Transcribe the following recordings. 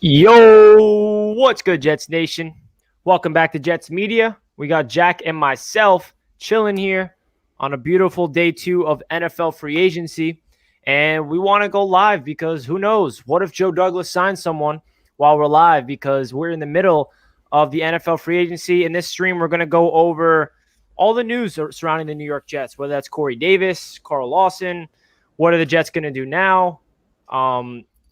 Yo, what's good, Jets Nation? Welcome back to Jets Media. We got Jack and myself chilling here on a beautiful day 2 of NFL free agency. And we want to go live because who knows? What if Joe Douglas signs someone while we're live? Because we're in the middle of the NFL free agency. In this stream, we're going to go over all the news surrounding the New York Jets, whether that's Corey Davis, Carl Lawson. What are the Jets going to do now?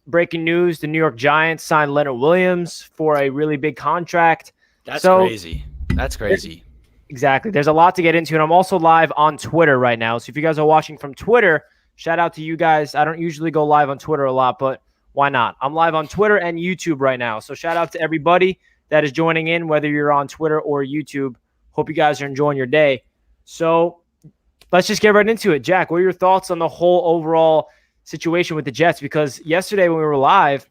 Breaking news, the New York Giants signed Leonard Williams for a really big contract. That's crazy. That's crazy. Exactly. There's a lot to get into, and I'm also live on Twitter right now. So if you guys are watching from Twitter, shout out to you guys. I don't usually go live on Twitter a lot, but why not? I'm live on Twitter and YouTube right now. So shout out to everybody that is joining in, whether you're on Twitter or YouTube. Hope you guys are enjoying your day. So let's just get right into it. Jack, what are your thoughts on the whole overall situation with the Jets? Because yesterday when we were live,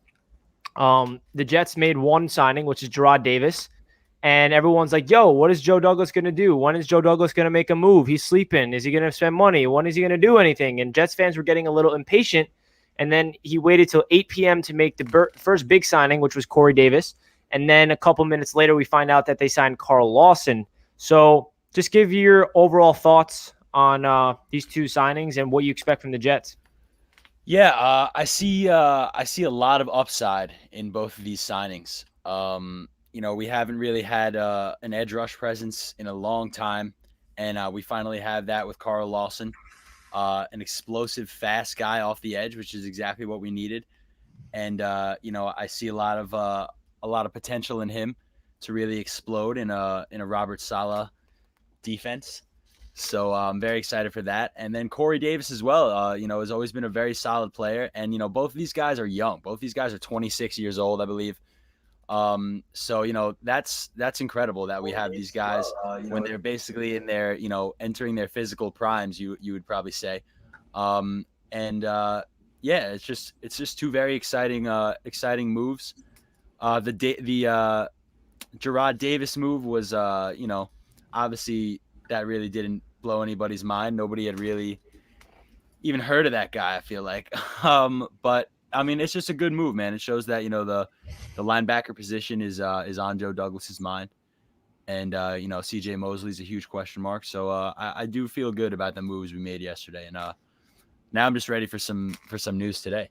the Jets made one signing, which is Jarrad Davis, and everyone's like, yo, what is Joe Douglas going to do? When is Joe Douglas going to make a move? He's sleeping. Is he going to spend money? When is he going to do anything? And Jets fans were getting a little impatient, and then he waited till 8 p.m. to make the first big signing, which was Corey Davis, and then a couple minutes later we find out that they signed Carl Lawson. So just give your overall thoughts on these two signings and what you expect from the Jets. Yeah, I see a lot of upside in both of these signings. We haven't really had an edge rush presence in a long time, and we finally have that with Carl Lawson, an explosive, fast guy off the edge, which is exactly what we needed. And I see a lot of potential in him to really explode in a Robert Saleh defense. So I'm very excited for that. And then Corey Davis as well, has always been a very solid player. And, both of these guys are young. Both these guys are 26 years old, I believe. So, that's incredible that we have these guys when they're basically in their, entering their physical primes, you would probably say. It's just two very exciting moves. The Jarrad Davis move was, obviously that really didn't blow anybody's mind. Nobody had really even heard of that guy, I feel like. But I mean, it's just a good move, man. It shows that, the linebacker position is on Joe Douglas's mind. And, CJ Mosley's a huge question mark. So I do feel good about the moves we made yesterday. And now I'm just ready for some news today.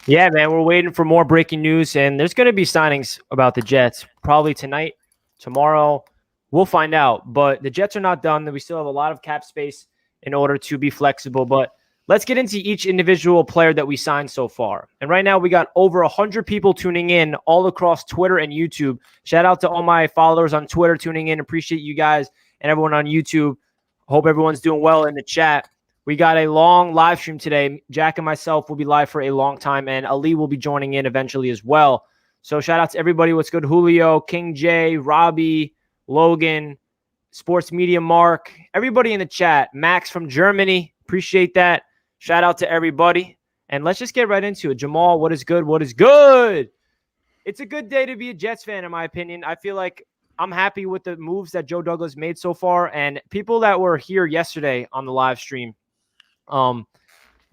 Yeah, man, we're waiting for more breaking news. And there's going to be signings about the Jets probably tonight, tomorrow. We'll find out, but the Jets are not done. We still have a lot of cap space in order to be flexible, but let's get into each individual player that we signed so far. And right now we got over 100 people tuning in all across Twitter and YouTube. Shout out to all my followers on Twitter tuning in. Appreciate you guys and everyone on YouTube. Hope everyone's doing well in the chat. We got a long live stream today. Jack and myself will be live for a long time, and Ali will be joining in eventually as well. So shout out to everybody. What's good? Julio, King J, Robbie, Logan, Sports Media Mark, everybody in the chat. Max from Germany, appreciate that. Shout out to everybody. And let's just get right into it. Jamal, what is good? What is good? It's a good day to be a Jets fan, in my opinion. I feel like I'm happy with the moves that Joe Douglas made so far. And people that were here yesterday on the live stream, there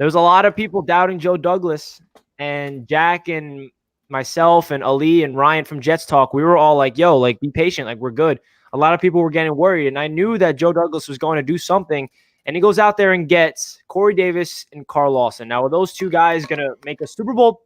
was a lot of people doubting Joe Douglas, and Jack and myself and Ali and Ryan from Jets Talk, we were all like, yo, like, be patient. Like, we're good. A lot of people were getting worried, and I knew that Joe Douglas was going to do something, and he goes out there and gets Corey Davis and Carl Lawson. Now, are those two guys going to make a Super Bowl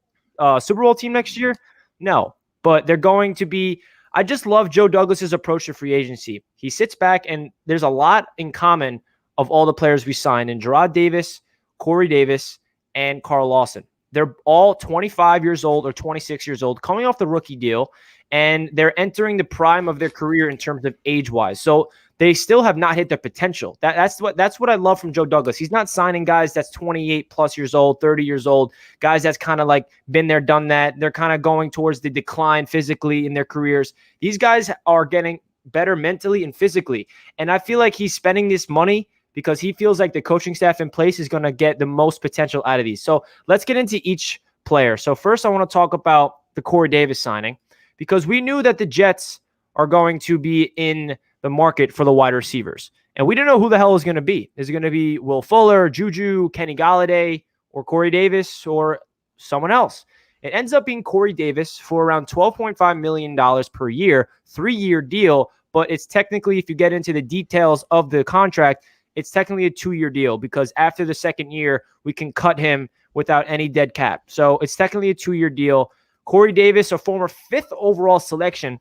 team next year? No, but they're going to be – I just love Joe Douglas's approach to free agency. He sits back, and there's a lot in common of all the players we signed in Jarrad Davis, Corey Davis, and Carl Lawson. They're all 25 years old or 26 years old, coming off the rookie deal, and they're entering the prime of their career in terms of age-wise. So they still have not hit their potential. That's what I love from Joe Douglas. He's not signing guys that's 28 plus years old, 30 years old, guys that's kind of like been there, done that. They're kind of going towards the decline physically in their careers. These guys are getting better mentally and physically. And I feel like he's spending this money because he feels like the coaching staff in place is going to get the most potential out of these. So let's get into each player. So first I want to talk about the Corey Davis signing, because we knew that the Jets are going to be in the market for the wide receivers. And we didn't know who the hell it was going to be. Is it going to be Will Fuller, Juju, Kenny Galladay, or Corey Davis, or someone else? It ends up being Corey Davis for around $12.5 million per year, 3-year deal. But it's technically, if you get into the details of the contract, it's technically a 2-year deal, because after the second year, we can cut him without any dead cap. So it's technically a 2-year deal. Corey Davis, a former 5th overall selection.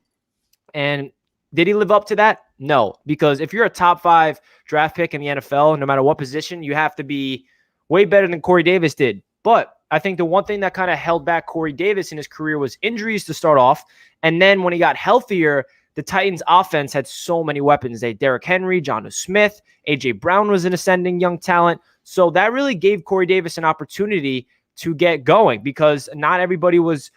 And did he live up to that? No, because if you're a top 5 draft pick in the NFL, no matter what position, you have to be way better than Corey Davis did. But I think the one thing that kind of held back Corey Davis in his career was injuries to start off. And then when he got healthier, the Titans offense had so many weapons. They had Derrick Henry, Jonnu Smith, A.J. Brown was an ascending young talent. So that really gave Corey Davis an opportunity to get going, because not everybody was,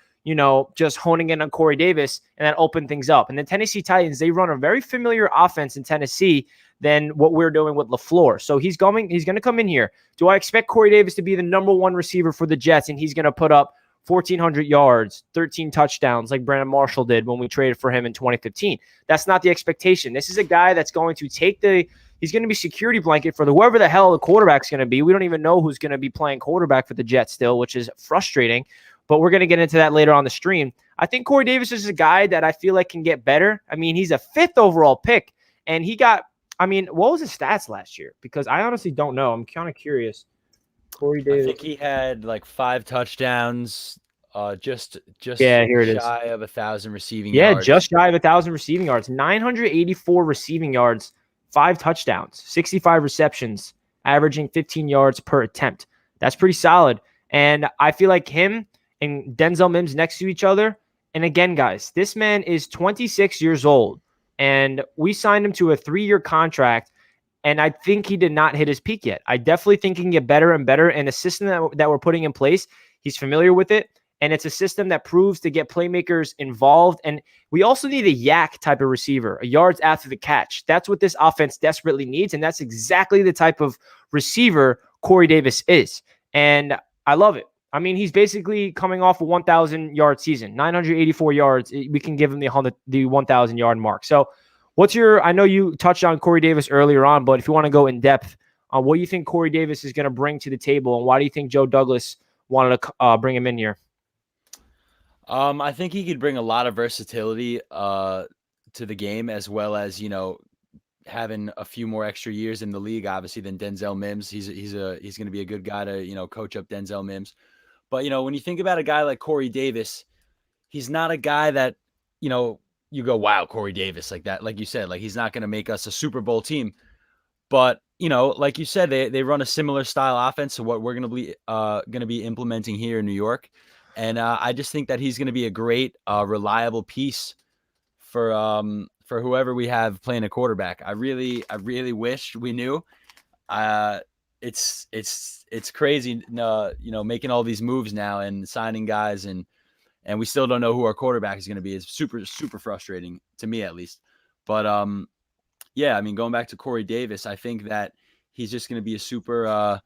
just honing in on Corey Davis, and that opened things up. And the Tennessee Titans, they run a very familiar offense in Tennessee than what we're doing with LaFleur. So he's going to come in here. Do I expect Corey Davis to be the number 1 receiver for the Jets, and he's going to put up 1,400 yards, 13 touchdowns like Brandon Marshall did when we traded for him in 2015? That's not the expectation. This is a guy that's going to he's going to be security blanket for whoever the hell the quarterback's going to be. We don't even know who's going to be playing quarterback for the Jets still, which is frustrating, but we're going to get into that later on the stream. I think Corey Davis is a guy that I feel like can get better. I mean, he's a 5th overall pick, and what was his stats last year? Because I honestly don't know. I'm kind of curious. Corey Davis. I think he had like 5 touchdowns, just here it is. Shy of 1,000 receiving yards. Yeah, just shy of 1,000 receiving yards. 984 receiving yards, 5 touchdowns, 65 receptions, averaging 15 yards per attempt. That's pretty solid. And I feel like him and Denzel Mims next to each other. And again, guys, this man is 26 years old, and we signed him to a 3-year contract. And I think he did not hit his peak yet. I definitely think he can get better and better. And the system that we're putting in place, he's familiar with it. And it's a system that proves to get playmakers involved. And we also need a yak type of receiver, a yards after the catch. That's what this offense desperately needs. And that's exactly the type of receiver Corey Davis is. And I love it. I mean, he's basically coming off a 1,000-yard season, 984 yards. We can give him the 1,000-yard mark. So I know you touched on Corey Davis earlier on, but if you want to go in depth on what you think Corey Davis is going to bring to the table, and why do you think Joe Douglas wanted to bring him in here? I think he could bring a lot of versatility to the game, as well as, having a few more extra years in the league, obviously, than Denzel Mims. He's going to be a good guy to, coach up Denzel Mims. But, when you think about a guy like Corey Davis, he's not a guy that, you go, wow, Corey Davis, like that. Like you said, like, he's not going to make us a Super Bowl team. But, like you said, they run a similar style offense to what we're going to be implementing here in New York. And I just think that he's going to be a great, reliable piece for whoever we have playing a quarterback. I really wish we knew. It's crazy, making all these moves now and signing guys, and we still don't know who our quarterback is going to be. It's super, super frustrating to me, at least. But going back to Corey Davis, I think that he's just going to be a super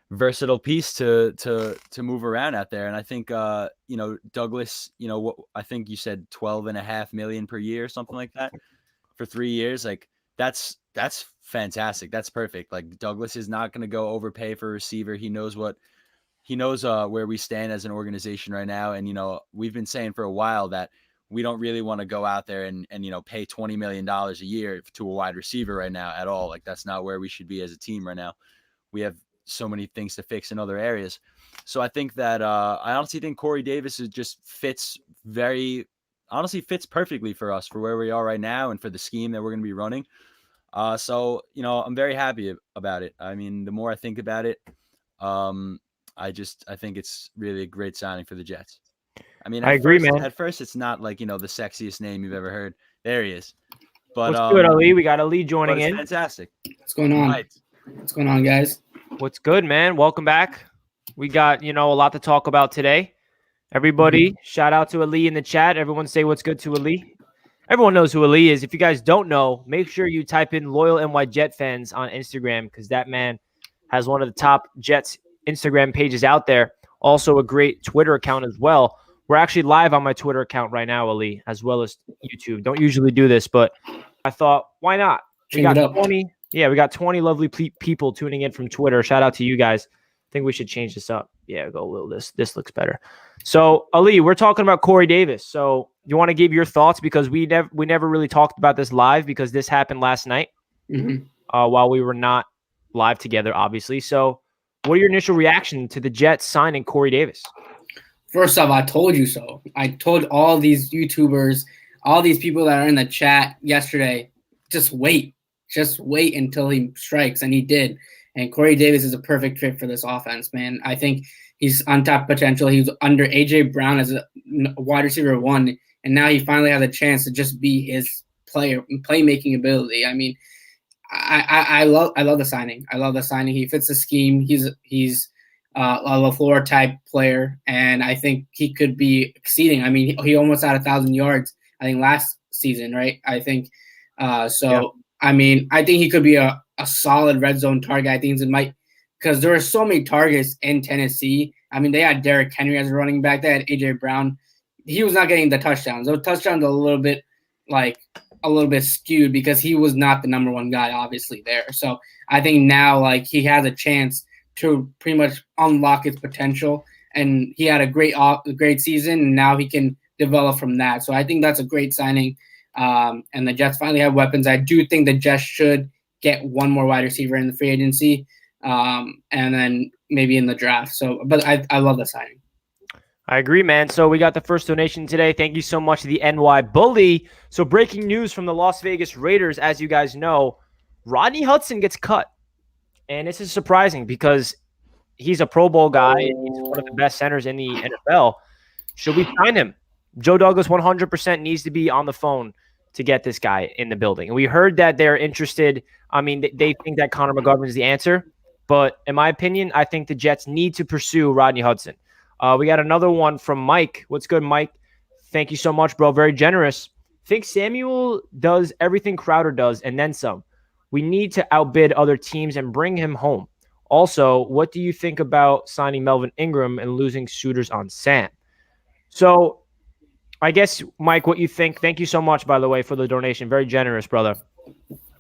versatile piece to move around out there. And I think Douglas, what I think you said, $12.5 million per year, something like that, for 3 years. Like, that's fantastic. That's perfect. Like, Douglas is not going to go overpay for a receiver. He knows where we stand as an organization right now. And, we've been saying for a while that we don't really want to go out there and pay $20 million a year to a wide receiver right now at all. Like, that's not where we should be as a team right now. We have so many things to fix in other areas. So I think that I honestly think Corey Davis fits perfectly for us, for where we are right now and for the scheme that we're going to be running. So I'm very happy about it. I mean, the more I think about it, I think it's really a great signing for the Jets. I mean, I agree, man. at first it's not like, the sexiest name you've ever heard. There he is. But What's good, Ali? We got Ali joining but it's in. fantastic. What's going on? Right. What's going on, guys? What's good, man? Welcome back. We got, a lot to talk about today. Everybody, shout out to Ali in the chat. Everyone say what's good to Ali. Everyone knows who Ali is. If you guys don't know, make sure you type in Loyal NY Jet Fans on Instagram because that man has one of the top Jets Instagram pages out there. Also a great Twitter account as well. We're actually live on my Twitter account right now, Ali, as well as YouTube. Don't usually do this, but I thought, why not? We got 20. Yeah, we got 20 lovely people tuning in from Twitter. Shout out to you guys. I think we should change this up. Yeah, go a little this. This looks better. So, Ali, we're talking about Corey Davis. So, you want to give your thoughts because we never really talked about this live because this happened last night while we were not live together, obviously. So, what are your initial reaction to the Jets signing Corey Davis? First off, I told you so. I told all these YouTubers, all these people that are in the chat yesterday, just wait. Just wait until he strikes, and he did. And Corey Davis is a perfect fit for this offense, man. I think he's untapped potential. He was under A.J. Brown as a wide receiver 1, and now he finally has a chance to just be his playmaking ability. I mean, I love the signing. I love the signing. He fits the scheme. He's a LaFleur type player, and I think he could be exceeding. I mean, he almost had 1,000 yards, I think, last season, right? I think so. Yeah. I mean, I think he could be a solid red zone target. I think it might because there are so many targets in Tennessee. I mean, they had Derrick Henry as a running back. They had A.J. Brown. He was not getting the touchdowns. Those touchdowns are a little bit skewed because he was not the number one guy, obviously, there. So I think now, he has a chance to pretty much unlock his potential. And he had a great season, and now he can develop from that. So I think that's a great signing. And the Jets finally have weapons. I do think the Jets should get one more wide receiver in the free agency, and then maybe in the draft. So, but I love the signing. I agree, man. So we got the first donation today. Thank you so much to the NY Bully. So breaking news from the Las Vegas Raiders, as you guys know, Rodney Hudson gets cut. And this is surprising because he's a Pro Bowl guy. And he's one of the best centers in the NFL. Should we sign him? Joe Douglas 100% needs to be on the phone to get this guy in the building. And we heard that they're interested. I mean, they think that Connor McGovern is the answer. But in my opinion, I think the Jets need to pursue Rodney Hudson. We got another one from Mike. What's good, Mike? Thank you so much, bro. Very generous. Think Samuel does everything Crowder does and then some. We need to outbid other teams and bring him home. Also, what do you think about signing Melvin Ingram and losing suitors on Sam? So, I guess, Mike, what you think. Thank you so much, by the way, for the donation. Very generous, brother.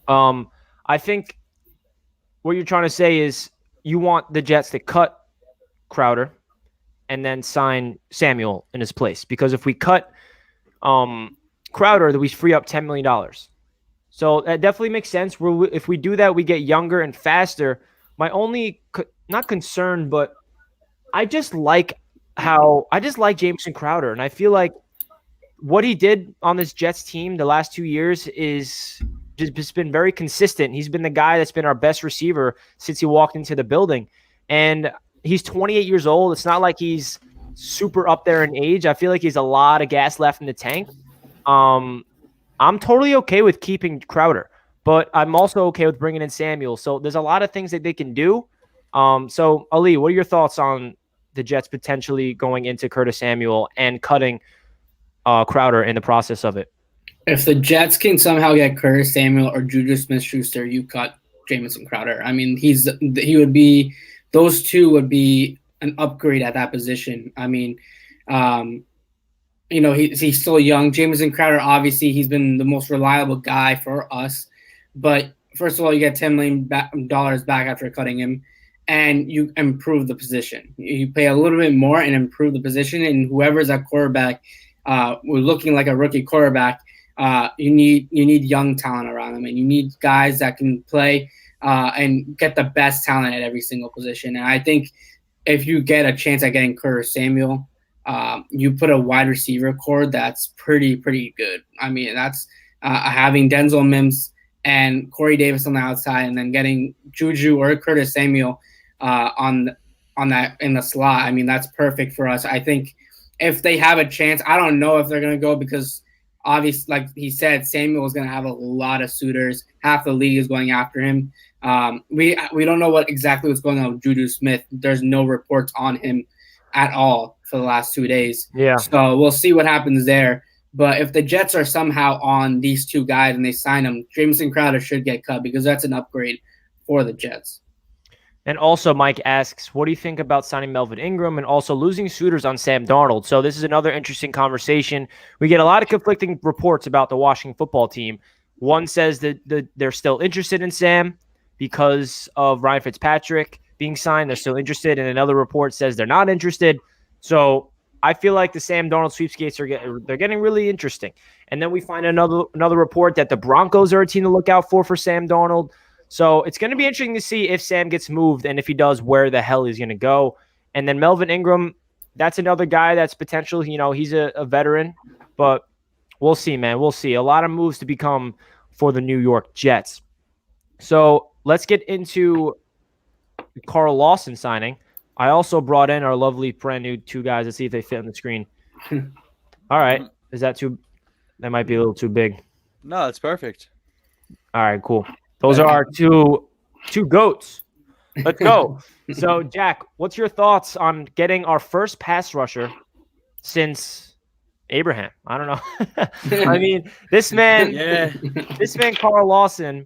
I think what you're trying to say is you want the Jets to cut Crowder and then sign Samuel in his place. Because if we cut Crowder, then we free up $10 million. So that definitely makes sense. If we do that, we get younger and faster. My only, not concern, but I just like Jameson Crowder. And I feel like what he did on this Jets team the last 2 years is just been very consistent. He's been the guy that's been our best receiver since he walked into the building. And he's 28 years old. It's not like he's super up there in age. I feel like he's a lot of gas left in the tank. I'm totally okay with keeping Crowder, but I'm also okay with bringing in Samuel. So there's a lot of things that they can do. So, Ali, what are your thoughts on the Jets potentially going into Curtis Samuel and cutting Crowder in the process of it? If the Jets can somehow get Curtis Samuel or Juju Smith-Schuster, you cut Jamison Crowder. I mean, those two would be an upgrade at that position. I mean, he's still young. Jamison Crowder, obviously, he's been the most reliable guy for us. But first of all, you get $10 million back after cutting him, and you improve the position. You pay a little bit more and improve the position, and whoever's at quarterback, we're looking like a rookie quarterback. You need young talent around them, and you need guys that can play and get the best talent at every single position. And I think if you get a chance at getting Curtis Samuel, you put a wide receiver core that's pretty good. I mean, that's having Denzel Mims and Corey Davis on the outside, and then getting Juju or Curtis Samuel on that in the slot. I mean, that's perfect for us. I think if they have a chance, I don't know if they're going to go because obviously, like he said, Samuel is going to have a lot of suitors. Half the league is going after him. We don't know exactly what's going on with Juju Smith. There's no reports on him at all for the last 2 days. Yeah. So we'll see what happens there. But if the Jets are somehow on these two guys and they sign them, Jamison Crowder should get cut because that's an upgrade for the Jets. And also, Mike asks, what do you think about signing Melvin Ingram and also losing suitors on Sam Darnold? So this is another interesting conversation. We get a lot of conflicting reports about the Washington football team. One says that they're still interested in Sam because of Ryan Fitzpatrick being signed. They're still interested. And another report says they're not interested. So I feel like the Sam Darnold sweepstakes they're getting really interesting. And then we find another report that the Broncos are a team to look out for Sam Darnold. So it's going to be interesting to see if Sam gets moved and if he does, where the hell he's going to go. And then Melvin Ingram, that's another guy that's potential. He's a veteran, but we'll see, man. We'll see. A lot of moves to become for the New York Jets. So let's get into Carl Lawson signing. I also brought in our lovely brand new two guys. Let's see if they fit on the screen. All right. Is that too? That might be a little too big. No, it's perfect. All right, cool. Those are our two goats. Let's go. So, Jack, what's your thoughts on getting our first pass rusher since Abraham? I don't know. I mean, this man, Carl Lawson,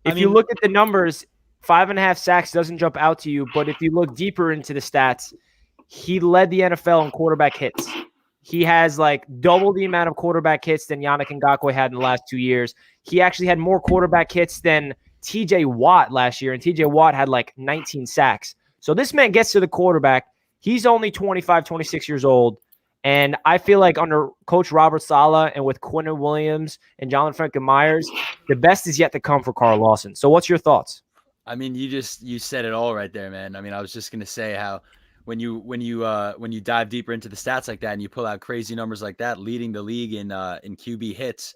if you look at the numbers, 5.5 sacks doesn't jump out to you. But if you look deeper into the stats, he led the NFL in quarterback hits. He has like double the amount of quarterback hits than Yannick Ngakoue had in the last 2 years. He actually had more quarterback hits than TJ Watt last year, and TJ Watt had like 19 sacks. So this man gets to the quarterback. He's only 25, 26 years old. And I feel like under Coach Robert Saleh and with Quinnen Williams and John Franklin Myers, the best is yet to come for Carl Lawson. So what's your thoughts? I mean, you said it all right there, man. I mean, I was just going to say how when you dive deeper into the stats like that and you pull out crazy numbers like that, leading the league in QB hits,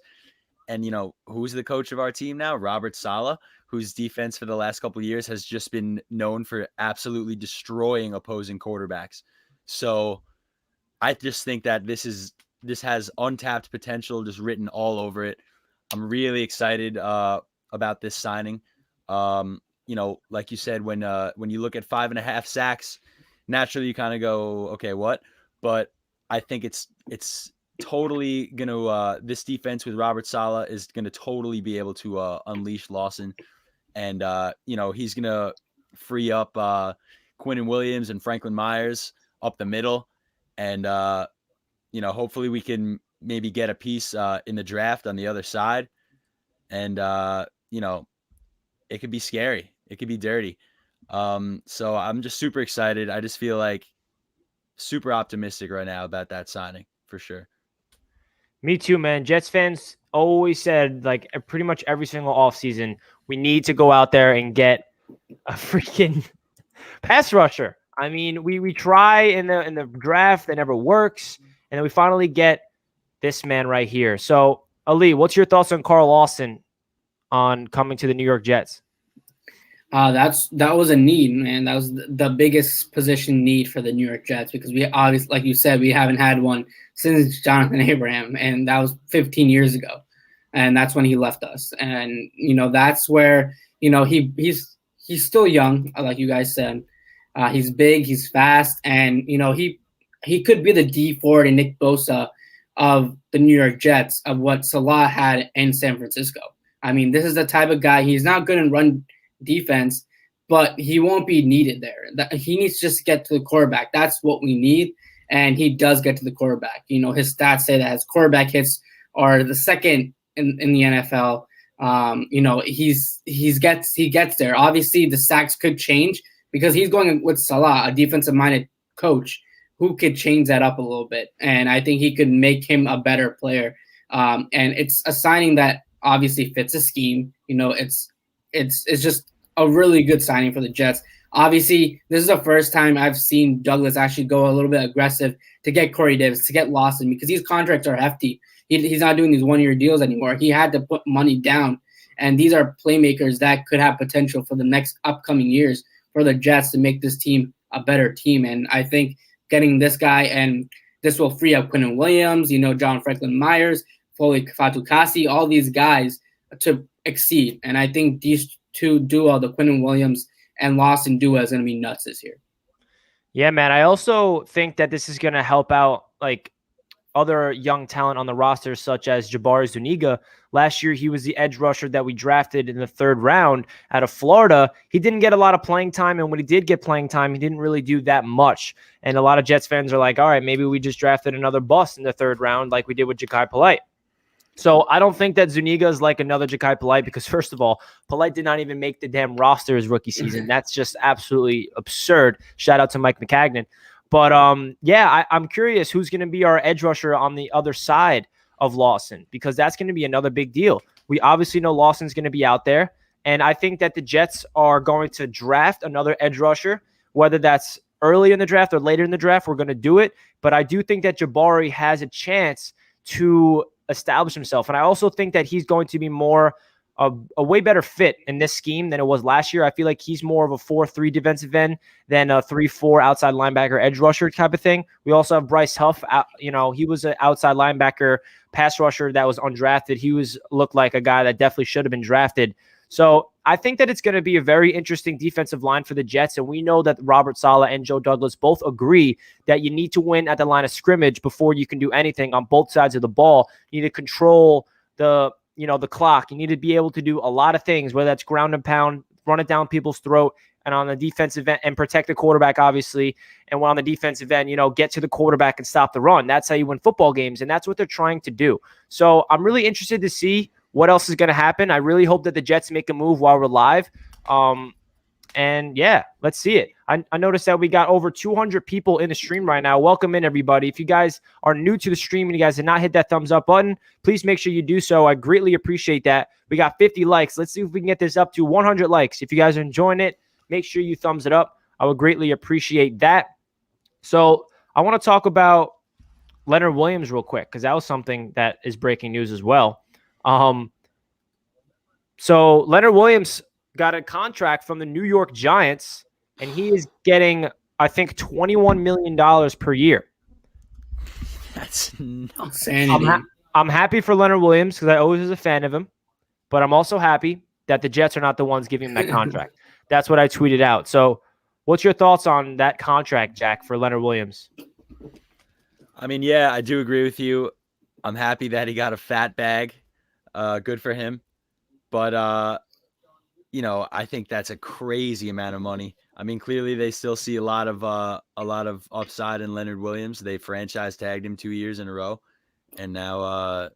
and who's the coach of our team now? Robert Saleh, whose defense for the last couple of years has just been known for absolutely destroying opposing quarterbacks. So I just think that this has untapped potential just written all over it. I'm really excited about this signing. Like you said, when you look at 5.5 sacks, naturally you kind of go, okay, what? But I think it's totally gonna this defense with Robert Saleh is gonna totally be able to unleash Lawson, and he's gonna free up Quinnen Williams and Franklin Myers up the middle, and hopefully we can maybe get a piece in the draft on the other side, and it could be scary. It could be dirty. So I'm just super excited. I just feel like super optimistic right now about that signing for sure. Me too, man. Jets fans always said, like, pretty much every single offseason, we need to go out there and get a freaking pass rusher. I mean, we try in the draft, it never works, and then we finally get this man right here. So, Ali, what's your thoughts on Carl Lawson on coming to the New York Jets? That was a need, man. That was the biggest position need for the New York Jets because we obviously, like you said, we haven't had one since Jonathan Abraham, and that was 15 years ago, and that's when he left us. And that's where he's still young, like you guys said. He's big, he's fast, and he could be the D Ford and Nick Bosa of the New York Jets, of what Salah had in San Francisco. I mean, this is the type of guy. He's not good in run defense, but he won't be needed there. He needs to just get to the quarterback. That's what we need, and he does get to the quarterback. His stats say that his quarterback hits are the second in the NFL. He gets there. Obviously, the sacks could change because he's going with Salah, a defensive-minded coach who could change that up a little bit, and I think he could make him a better player. And it's a signing that obviously fits a scheme. It's just a really good signing for the Jets. Obviously, this is the first time I've seen Douglas actually go a little bit aggressive to get Corey Davis, to get Lawson, because these contracts are hefty. He's not doing these one-year deals anymore. He had to put money down, And these are playmakers that could have potential for the next upcoming years for the Jets to make this team a better team. And I think getting this guy, and this will free up Quinnen Williams, John Franklin Myers, Foley Fatukasi, all these guys to exceed. And I think these two duo, the Quinnen Williams and Lawson duo, is going to be nuts this year. Yeah, man. I also think that this is going to help out like other young talent on the roster, such as Jabari Zuniga. Last year, he was the edge rusher that we drafted in the 3rd round out of Florida. He didn't get a lot of playing time, and when he did get playing time, he didn't really do that much. And a lot of Jets fans are like, all right, maybe we just drafted another bust in the 3rd round like we did with Ja'Kai Polite. So I don't think that Zuniga is like another Ja'Kai Polite because, first of all, Polite did not even make the damn roster his rookie season. That's just absolutely absurd. Shout out to Mike McCagnon. But, I'm curious who's going to be our edge rusher on the other side of Lawson, because that's going to be another big deal. We obviously know Lawson's going to be out there, and I think that the Jets are going to draft another edge rusher, whether that's early in the draft or later in the draft. We're going to do it, but I do think that Jabari has a chance to establish himself, and I also think that he's going to be more a way better fit in this scheme than it was last year. I feel like he's more of a 4-3 defensive end than a 3-4 outside linebacker edge rusher type of thing. We also have Bryce Huff. He was an outside linebacker pass rusher that was undrafted. He looked like a guy that definitely should have been drafted. So I think that it's going to be a very interesting defensive line for the Jets, and we know that Robert Saleh and Joe Douglas both agree that you need to win at the line of scrimmage before you can do anything on both sides of the ball. You need to control the clock. You need to be able to do a lot of things, whether that's ground and pound, run it down people's throat, and on the defensive end, and protect the quarterback, obviously. And when on the defensive end, get to the quarterback and stop the run. That's how you win football games, and that's what they're trying to do. So I'm really interested to see what else is going to happen. I really hope that the Jets make a move while we're live. And yeah, let's see it. I noticed that we got over 200 people in the stream right now. Welcome in, everybody. If you guys are new to the stream and you guys did not hit that thumbs up button, please make sure you do so. I greatly appreciate that. We got 50 likes. Let's see if we can get this up to 100 likes. If you guys are enjoying it, make sure you thumbs it up. I would greatly appreciate that. So I want to talk about Leonard Williams real quick, because that was something that is breaking news as well. So Leonard Williams got a contract from the New York Giants, and he is getting, I think, $21 million per year. That's nuts. I'm happy for Leonard Williams because I always was a fan of him, but I'm also happy that the Jets are not the ones giving him that contract. That's what I tweeted out. So what's your thoughts on that contract, Jack, for Leonard Williams? I mean, yeah, I do agree with you. I'm happy that he got a fat bag. Good for him. But, I think that's a crazy amount of money. I mean, clearly they still see a lot of upside in Leonard Williams. They franchise tagged him 2 years in a row, and now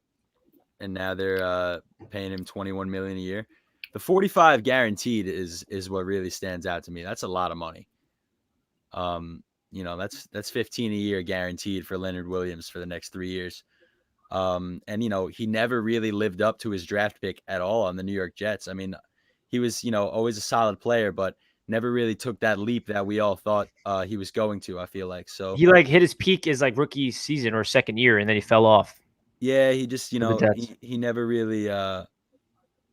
they're paying him $21 million a year. The 45 guaranteed is what really stands out to me. That's a lot of money. That's 15 a year guaranteed for Leonard Williams for the next 3 years. And he never really lived up to his draft pick at all on the New York Jets. I mean, he was, always a solid player, but never really took that leap that we all thought he was going to, I feel like. So he hit his peak as rookie season or second year, and then he fell off. Yeah, he just, he never really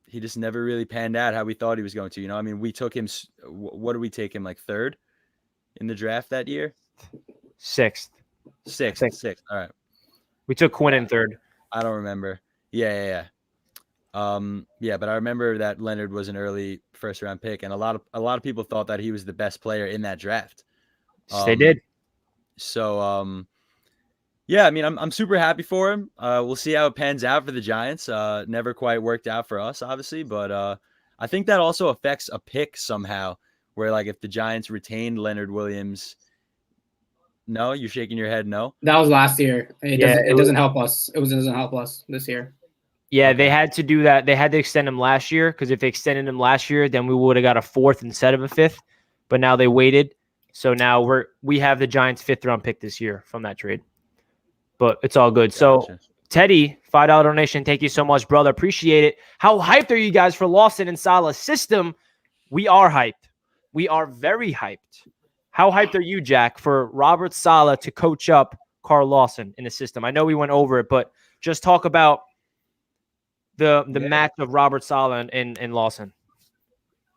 he just never really panned out how we thought he was going to. I mean, we took him, what did we take him, third in the draft that year? Sixth. All right. We took Quinn in third. I don't remember. Yeah. But I remember that Leonard was an early first round pick, and a lot of people thought that he was the best player in that draft. They did. So, I mean, I'm super happy for him. We'll see how it pans out for the Giants. Never quite worked out for us, obviously, but I think that also affects a pick somehow, where if the Giants retained Leonard Williams. No, you're shaking your head. No, that was last year. It doesn't help us. It doesn't help us this year. Yeah, they had to do that. They had to extend him last year, because if they extended him last year, then we would have got a fourth instead of a fifth. But now they waited, so now we have the Giants' fifth-round pick this year from that trade. But it's all good. Gotcha. So Teddy, $5 donation. Thank you so much, brother. Appreciate it. How hyped are you guys for Lawson and Saleh's system? We are hyped. We are very hyped. How hyped are you, Jack, for Robert Saleh to coach up Carl Lawson in the system? I know we went over it, but just talk about the Yeah. match of Robert Saleh and Lawson?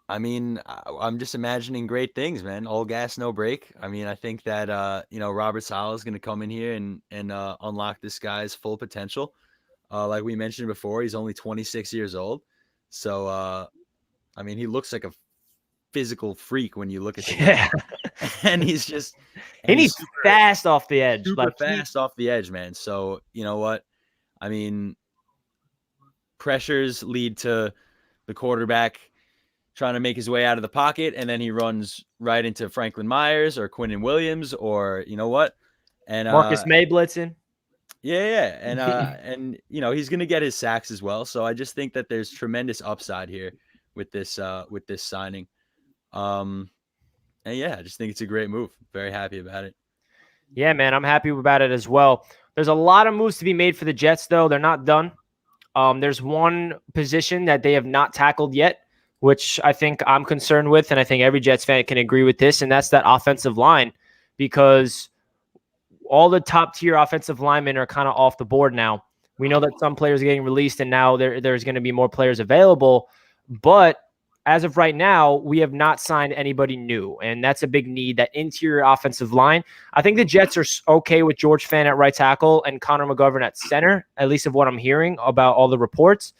I mean, I'm just imagining great things, man. All gas, no break. I mean, I think that Robert Saleh is going to come in here and unlock this guy's full potential. Like we mentioned before, he's only 26 years old, so I mean, he looks like a physical freak when you look at the guy, and he's and he's super fast off the edge, super fast off the edge, man. So you know what? I mean, pressures lead to the quarterback trying to make his way out of the pocket, and then he runs right into Franklin Myers or Quinnen Williams, or you know what? And Marcus May blitzing. Yeah, and he's gonna get his sacks as well. So I just think that there's tremendous upside here with this signing. And yeah, I just think it's a great move. Very happy about it. Yeah, man, I'm happy about it as well. There's a lot of moves to be made for the Jets, though. They're not done. There's one position that they have not tackled yet, which I think I'm concerned with, and I think every Jets fan can agree with this, and that's that offensive line, because all the top-tier offensive linemen are kind of off the board now. We know that some players are getting released, and now there's going to be more players available, but as of right now, we have not signed anybody new, and that's a big need, that interior offensive line. I think the Jets are okay with George Fant at right tackle and Connor McGovern at center, at least of what I'm hearing about all the reports,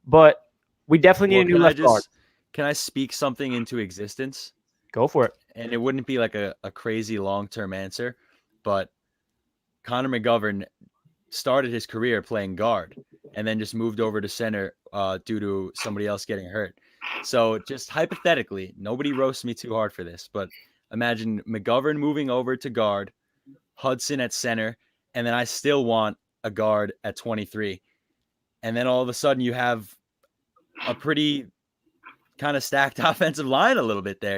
but we definitely need a new left guard. Can I speak something into existence? Go for it. And it wouldn't be like a crazy long-term answer, but Connor McGovern started his career playing guard and then just moved over to center due to somebody else getting hurt. So just hypothetically, nobody roasts me too hard for this, but imagine McGovern moving over to guard, Hudson at center, and then I still want a guard at 23. And then all of a sudden you have a pretty kind of stacked offensive line a little bit there,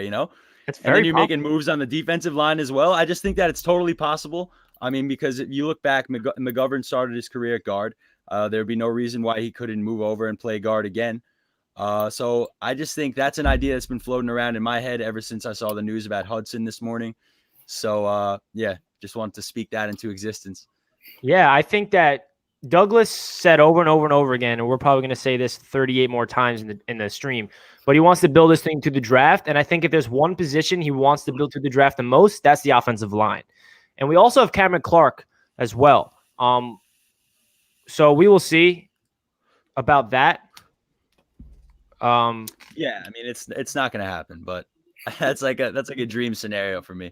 It's and then you're making moves on the defensive line as well. I just think that it's totally possible. I mean, because if you look back, McGovern started his career at guard. There'd be no reason why he couldn't move over and play guard again. So I just think that's an idea that's been floating around in my head ever since I saw the news about Hudson this morning. So, yeah, just wanted to speak that into existence. Yeah, I think that Douglas said over and over and over again, and we're probably going to say this 38 more times in the stream, but he wants to build this thing to the draft. And I think if there's one position he wants to build to the draft the most, that's the offensive line. And we also have Cameron Clark as well. So we will see about that. Yeah, I mean it's not going to happen, but that's like a dream scenario for me.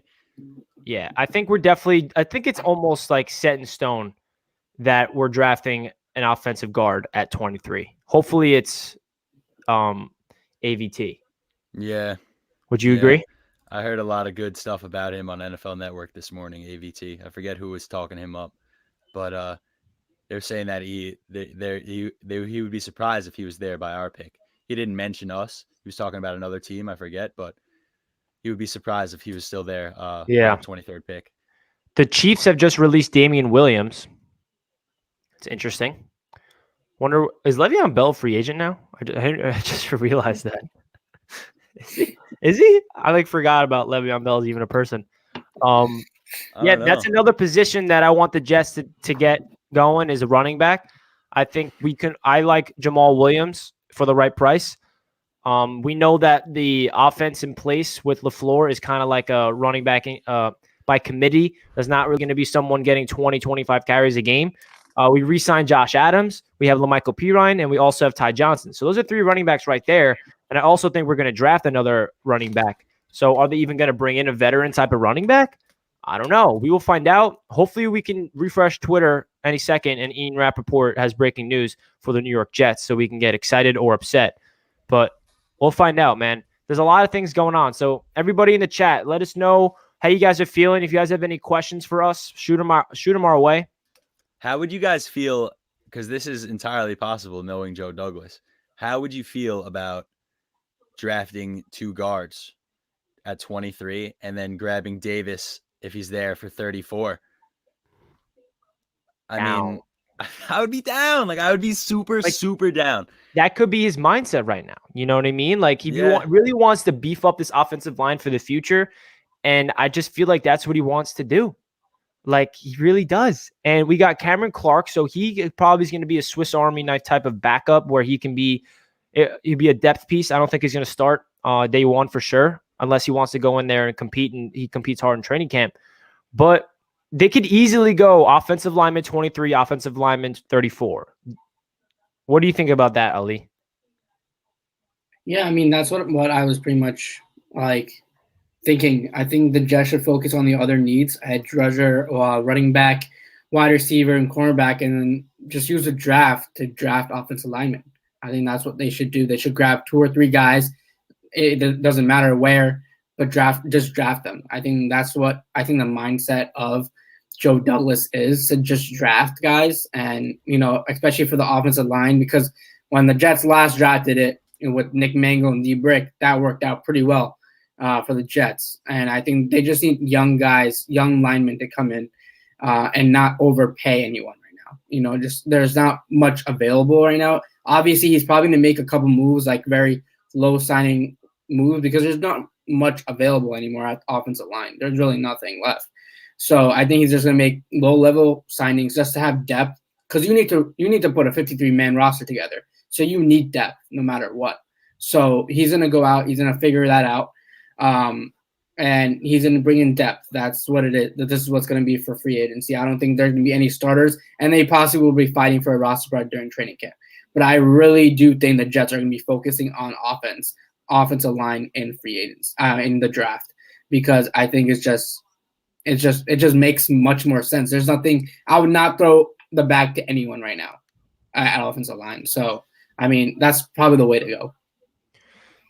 Yeah, I think it's almost like set in stone that we're drafting an offensive guard at 23. Hopefully it's AVT. Yeah. Would you agree? I heard a lot of good stuff about him on NFL Network this morning, AVT. I forget who was talking him up, but they're saying that he would be surprised if he was there by our pick. He didn't mention us. He was talking about another team, I forget, but he would be surprised if he was still there. Yeah. 23rd pick. The Chiefs have just released Damian Williams. It's interesting. Wonder, is Le'Veon Bell a free agent now? I just realized that. Is he? I forgot about Le'Veon Bell as even a person. Yeah, that's another position that I want the Jets to get going is a running back. I think I like Jamal Williams for the right price. We know that the offense in place with LaFleur is kind of like a running back by committee. There's not really going to be someone getting 20, 25 carries a game. We re-signed Josh Adams. We have LaMichael Pirine, and we also have Ty Johnson. So those are three running backs right there. And I also think we're going to draft another running back. So are they even going to bring in a veteran type of running back? I don't know. We will find out. Hopefully we can refresh Twitter any second, and Ian Rappaport has breaking news for the New York Jets so we can get excited or upset. But we'll find out, man. There's a lot of things going on. So everybody in the chat, let us know how you guys are feeling. If you guys have any questions for us, shoot them our way. How would you guys feel, because this is entirely possible knowing Joe Douglas, how would you feel about drafting two guards at 23 and then grabbing Davis if he's there for 34? I mean, I would be down. I would be super down. That could be his mindset right now. You know what I mean? He really wants to beef up this offensive line for the future. And I just feel like that's what he wants to do. Like, he really does. And we got Cameron Clark, so he probably is going to be a Swiss Army knife type of backup where he'll be a depth piece. I don't think he's going to start day one for sure, unless he wants to go in there and compete, and he competes hard in training camp. But they could easily go offensive lineman 23, offensive lineman 34. What do you think about that, Ali? Yeah, I mean, that's what I was pretty much like thinking. I think the Jets should focus on the other needs: edge rusher, running back, wide receiver, and cornerback, and then just use the draft to draft offensive linemen. I think that's what they should do. They should grab 2 or 3 guys. It doesn't matter where, but just draft them. I think that's what the mindset of Joe Douglas is, to just draft guys, and especially for the offensive line, because when the Jets last drafted it with Nick Mango and D Brick, that worked out pretty well for the Jets. And I think they just need young guys, young linemen to come in and not overpay anyone right now. Just there's not much available right now. Obviously, he's probably going to make a couple moves, like very low signing moves, because there's not much available anymore at the offensive line. There's really nothing left. So I think he's just going to make low level signings just to have depth, because you need to put a 53-man roster together. So you need depth no matter what. So he's going to go out. He's going to figure that out. And he's going to bring in depth. That's what it is. This is what's going to be for free agency. I don't think there's going to be any starters, and they possibly will be fighting for a roster spot during training camp. But I really do think the Jets are going to be focusing on offensive line in free agents, in the draft, because I think it just makes much more sense. There's nothing. I would not throw the bag to anyone right now at offensive line. So, I mean, that's probably the way to go.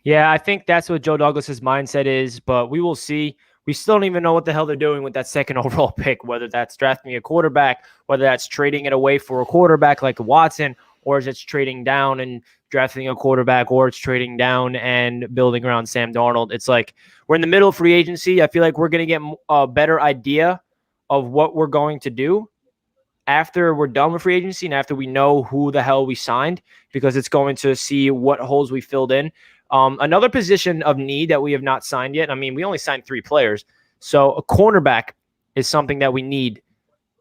Yeah, I think that's what Joe Douglas's mindset is, but we will see. We still don't even know what the hell they're doing with that second overall pick, whether that's drafting a quarterback, whether that's trading it away for a quarterback like Watson, or is it's trading down and drafting a quarterback, or it's trading down and building around Sam Darnold. It's like we're in the middle of free agency. I feel like we're going to get a better idea of what we're going to do after we're done with free agency and after we know who the hell we signed, because it's going to see what holes we filled in. Another position of need that we have not signed yet. I mean, we only signed 3 players. So a cornerback is something that we need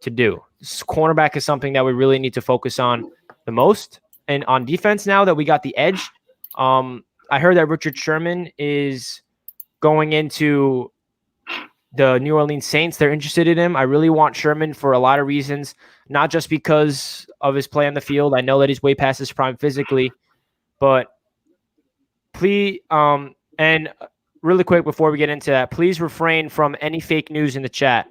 to do. Cornerback is something that we really need to focus on the most. And on defense, now that we got the edge, I heard that Richard Sherman is going into the New Orleans Saints. They're interested in him. I really want Sherman for a lot of reasons, not just because of his play on the field. I know that he's way past his prime physically, but please, and really quick before we get into that, please refrain from any fake news in the chat.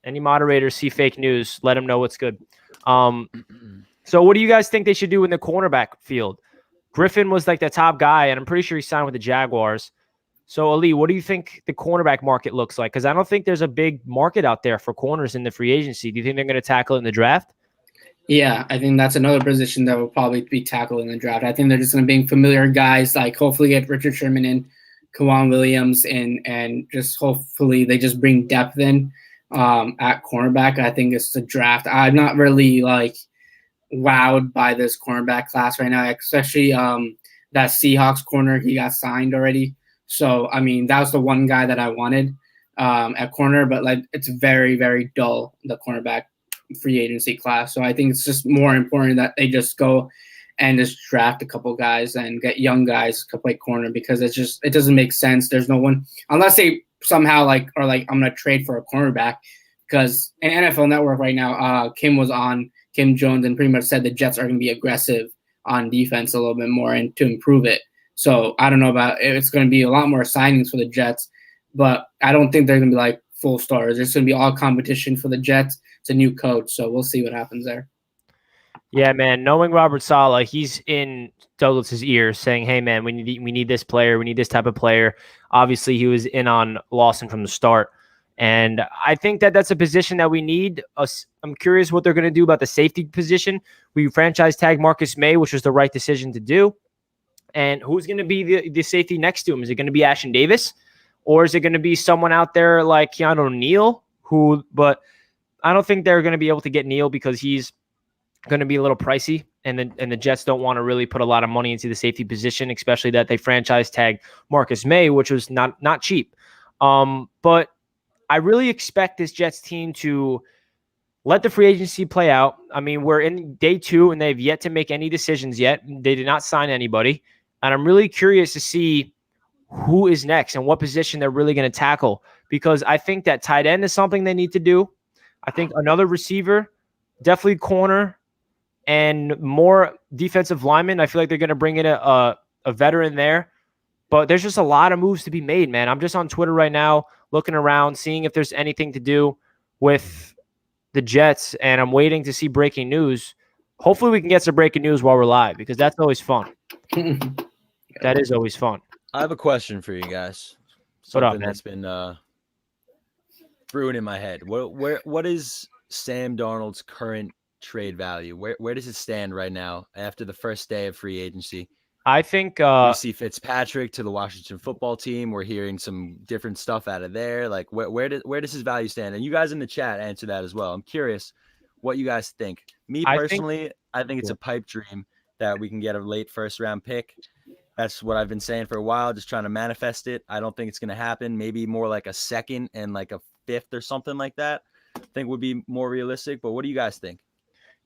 Any moderators see fake news, let them know what's good. So what do you guys think they should do in the cornerback field? Griffin was like the top guy, and I'm pretty sure he signed with the Jaguars. So, Ali, what do you think the cornerback market looks like? Because I don't think there's a big market out there for corners in the free agency. Do you think they're going to tackle it in the draft? Yeah, I think that's another position that will probably be tackled in the draft. I think they're just going to bring familiar guys, like hopefully get Richard Sherman in, Kawan Williams, and just hopefully they just bring depth in at cornerback. I think it's the draft. I'm not really wowed by this cornerback class right now, especially that Seahawks corner. He got signed already. So, I mean, that was the one guy that I wanted at corner, but it's very, very dull, the cornerback free agency class. So I think it's just more important that they just go and just draft a couple guys and get young guys to play corner, because it doesn't make sense. There's no one, unless they somehow I'm going to trade for a cornerback, because in NFL Network right now, Kim Jones, and pretty much said the Jets are going to be aggressive on defense a little bit more and to improve it. So I don't know about it. It's going to be a lot more signings for the Jets, but I don't think they're going to be full stars. There's going to be all competition for the Jets. It's a new coach, so we'll see what happens there. Yeah, man. Knowing Robert Saleh, he's in Douglas's ear saying, hey, man, we need this player. We need this type of player. Obviously, he was in on Lawson from the start. And I think that that's a position that we need. I'm curious what they're going to do about the safety position. We franchise tag Marcus May, which was the right decision to do. And who's going to be the safety next to him? Is it going to be Jarrad Davis? Or is it going to be someone out there like Keanu Neal? But I don't think they're going to be able to get Neal because he's going to be a little pricey. And the Jets don't want to really put a lot of money into the safety position, especially that they franchise tagged Marcus May, which was not cheap. But I really expect this Jets team to let the free agency play out. I mean, we're in day 2 and they've yet to make any decisions yet. They did not sign anybody. And I'm really curious to see who is next and what position they're really going to tackle, because I think that tight end is something they need to do. I think another receiver, definitely corner, and more defensive linemen. I feel like they're going to bring in a veteran there. But there's just a lot of moves to be made, man. I'm just on Twitter right now, looking around, seeing if there's anything to do with the Jets, and I'm waiting to see breaking news. Hopefully we can get some breaking news while we're live, because that's always fun. That is always fun. I have a question for you guys. What up, Something man? that's been brewing in my head. What is Sam Darnold's current trade value? Where does it stand right now after the first day of free agency? I think We see Fitzpatrick to the Washington football team. We're hearing some different stuff out of there. Like where does his value stand? And you guys in the chat answer that as well. I'm curious what you guys think. Me personally, I think it's a pipe dream that we can get a late first round pick. That's what I've been saying for a while, just trying to manifest it. I don't think it's going to happen. Maybe more like a second and like a fifth or something like that. I think would be more realistic. But what do you guys think?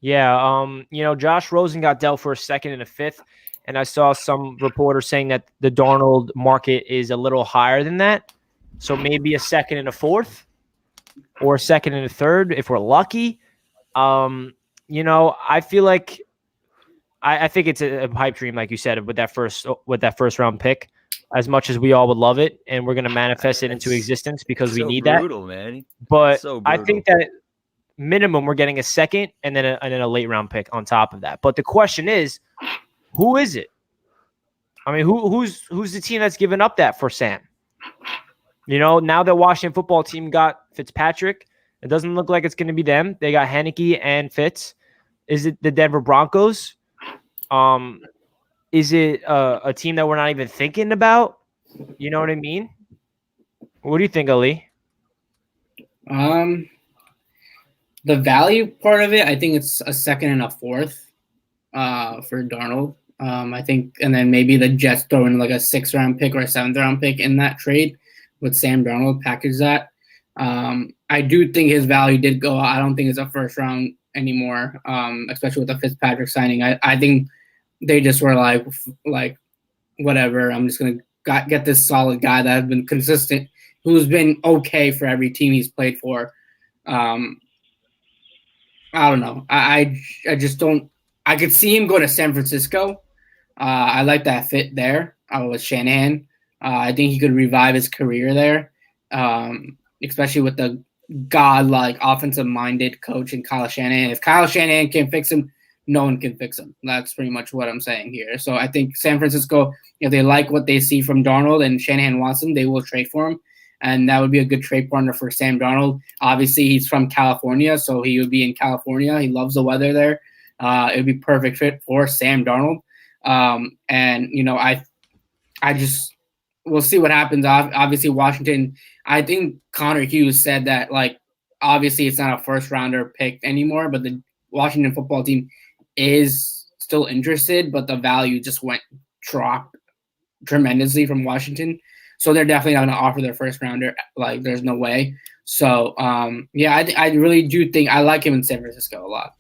Yeah, Josh Rosen got dealt for a second and a fifth, and I saw some reporters saying that the Darnold market is a little higher than that. So maybe a second and a fourth, or a second and a third if we're lucky. I feel like I think it's a pipe dream, like you said, with that first round pick. As much as we all would love it, and we're going to manifest it into existence because we need brutal, that. Man. But So I think that minimum we're getting a second and then a late round pick on top of that. But the question is, who is it? I mean, who's the team that's given up that for Sam? Now that Washington football team got Fitzpatrick, it doesn't look like it's going to be them. They got Heineke and Fitz. Is it the Denver Broncos? Is it a team that we're not even thinking about? You know what I mean? What do you think, Ali? The value part of it, I think it's a second and a fourth for Darnold. I think, and then maybe the Jets throw in like a 6th round pick or a 7th round pick in that trade with Sam Darnold, package that. I do think his value did go up. I don't think it's a first round anymore, especially with the Fitzpatrick signing. I think they just were like whatever. I'm just gonna get this solid guy that has been consistent, who's been okay for every team he's played for. I don't know. I just don't. I could see him go to San Francisco. I like that fit there with Shanahan. I think he could revive his career there, especially with the godlike offensive-minded coach in Kyle Shanahan. If Kyle Shanahan can fix him, no one can fix him. That's pretty much what I'm saying here. So I think San Francisco, if they like what they see from Darnold and Shanahan wants him, they will trade for him. And that would be a good trade partner for Sam Darnold. Obviously, he's from California, so he would be in California. He loves the weather there. It would be perfect fit for Sam Darnold. I just we'll see what happens. Obviously, Washington. I think Connor Hughes said that obviously it's not a first rounder pick anymore, but the Washington football team is still interested, but the value just dropped tremendously from Washington. So they're definitely not going to offer their first rounder. There's no way. So, I really do think I like him in San Francisco a lot.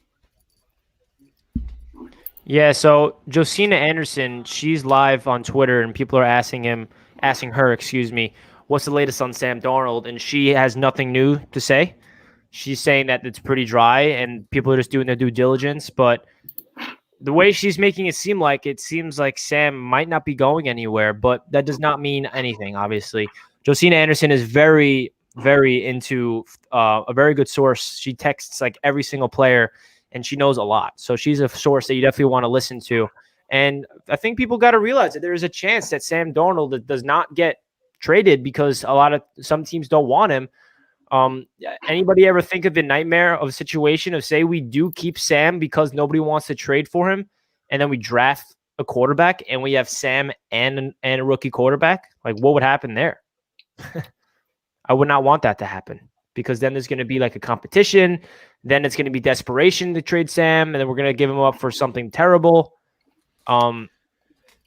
Yeah, so Josina Anderson, she's live on Twitter, and people are asking her, what's the latest on Sam Darnold? And she has nothing new to say. She's saying that it's pretty dry, and people are just doing their due diligence. But the way she's making it seems like Sam might not be going anywhere, but that does not mean anything, obviously. Josina Anderson is very, very into a very good source. She texts every single player, and she knows a lot. So she's a source that you definitely want to listen to. And I think people got to realize that there is a chance that Sam Darnold does not get traded because some teams don't want him. Anybody ever think of the nightmare of a situation of, say, we do keep Sam because nobody wants to trade for him, and then we draft a quarterback and we have Sam and a rookie quarterback? What would happen there? I would not want that to happen, because then there's going to be a competition. Then it's going to be desperation to trade Sam, and then we're going to give him up for something terrible. Yeah,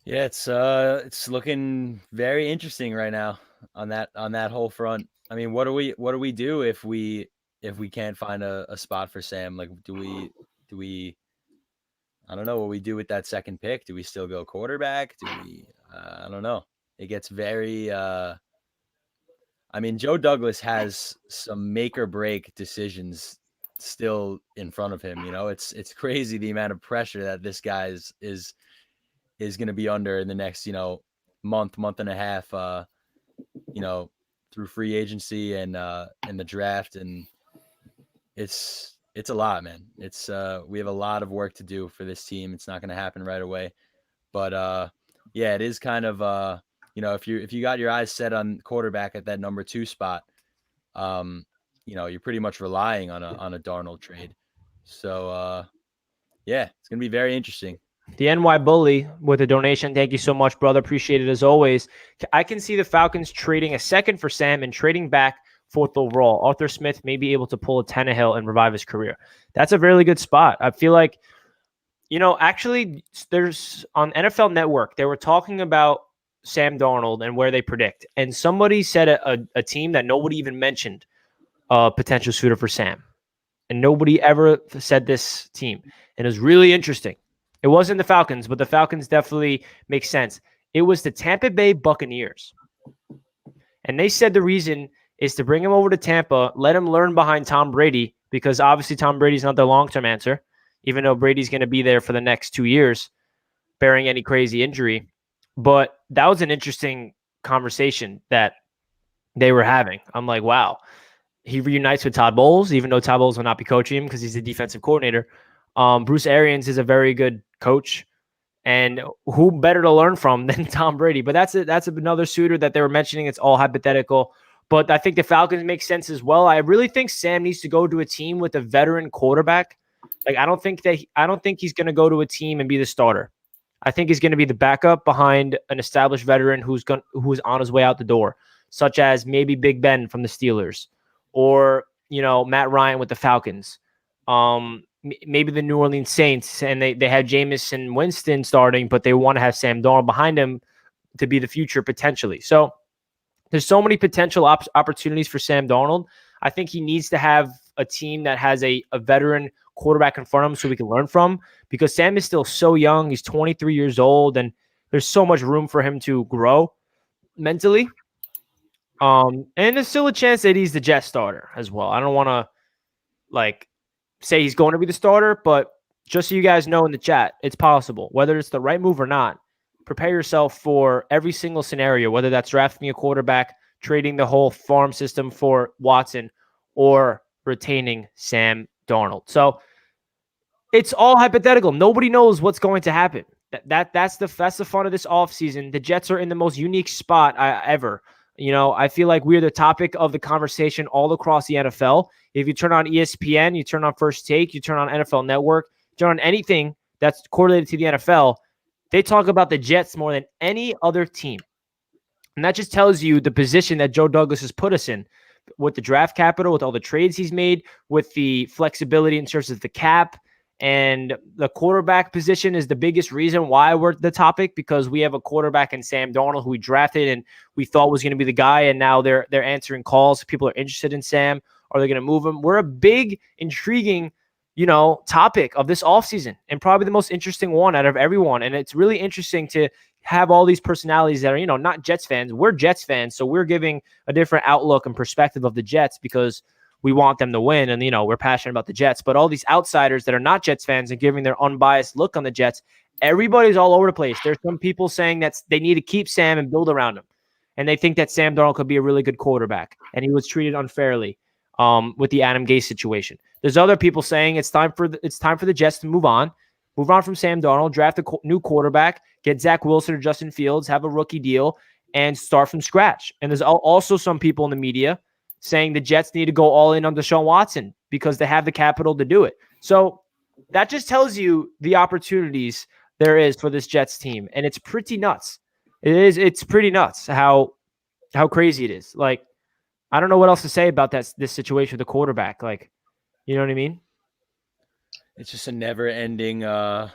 it's looking very interesting right now on that whole front. I mean, what do we do if we can't find a spot for Sam? Like, do we I don't know what we do with that second pick. Do we still go quarterback? Do we I don't know. It gets very I mean, Joe Douglas has some make or break decisions still in front of him. You know, it's crazy the amount of pressure that this guy is going to be under in the next, month and a half, through free agency and the draft. And it's a lot, man. It's we have a lot of work to do for this team. It's not going to happen right away, but yeah, it is kind of if you got your eyes set on quarterback at that number 2 spot, you're pretty much relying on a Darnold trade. So yeah, it's gonna be very interesting. The NY Bully with a donation. Thank you so much, brother. Appreciate it as always. I can see the Falcons trading a second for Sam and trading back 4th overall. Arthur Smith may be able to pull a Tannehill and revive his career. That's a really good spot. I feel like, actually, there's on NFL Network, they were talking about Sam Darnold and where they predict. And somebody said a team that nobody even mentioned a potential suitor for Sam. And nobody ever said this team. And it was really interesting. It wasn't the Falcons, but the Falcons definitely make sense. It was the Tampa Bay Buccaneers. And they said the reason is to bring him over to Tampa, let him learn behind Tom Brady, because obviously Tom Brady's not the long-term answer, even though Brady's going to be there for the next 2 years, bearing any crazy injury. But that was an interesting conversation that they were having. I'm like, wow. He reunites with Todd Bowles, even though Todd Bowles will not be coaching him because he's the defensive coordinator. Bruce Arians is a very good coach, and who better to learn from than Tom Brady? But that's another suitor that they were mentioning. It's all hypothetical, but I think the Falcons make sense as well. I really think Sam needs to go to a team with a veteran quarterback. Like, I don't think he's going to go to a team and be the starter. I think he's going to be the backup behind an established veteran who's on his way out the door, such as maybe Big Ben from the Steelers, or Matt Ryan with the Falcons. Maybe the New Orleans Saints, and they have Jameis and Winston starting, but they want to have Sam Darnold behind him to be the future potentially. So there's so many potential opportunities for Sam Darnold. I think he needs to have a team that has a veteran quarterback in front of him so we can learn from, because Sam is still so young. He's 23 years old, and there's so much room for him to grow mentally. And there's still a chance that he's the Jet starter as well. I don't want to say he's going to be the starter, but just so you guys know in the chat, it's possible. Whether it's the right move or not, prepare yourself for every single scenario, whether that's drafting a quarterback, trading the whole farm system for Watson, or retaining Sam Darnold. So it's all hypothetical. Nobody knows what's going to happen. That's the fun of this offseason. The Jets are in the most unique spot ever. I feel like we're the topic of the conversation all across the NFL. If you turn on ESPN, you turn on First Take, you turn on NFL Network, you turn on anything that's correlated to the NFL, they talk about the Jets more than any other team. And that just tells you the position that Joe Douglas has put us in, with the draft capital, with all the trades he's made, with the flexibility in terms of the cap. And the quarterback position is the biggest reason why we're the topic, because we have a quarterback in Sam Darnold who we drafted and we thought was going to be the guy, and now they're answering calls. People are interested in Sam. Are they going to move him? We're a big, intriguing, topic of this offseason, and probably the most interesting one out of everyone. And it's really interesting to have all these personalities that are, not Jets fans. We're Jets fans, so we're giving a different outlook and perspective of the Jets because we want them to win, and we're passionate about the Jets. But all these outsiders that are not Jets fans and giving their unbiased look on the Jets, everybody's all over the place. There's some people saying that they need to keep Sam and build around him, and they think that Sam Darnold could be a really good quarterback, and he was treated unfairly with the Adam Gase situation. There's other people saying it's time for the Jets to move on from Sam Darnold, draft a new quarterback, get Zach Wilson or Justin Fields, have a rookie deal, and start from scratch. And there's also some people in the media saying the Jets need to go all in on Deshaun Watson because they have the capital to do it. So that just tells you the opportunities there is for this Jets team. And it's pretty nuts. It's pretty nuts how crazy it is. Like, I don't know what else to say about this situation with the quarterback. Like, you know what I mean? It's just a never ending it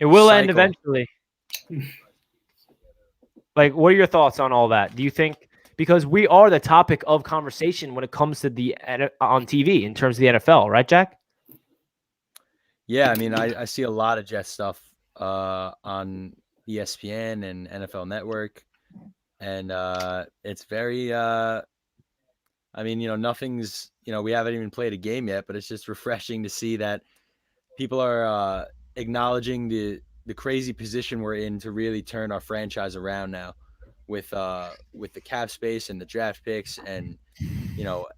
will cycle. end eventually. Like, what are your thoughts on all that? Do you think because we are the topic of conversation when it comes to on TV in terms of the NFL, right, Jack? Yeah, I mean, I see a lot of Jets stuff on ESPN and NFL Network, and it's very. I mean, nothing's. We haven't even played a game yet, but it's just refreshing to see that people are acknowledging the crazy position we're in to really turn our franchise around now, with the cap space and the draft picks, and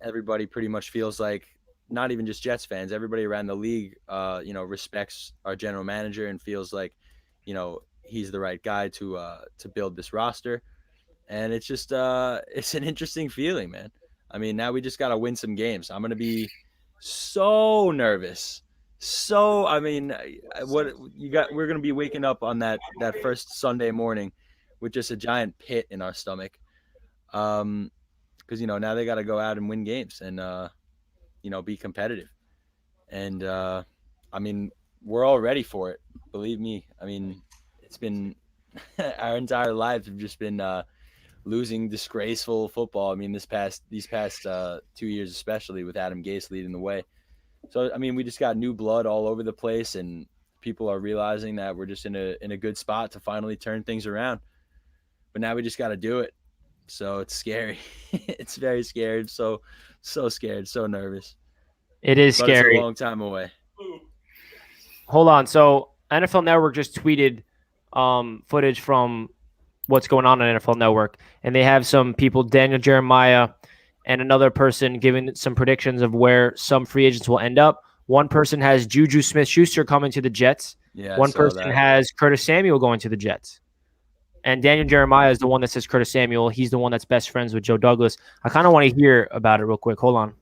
everybody pretty much feels like, not even just Jets fans, everybody around the league, respects our general manager and feels like, he's the right guy to build this roster, and it's just it's an interesting feeling, man. I mean, now we just got to win some games. I'm gonna be so nervous. So, I mean, what you got? We're gonna be waking up on that first Sunday morning with just a giant pit in our stomach, because now they got to go out and win games and be competitive. And I mean, we're all ready for it. Believe me. I mean, it's been our entire lives have just been losing disgraceful football. I mean, these past 2 years, especially with Adam Gase leading the way. So, I mean, we just got new blood all over the place, and people are realizing that we're just in a good spot to finally turn things around. But now we just got to do it. So it's scary. It's very scary. So scared, so nervous. It is scary. It's a long time away. Hold on. So NFL Network just tweeted footage from what's going on NFL Network, and they have some people, Daniel Jeremiah and another person, giving some predictions of where some free agents will end up. One person has Juju Smith-Schuster coming to the Jets. Yeah, one person has Curtis Samuel going to the Jets. And Daniel Jeremiah is the one that says Curtis Samuel. He's the one that's best friends with Joe Douglas. I kind of want to hear about it real quick. Hold on.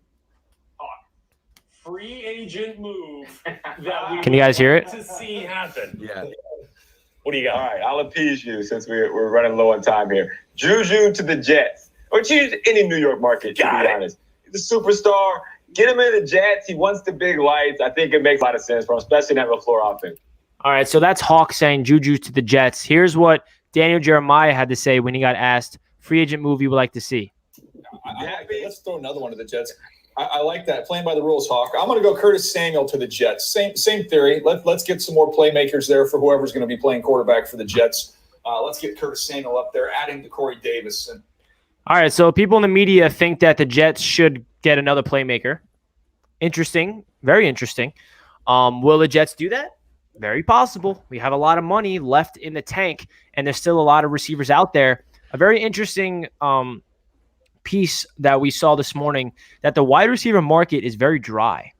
Free agent move that we Can you guys hear it? to see happen. Yeah. What do you got? All right, I'll appease you since we're running low on time here. Juju to the Jets, or choose any New York market, to be honest. He's a superstar. Get him in the Jets. He wants the big lights. I think it makes a lot of sense for him, especially in that LaFleur offense. All right, so that's Hawk saying Juju to the Jets. Here's what Daniel Jeremiah had to say when he got asked, free agent move you would like to see. Let's throw another one to the Jets. I like that. Playing by the rules, Hawk. I'm going to go Curtis Samuel to the Jets. Same theory. Let's get some more playmakers there for whoever's going to be playing quarterback for the Jets. Let's get Curtis Samuel up there, adding to Corey Davis. All right, so people in the media think that the Jets should get another playmaker. Interesting. Very interesting. Will the Jets do that? Very possible. We have a lot of money left in the tank, and there's still a lot of receivers out there. A very interesting piece that we saw this morning, that the wide receiver market is very dry,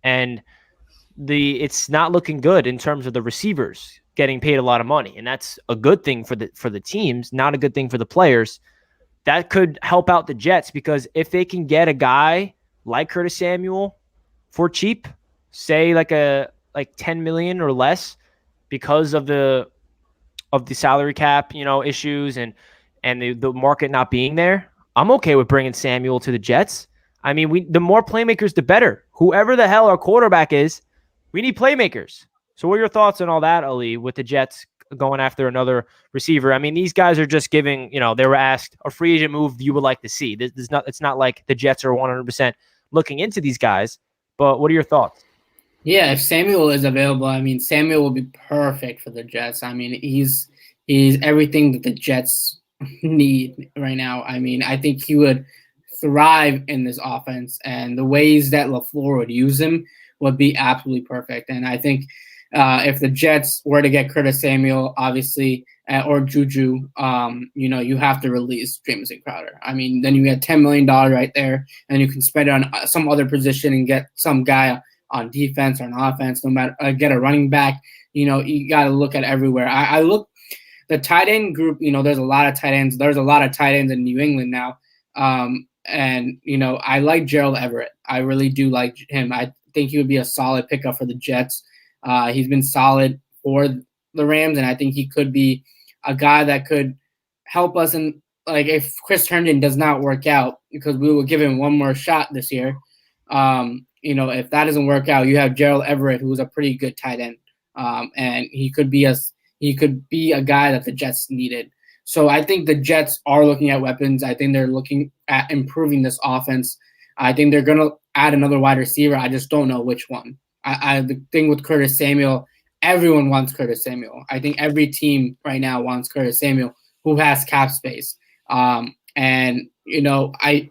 and it's not looking good in terms of the receivers getting paid a lot of money, and that's a good thing for the teams, not a good thing for the players. That could help out the Jets, because if they can get a guy like Curtis Samuel for cheap, say like 10 million or less, because of the salary cap, issues and the market not being there, I'm okay with bringing Samuel to the Jets. I mean, the more playmakers, the better. Whoever the hell our quarterback is, we need playmakers. So what are your thoughts on all that, Ali, with the Jets going after another receiver? I mean, these guys are just giving, they were asked a free agent move you would like to see. It's not like the Jets are 100% looking into these guys, but what are your thoughts? Yeah, if Samuel is available, I mean, Samuel will be perfect for the Jets. I mean, he's everything that the Jets need right now. I mean, I think he would thrive in this offense, and the ways that LaFleur would use him would be absolutely perfect. And I think if the Jets were to get Curtis Samuel, obviously, or Juju, you have to release Jamison Crowder. I mean, then you get $10 million right there, and you can spend it on some other position and get some guy on defense or on offense, no matter, get a running back. You got to look at everywhere. I look the tight end group, there's a lot of tight ends. There's a lot of tight ends in New England now. And I like Gerald Everett. I really do like him. I think he would be a solid pickup for the Jets. He's been solid for the Rams, and I think he could be a guy that could help us. And if Chris Herndon does not work out, because we will give him one more shot this year, if that doesn't work out, you have Gerald Everett, who's a pretty good tight end, and he could be a guy that the Jets needed. So I think the Jets are looking at weapons. I think they're looking at improving this offense. I think they're going to add another wide receiver. I just don't know which one. The thing with Curtis Samuel, everyone wants Curtis Samuel. I think every team right now wants Curtis Samuel, who has cap space. And I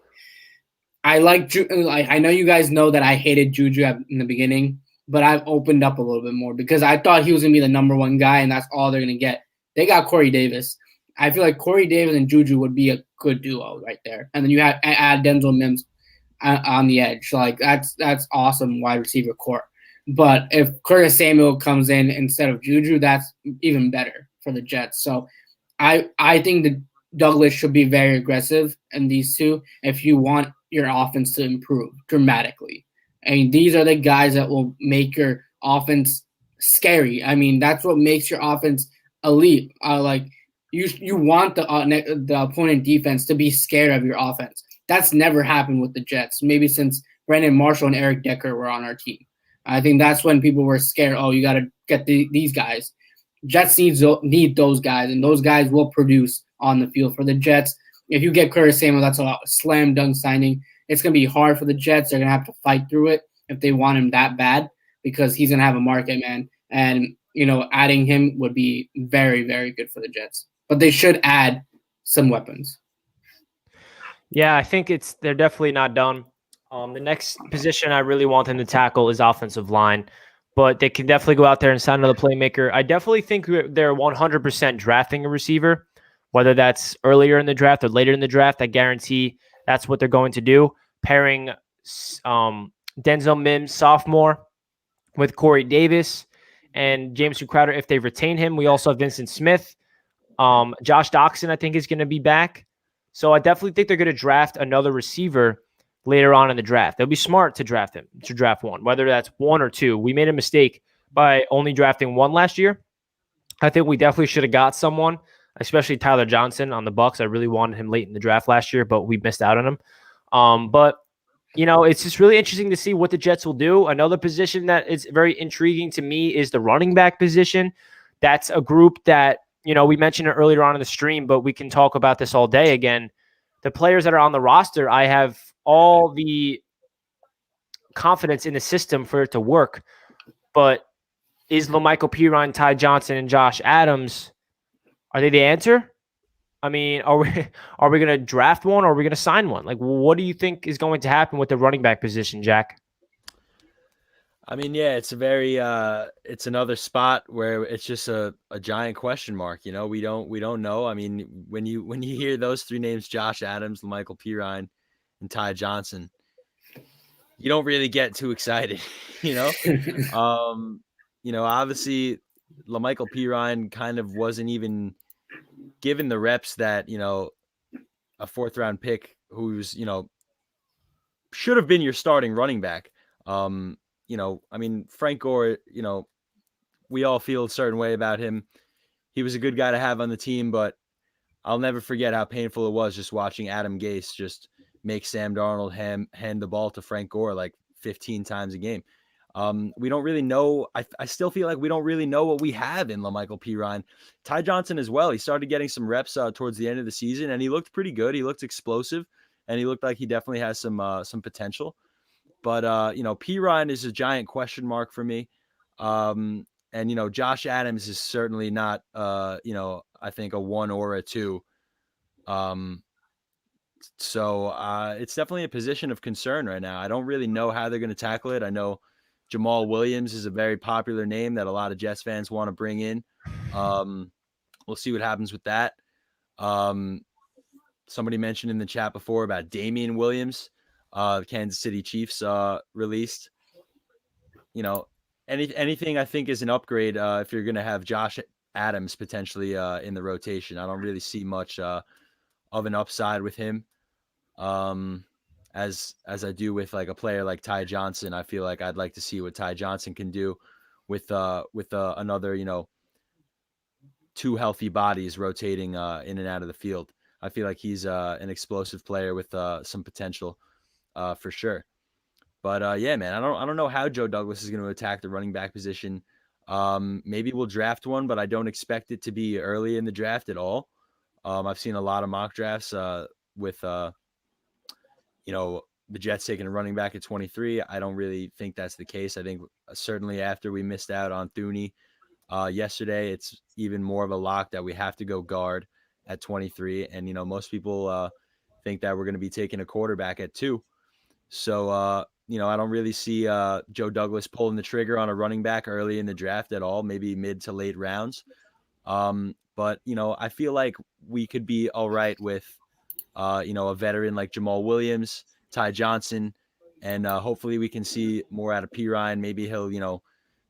know you guys know that I hated Juju in the beginning, but I've opened up a little bit more because I thought he was gonna be the number one guy, and that's all they're gonna get. They got Corey Davis. I feel like Corey Davis and Juju would be a good duo right there, and then you add Denzel Mims on the edge. Like that's awesome wide receiver core. But if Curtis Samuel comes in instead of Juju, that's even better for the Jets. So I think that Douglas should be very aggressive in these two if you want your offense to improve dramatically. I mean, these are the guys that will make your offense scary. I mean, that's what makes your offense elite. You want the opponent defense to be scared of your offense. That's never happened with the Jets, maybe since Brandon Marshall and Eric Decker were on our team. I think that's when people were scared. Oh, you got to get these guys. Jets need those guys, and those guys will produce on the field for the Jets. If you get Curtis Samuel, that's a slam dunk signing. It's going to be hard for the Jets. They're going to have to fight through it if they want him that bad because he's going to have a market, man. And, adding him would be very, very good for the Jets. But they should add some weapons. Yeah, I think they're definitely not done. The next position I really want them to tackle is offensive line, but they can definitely go out there and sign another playmaker. I definitely think they're 100% drafting a receiver, whether that's earlier in the draft or later in the draft. I guarantee that's what they're going to do. Pairing Denzel Mims, sophomore, with Corey Davis and Jameson Crowder if they retain him. We also have Vincent Smith. Josh Doxson, I think, is going to be back. So I definitely think they're going to draft another receiver later on in the draft. They'll be smart to draft one, whether that's one or two. We made a mistake by only drafting one last year. I think we definitely should have got someone, especially Tyler Johnson on the Bucs. I really wanted him late in the draft last year, but we missed out on him. But it's just really interesting to see what the Jets will do. Another position that is very intriguing to me is the running back position. That's a group that, we mentioned it earlier on in the stream, but we can talk about this all day again. The players that are on the roster, I have all the confidence in the system for it to work. But is LaMichael Pirine, Ty Johnson, and Josh Adams, are they the answer? I mean, are we going to draft one or are we going to sign one? Like, what do you think is going to happen with the running back position, Jack? I mean, yeah, it's it's another spot where it's just a giant question mark. We don't know. I mean, when you hear those three names, Josh Adams, LaMichael Pirine, and Ty Johnson, you don't really get too excited, obviously LaMichael Pirine kind of wasn't even given the reps that, a fourth round pick who's, should have been your starting running back. I mean, Frank Gore, we all feel a certain way about him. He was a good guy to have on the team, but I'll never forget how painful it was just watching Adam Gase just make Sam Darnold hand the ball to Frank Gore like 15 times a game. We don't really know. I still feel like we don't really know what we have in LaMichael Pirine. Ty Johnson as well. He started getting some reps towards the end of the season, and he looked pretty good. He looked explosive, and he looked like he definitely has some potential. But, Pirine is a giant question mark for me. And, Josh Adams is certainly not, I think a 1 or a 2. So it's definitely a position of concern right now. I don't really know how they're going to tackle it. I know Jamal Williams is a very popular name that a lot of Jets fans want to bring in. We'll see what happens with that. Somebody mentioned in the chat before about Damian Williams. The Kansas City Chiefs released. Anything I think is an upgrade if you're going to have Josh Adams potentially in the rotation. I don't really see much of an upside with him as I do with like a player like Ty Johnson. I feel like I'd like to see what Ty Johnson can do with another 2 healthy bodies rotating in and out of the field. I feel like he's an explosive player with some potential. For sure. But yeah, man, I don't know how Joe Douglas is going to attack the running back position. Maybe we'll draft one, but I don't expect it to be early in the draft at all. I've seen a lot of mock drafts with the Jets taking a running back at 23. I don't really think that's the case. I think certainly after we missed out on Thuney yesterday, it's even more of a lock that we have to go guard at 23. And, most people think that we're going to be taking a quarterback at 2. So, I don't really see Joe Douglas pulling the trigger on a running back early in the draft at all, maybe mid to late rounds. But, I feel like we could be all right with, a veteran like Jamal Williams, Ty Johnson, and hopefully we can see more out of Pirine. Maybe he'll,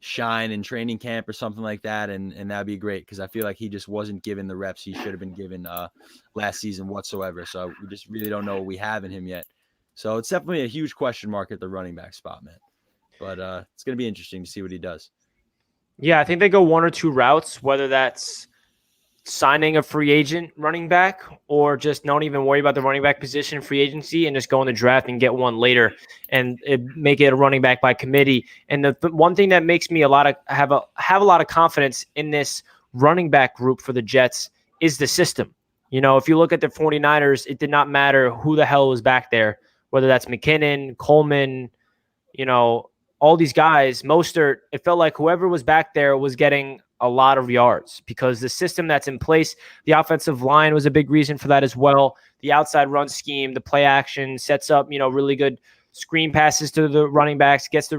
shine in training camp or something like that, and that'd be great because I feel like he just wasn't given the reps he should have been given last season whatsoever. So we just really don't know what we have in him yet. So it's definitely a huge question mark at the running back spot, man. But it's going to be interesting to see what he does. Yeah, I think they go one or two routes, whether that's signing a free agent running back or just don't even worry about the running back position in free agency and just go in the draft and get one later and make it a running back by committee. And the one thing that makes me have a lot of confidence in this running back group for the Jets is the system. If you look at the 49ers, it did not matter who the hell was back there, whether that's McKinnon, Coleman, all these guys, Mostert. It felt like whoever was back there was getting a lot of yards because the system that's in place, the offensive line was a big reason for that as well. The outside run scheme, the play action sets up, really good screen passes to the running backs, gets the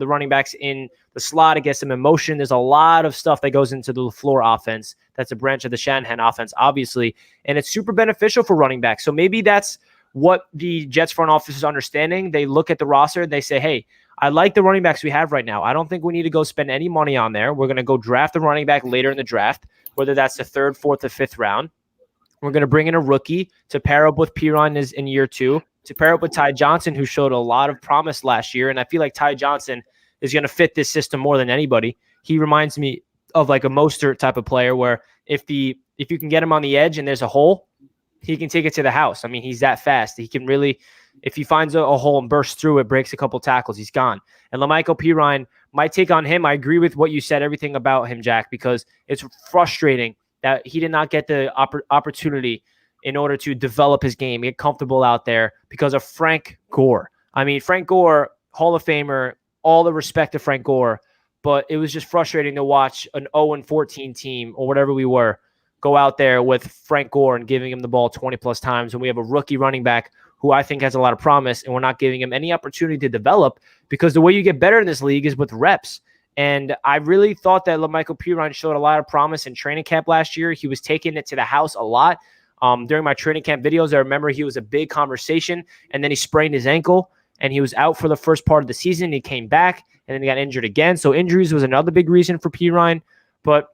running backs in the slot, it gets them in motion. There's a lot of stuff that goes into the LaFleur offense. That's a branch of the Shanahan offense, obviously, and it's super beneficial for running backs. So maybe that's what the Jets front office is understanding. They look at the roster and they say, hey, I like the running backs we have right now. I don't think we need to go spend any money on there. We're going to go draft the running back later in the draft, whether that's the 3rd, 4th, or 5th round. We're going to bring in a rookie to pair up with Pirine in year 2, to pair up with Ty Johnson, who showed a lot of promise last year. And I feel like Ty Johnson is going to fit this system more than anybody. He reminds me of like a Mostert type of player where if you can get him on the edge and there's a hole, he can take it to the house. I mean, he's that fast. He can really, if he finds a hole and bursts through it, breaks a couple tackles, he's gone. And LaMichael Pirine, my take on him, I agree with what you said, everything about him, Jack, because it's frustrating that he did not get the opportunity in order to develop his game, get comfortable out there because of Frank Gore. I mean, Frank Gore, Hall of Famer, all the respect to Frank Gore, but it was just frustrating to watch an 0-14 team or whatever we were go out there with Frank Gore and giving him the ball 20-plus times, and we have a rookie running back who I think has a lot of promise, and we're not giving him any opportunity to develop because the way you get better in this league is with reps. And I really thought that LaMichael Pirine showed a lot of promise in training camp last year. He was taking it to the house a lot. During my training camp videos, I remember he was a big conversation, and then he sprained his ankle, and he was out for the first part of the season. He came back, and then he got injured again. So injuries was another big reason for Pirine. But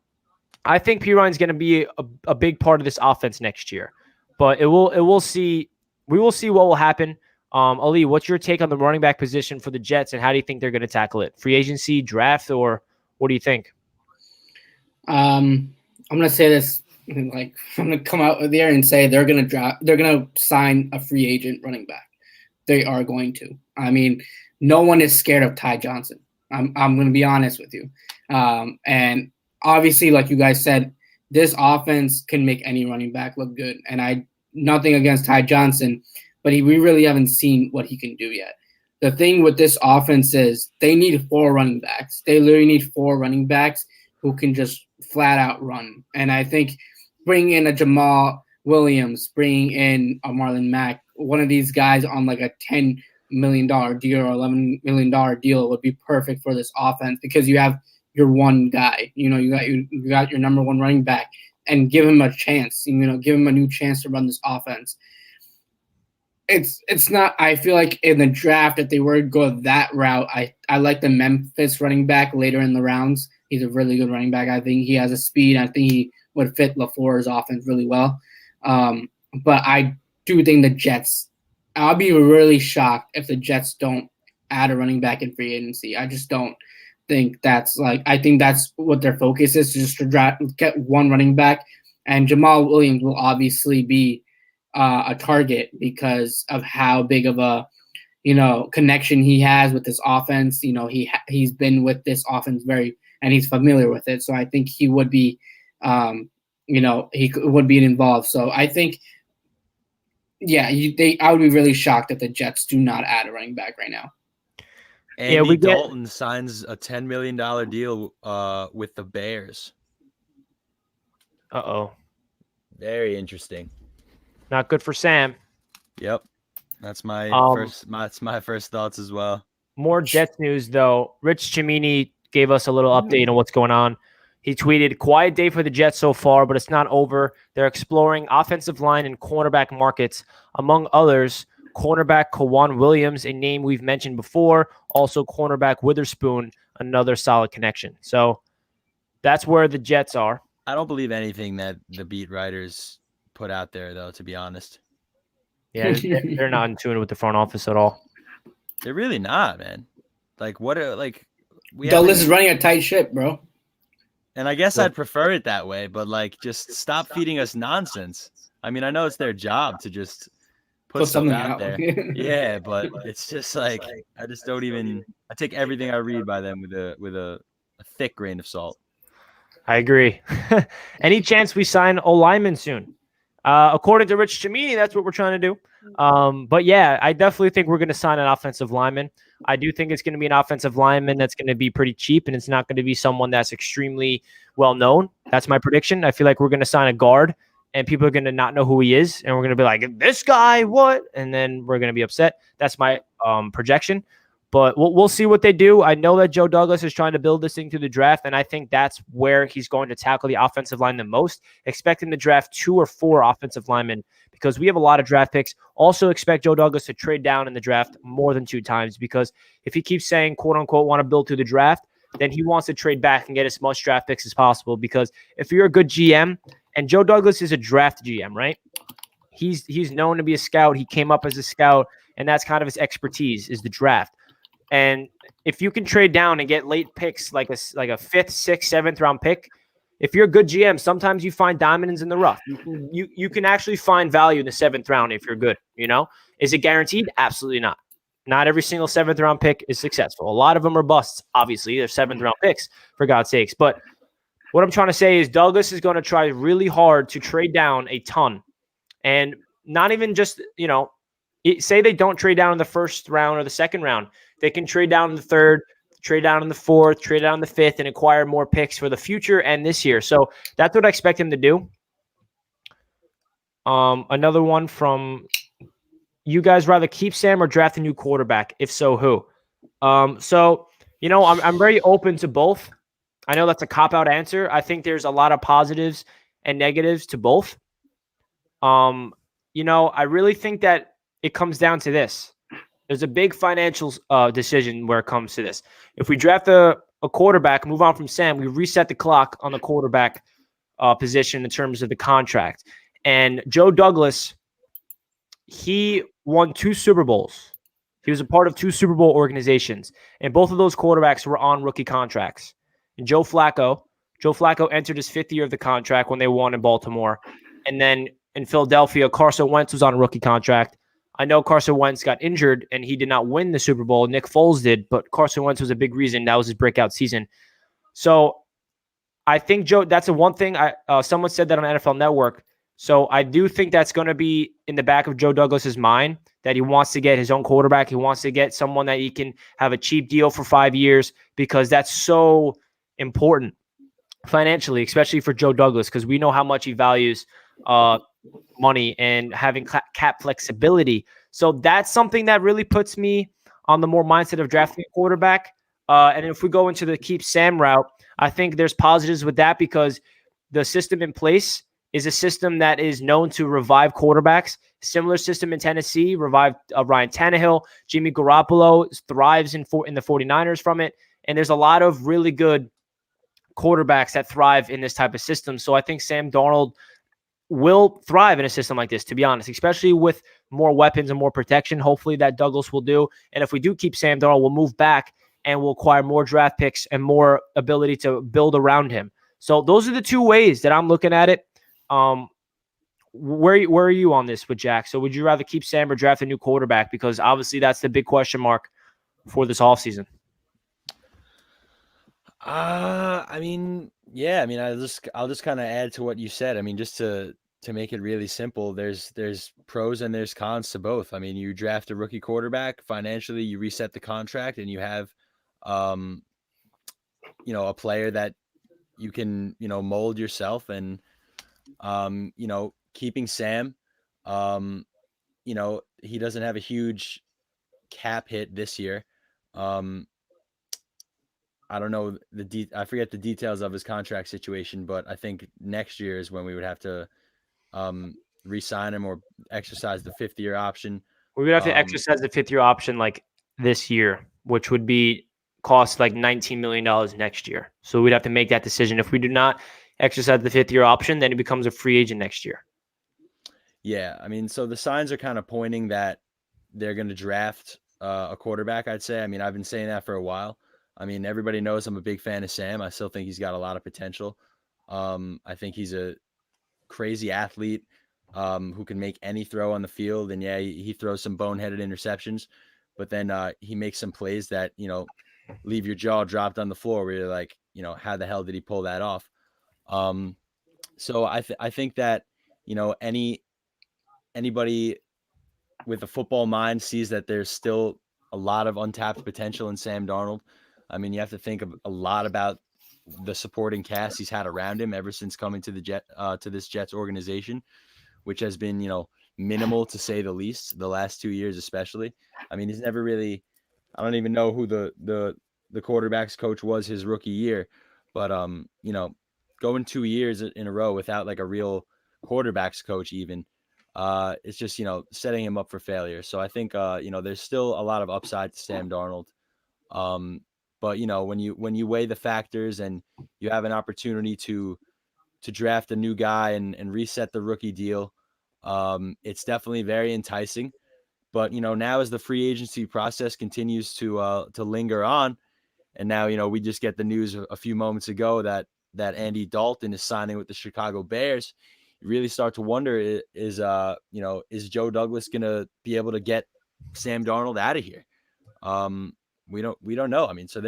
I think Pirine's going to be a big part of this offense next year. But we will see what will happen. Ali, what's your take on the running back position for the Jets, and how do you think they're going to tackle it? Free agency, draft, or what do you think? I'm going to say this. Like, I'm going to come out there and say they're going to sign a free agent running back. They are going to. I mean, no one is scared of Ty Johnson. I'm going to be honest with you. And obviously, like you guys said, this offense can make any running back look good. And nothing against Ty Johnson, but we really haven't seen what he can do yet. The thing with this offense is they need 4 running backs. They literally need 4 running backs who can just flat out run. And I think bringing in a Jamal Williams, bringing in a Marlon Mack, one of these guys on like a $10 million deal or $11 million deal would be perfect for this offense because you have your one guy. You got your number 1 running back, and give him a chance. Give him a new chance to run this offense. It's not. I feel like in the draft, if they were to go that route, I like the Memphis running back later in the rounds. He's a really good running back. I think he has a speed. I think he would fit LaFleur's offense really well. But I do think the Jets. I'll be really shocked if the Jets don't add a running back in free agency. I just don't think that's I think that's what their focus is, just to get one running back. And Jamal Williams will obviously be a target because of how big of a connection he has with this offense. He's been with this offense and he's familiar with it. So I think he would be he would be involved. So I think, yeah, I would be really shocked if the Jets do not add a running back right now. Andy Dalton signs a $10 million deal with the Bears. Uh-oh. Very interesting. Not good for Sam. Yep. That's my first thoughts as well. More Jets news, though. Rich Cimini gave us a little update on what's going on. He tweeted, "Quiet day for the Jets so far, but it's not over. They're exploring offensive line and cornerback markets, among others, cornerback Kawan Williams, a name we've mentioned before, also cornerback Witherspoon, another solid connection." So that's where the Jets are. I don't believe anything that the beat writers put out there, though, to be honest. Yeah, they're not in tune with the front office at all. They're really not, man. Like, Douglas is running a tight ship, bro. And I guess I'd prefer it that way, but just stop feeding us nonsense. I mean, I know it's their job to just put something out there. Yeah, but it's just I just don't even. I take everything I read by them with a thick grain of salt. I agree. Any chance we sign O lineman soon? According to Rich Cimini, that's what we're trying to do. But yeah, I definitely think we're going to sign an offensive lineman. I do think it's going to be an offensive lineman that's going to be pretty cheap, and it's not going to be someone that's extremely well known. That's my prediction. I feel like we're going to sign a guard, and people are going to not know who he is, and we're going to be like, "This guy, what?" And then we're going to be upset. That's my projection. But we'll see what they do. I know that Joe Douglas is trying to build this thing through the draft, and I think that's where he's going to tackle the offensive line the most. Expect him to draft 2 or 4 offensive linemen because we have a lot of draft picks. Also expect Joe Douglas to trade down in the draft more than 2 times because if he keeps saying, quote-unquote, want to build through the draft, then he wants to trade back and get as much draft picks as possible because if you're a good GM, and Joe Douglas is a draft GM, right? He's known to be a scout. He came up as a scout, and that's kind of his expertise is the draft. And if you can trade down and get late picks like a 5th, 6th, 7th round pick, if you're a good GM, sometimes you find diamonds in the rough. You can actually find value in the 7th round if you're good. Is it guaranteed? Absolutely not. Not every single 7th round pick is successful. A lot of them are busts. Obviously, they're 7th round picks for God's sakes. But what I'm trying to say is Douglas is going to try really hard to trade down a ton, and not even just say they don't trade down in the 1st round or the 2nd round. They can trade down in the 3rd, trade down in the 4th, trade down in the 5th, and acquire more picks for the future and this year. So that's what I expect him to do. Another one from you guys: rather keep Sam or draft a new quarterback? If so, who? I'm very open to both. I know that's a cop-out answer. I think there's a lot of positives and negatives to both. I really think that it comes down to this. There's a big financial decision where it comes to this. If we draft a quarterback, move on from Sam, we reset the clock on the quarterback position in terms of the contract. And Joe Douglas, he won 2 Super Bowls. He was a part of 2 Super Bowl organizations. And both of those quarterbacks were on rookie contracts. And Joe Flacco entered his 5th year of the contract when they won in Baltimore. And then in Philadelphia, Carson Wentz was on a rookie contract. I know Carson Wentz got injured and he did not win the Super Bowl. Nick Foles did, but Carson Wentz was a big reason. That was his breakout season. So I think, Joe, that's the one thing. Someone said that on NFL Network. So I do think that's going to be in the back of Joe Douglas's mind that he wants to get his own quarterback. He wants to get someone that he can have a cheap deal for 5 years because that's so important financially, especially for Joe Douglas, because we know how much he values money and having cap flexibility. So that's something that really puts me on the more mindset of drafting a quarterback. And if we go into the keep Sam route, I think there's positives with that because the system in place is a system that is known to revive quarterbacks. Similar system in Tennessee, revived Ryan Tannehill. Jimmy Garoppolo thrives in the 49ers from it. And there's a lot of really good quarterbacks that thrive in this type of system. So I think Sam Darnold will thrive in a system like this, to be honest, especially with more weapons and more protection. Hopefully that Douglas will do. And if we do keep Sam Darnold, we'll move back and we'll acquire more draft picks and more ability to build around him. So those are the 2 ways that I'm looking at it. Where are you on this with Jack? So would you rather keep Sam or draft a new quarterback? Because obviously that's the big question mark for this offseason. I mean, Yeah, I mean, I'll just kind of add to what you said. I mean, just to make it really simple, there's pros and there's cons to both. I mean, you draft a rookie quarterback, financially, you reset the contract, and you have, um, a player that you can, mold yourself. And, keeping Sam, um, he doesn't have a huge cap hit this year. Um, I don't know I forget the details of his contract situation, but I think next year is when we would have to re-sign him or exercise the 5th-year option. We would have to Um, exercise the 5th-year option like this year, which would be cost like $19 million next year. So we'd have to make that decision. If we do not exercise the 5th-year option, then he becomes a free agent next year. Yeah, I mean, so the signs are kind of pointing that they're going to draft a quarterback, I'd say. I mean, I've been saying that for a while. I mean, everybody knows I'm a big fan of Sam. I still think he's got a lot of potential. I think he's a crazy athlete who can make any throw on the field. And yeah, he throws some boneheaded interceptions, but then he makes some plays that, leave your jaw dropped on the floor where you're like, how the hell did he pull that off? So I think that, anybody with a football mind sees that there's still a lot of untapped potential in Sam Darnold. I mean, you have to think a lot about the supporting cast he's had around him ever since coming to this Jets organization, which has been, minimal to say the least, the last 2 years especially. I mean, he's never really, I don't even know who the quarterback's coach was his rookie year, but going 2 years in a row without like a real quarterback's coach even, it's just, setting him up for failure. So I think there's still a lot of upside to Sam Darnold. But when you weigh the factors and you have an opportunity to draft a new guy and reset the rookie deal, it's definitely very enticing. But now as the free agency process continues to linger on, and now we just get the news a few moments ago that Andy Dalton is signing with the Chicago Bears. You really start to wonder, is Joe Douglas gonna be able to get Sam Darnold out of here? We don't know. I mean, so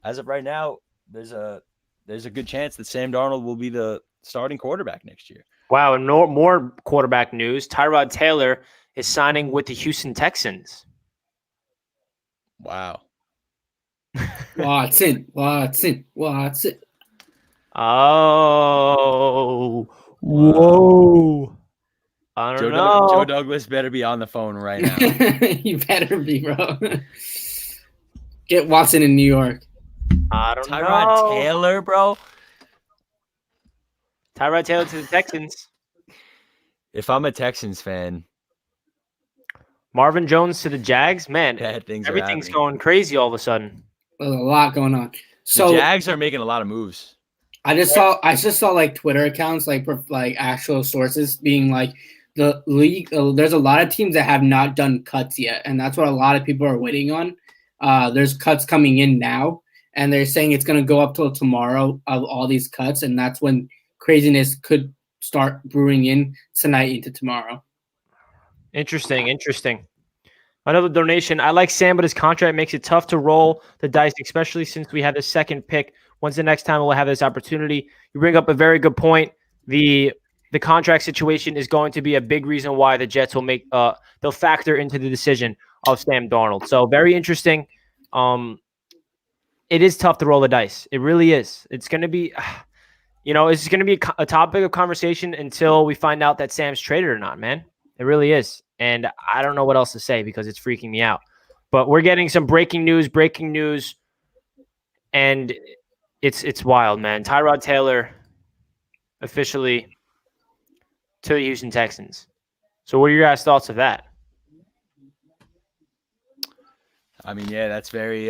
as of right now, there's a good chance that Sam Darnold will be the starting quarterback next year. Wow, and more quarterback news. Tyrod Taylor is signing with the Houston Texans. Wow. Watson. Oh, whoa. I don't know. Joe Douglas better be on the phone right now. You better be, bro. Get Watson in New York. I don't know. Tyrod Taylor, bro. Tyrod Taylor to the Texans. If I'm a Texans fan, Marvin Jones to the Jags. Man, bad things everything's are happening. going crazy all of a sudden. There's a lot going on. So the Jags are making a lot of moves. I just saw like Twitter accounts, like actual sources being like the league. There's a lot of teams that have not done cuts yet, and that's what a lot of people are waiting on. There's cuts coming in now, and they're saying it's going to go up till tomorrow of all these cuts, and that's when craziness could start brewing in tonight into tomorrow. Interesting. Another donation. I like Sam, but his contract makes it tough to roll the dice, especially since we have the second pick. When's the next time we'll have this opportunity? You bring up a very good point. The contract situation is going to be a big reason why the Jets will they'll factor into the decision of Sam Darnold. So very interesting. It is tough to roll the dice. It really is. It's going to be, it's going to be a topic of conversation until we find out that Sam's traded or not, man. It really is. And I don't know what else to say because it's freaking me out. But we're getting some breaking news, and it's wild, man. Tyrod Taylor officially to the Houston Texans. So what are your guys' thoughts of that? I mean, yeah, that's very,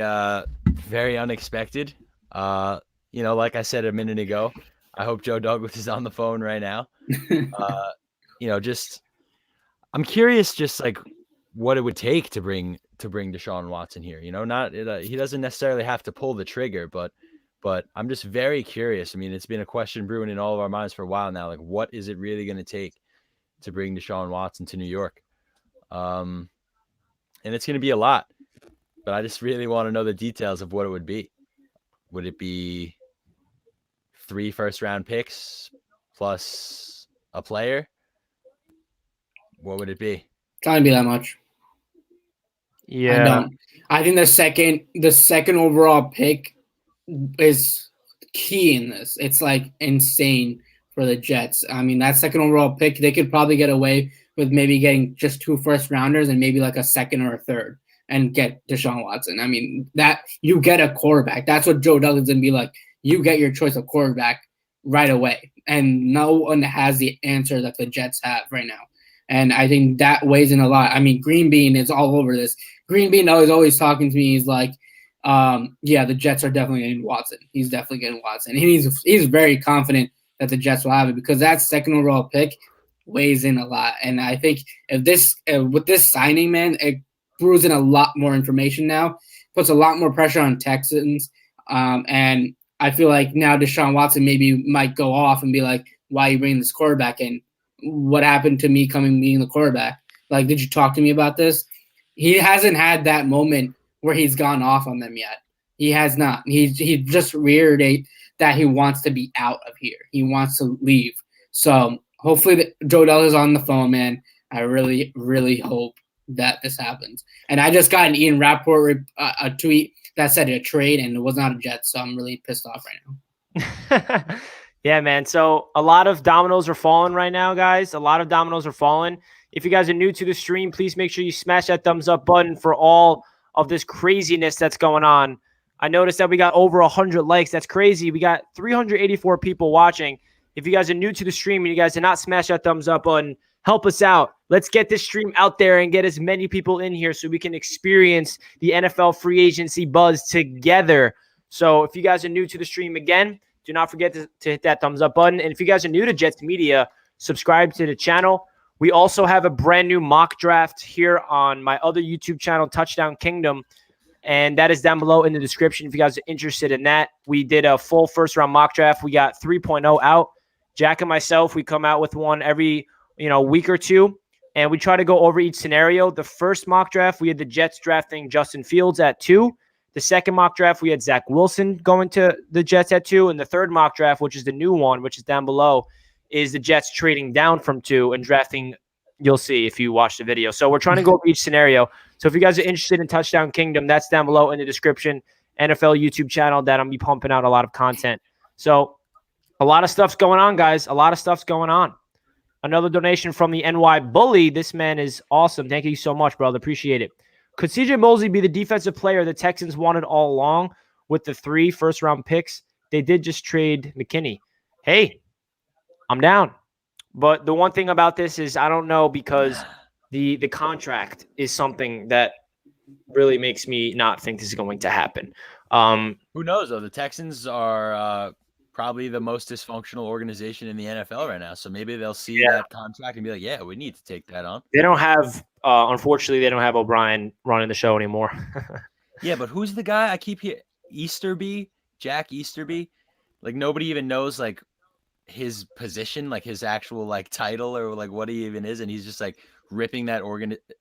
very unexpected. Like I said a minute ago, I hope Joe Douglas is on the phone right now. I'm curious, just like what it would take to bring Deshaun Watson here. He doesn't necessarily have to pull the trigger, but I'm just very curious. I mean, it's been a question brewing in all of our minds for a while now. Like, what is it really going to take to bring Deshaun Watson to New York? And it's going to be a lot, but I just really want to know the details of what it would be. Would it be 3 first-round picks plus a player, what would it be? It's not gonna be that much. Yeah. I don't. I think the second overall pick is key in this. It's like insane for the Jets. I mean, that second overall pick, they could probably get away with maybe getting just 2 first rounders and maybe like a second or a third and get Deshaun Watson. I mean, that you get a quarterback. That's what Joe Douglas gonna be like. You get your choice of quarterback right away. And no one has the answer that the Jets have right now. And I think that weighs in a lot. I mean, Green Bean is all over this. Green Bean is always talking to me. He's like, yeah, the Jets are definitely getting Watson. He's definitely getting Watson. And he's very confident that the Jets will have it because that second overall pick weighs in a lot. And I think if this with this signing, man, it brews in a lot more information now, puts a lot more pressure on Texans. And I feel like now Deshaun Watson maybe might go off and be like, why are you bringing this quarterback in? What happened to me being the quarterback? Like, did you talk to me about this? He hasn't had that moment where he's gone off on them yet. He has not. He just reiterated that he wants to be out of here. He wants to leave. So hopefully Joe Douglas is on the phone, man. I really, really hope that this happens. And I just got an Ian Rapport a tweet that said a trade, and it was not a Jet, so I'm really pissed off right now. Yeah, man. So a lot of dominoes are falling right now, guys. A lot of dominoes are falling. If you guys are new to the stream, please make sure you smash that thumbs up button for all of this craziness that's going on. I noticed that we got over 100 likes. That's crazy. We got 384 people watching. If you guys are new to the stream and you guys did not smash that thumbs up button, help us out. Let's get this stream out there and get as many people in here so we can experience the NFL free agency buzz together. So if you guys are new to the stream again, do not forget to hit that thumbs up button. And if you guys are new to Jets Media, subscribe to the channel. We also have a brand new mock draft here on my other YouTube channel, Touchdown Kingdom. And that is down below in the description if you guys are interested in that. We did a full first-round mock draft. We got 3.0 out. Jack and myself, we come out with one every week or two. And we try to go over each scenario. The first mock draft, we had the Jets drafting Justin Fields at 2. The second mock draft, we had Zach Wilson going to the Jets at 2. And the third mock draft, which is the new one, which is down below, is the Jets trading down from 2 and drafting. You'll see if you watch the video. So we're trying to go over each scenario. So if you guys are interested in Touchdown Kingdom, that's down below in the description. NFL YouTube channel that I'm be pumping out a lot of content. So a lot of stuff's going on, guys. A lot of stuff's going on. Another donation from the NY Bully. This man is awesome. Thank you so much, brother. Appreciate it. Could CJ Mosley be the defensive player the Texans wanted all along with the 3 first-round picks? They did just trade McKinney. Hey, I'm down. But the one thing about this is I don't know because the contract is something that really makes me not think this is going to happen. Who knows, though? The Texans are probably the most dysfunctional organization in the NFL right now. So maybe they'll see that contract and be like, yeah, we need to take that on. They don't have unfortunately, they don't have O'Brien running the show anymore. Yeah, but who's the guy I keep hearing? Easterby? Jack Easterby? Like, nobody even knows, like, his position, like, his actual, like, title or, like, what he even is. And he's just, like, ripping that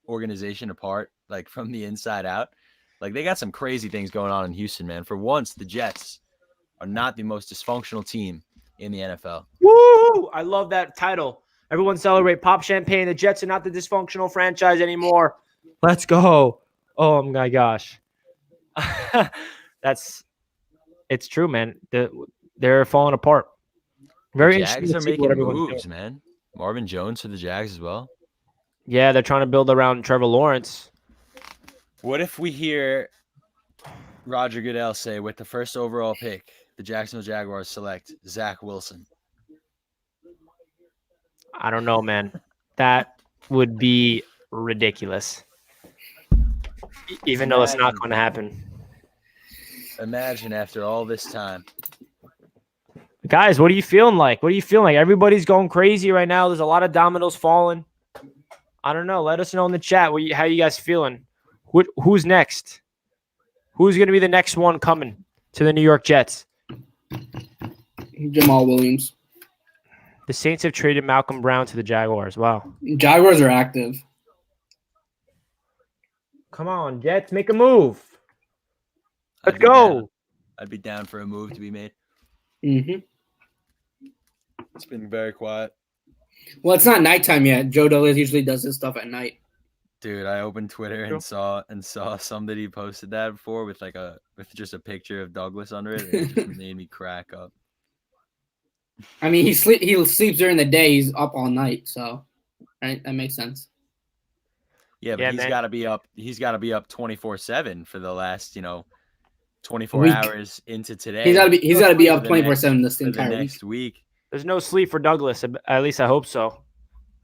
organization apart, like, from the inside out. Like, they got some crazy things going on in Houston, man. For once, the Jets are not the most dysfunctional team in the NFL. Woo! I love that title. Everyone celebrate, pop champagne. The Jets are not the dysfunctional franchise anymore. Let's go. Oh my gosh. It's true, man. They're falling apart. Very Jags interesting. are making moves, man. Marvin Jones for the Jags as well. Yeah, they're trying to build around Trevor Lawrence. What if we hear Roger Goodell say, with the first overall pick, the Jacksonville Jaguars select Zach Wilson? I don't know, man. That would be ridiculous. Even though it's not going to happen. Imagine after all this time. Guys, what are you feeling like? What are you feeling like? Everybody's going crazy right now. There's a lot of dominoes falling. I don't know. Let us know in the chat how you guys feeling. Who's next? Who's going to be the next one coming to the New York Jets? Jamal Williams. The Saints have traded Malcolm Brown to the Jaguars. Wow. Jaguars are active. Come on, Jets, make a move. Let's I'd be go. down. I'd be down for a move to be made. Mm-hmm. It's been very quiet. Well, it's not nighttime yet. Joe Douglas usually does his stuff at night. Dude, I opened Twitter True. and saw somebody posted that before with just a picture of Douglas under it, and it just made me crack up. I mean, he sleeps during the day. He's up all night, so right, that makes sense. Yeah, but Yeah, he's man. got to be up. He's got to be up 24/7 for the last 24 Week. hours into today. He's got to be up For the 24/7 this for the entire week. next week. There's no sleep for Douglas. At least I hope so.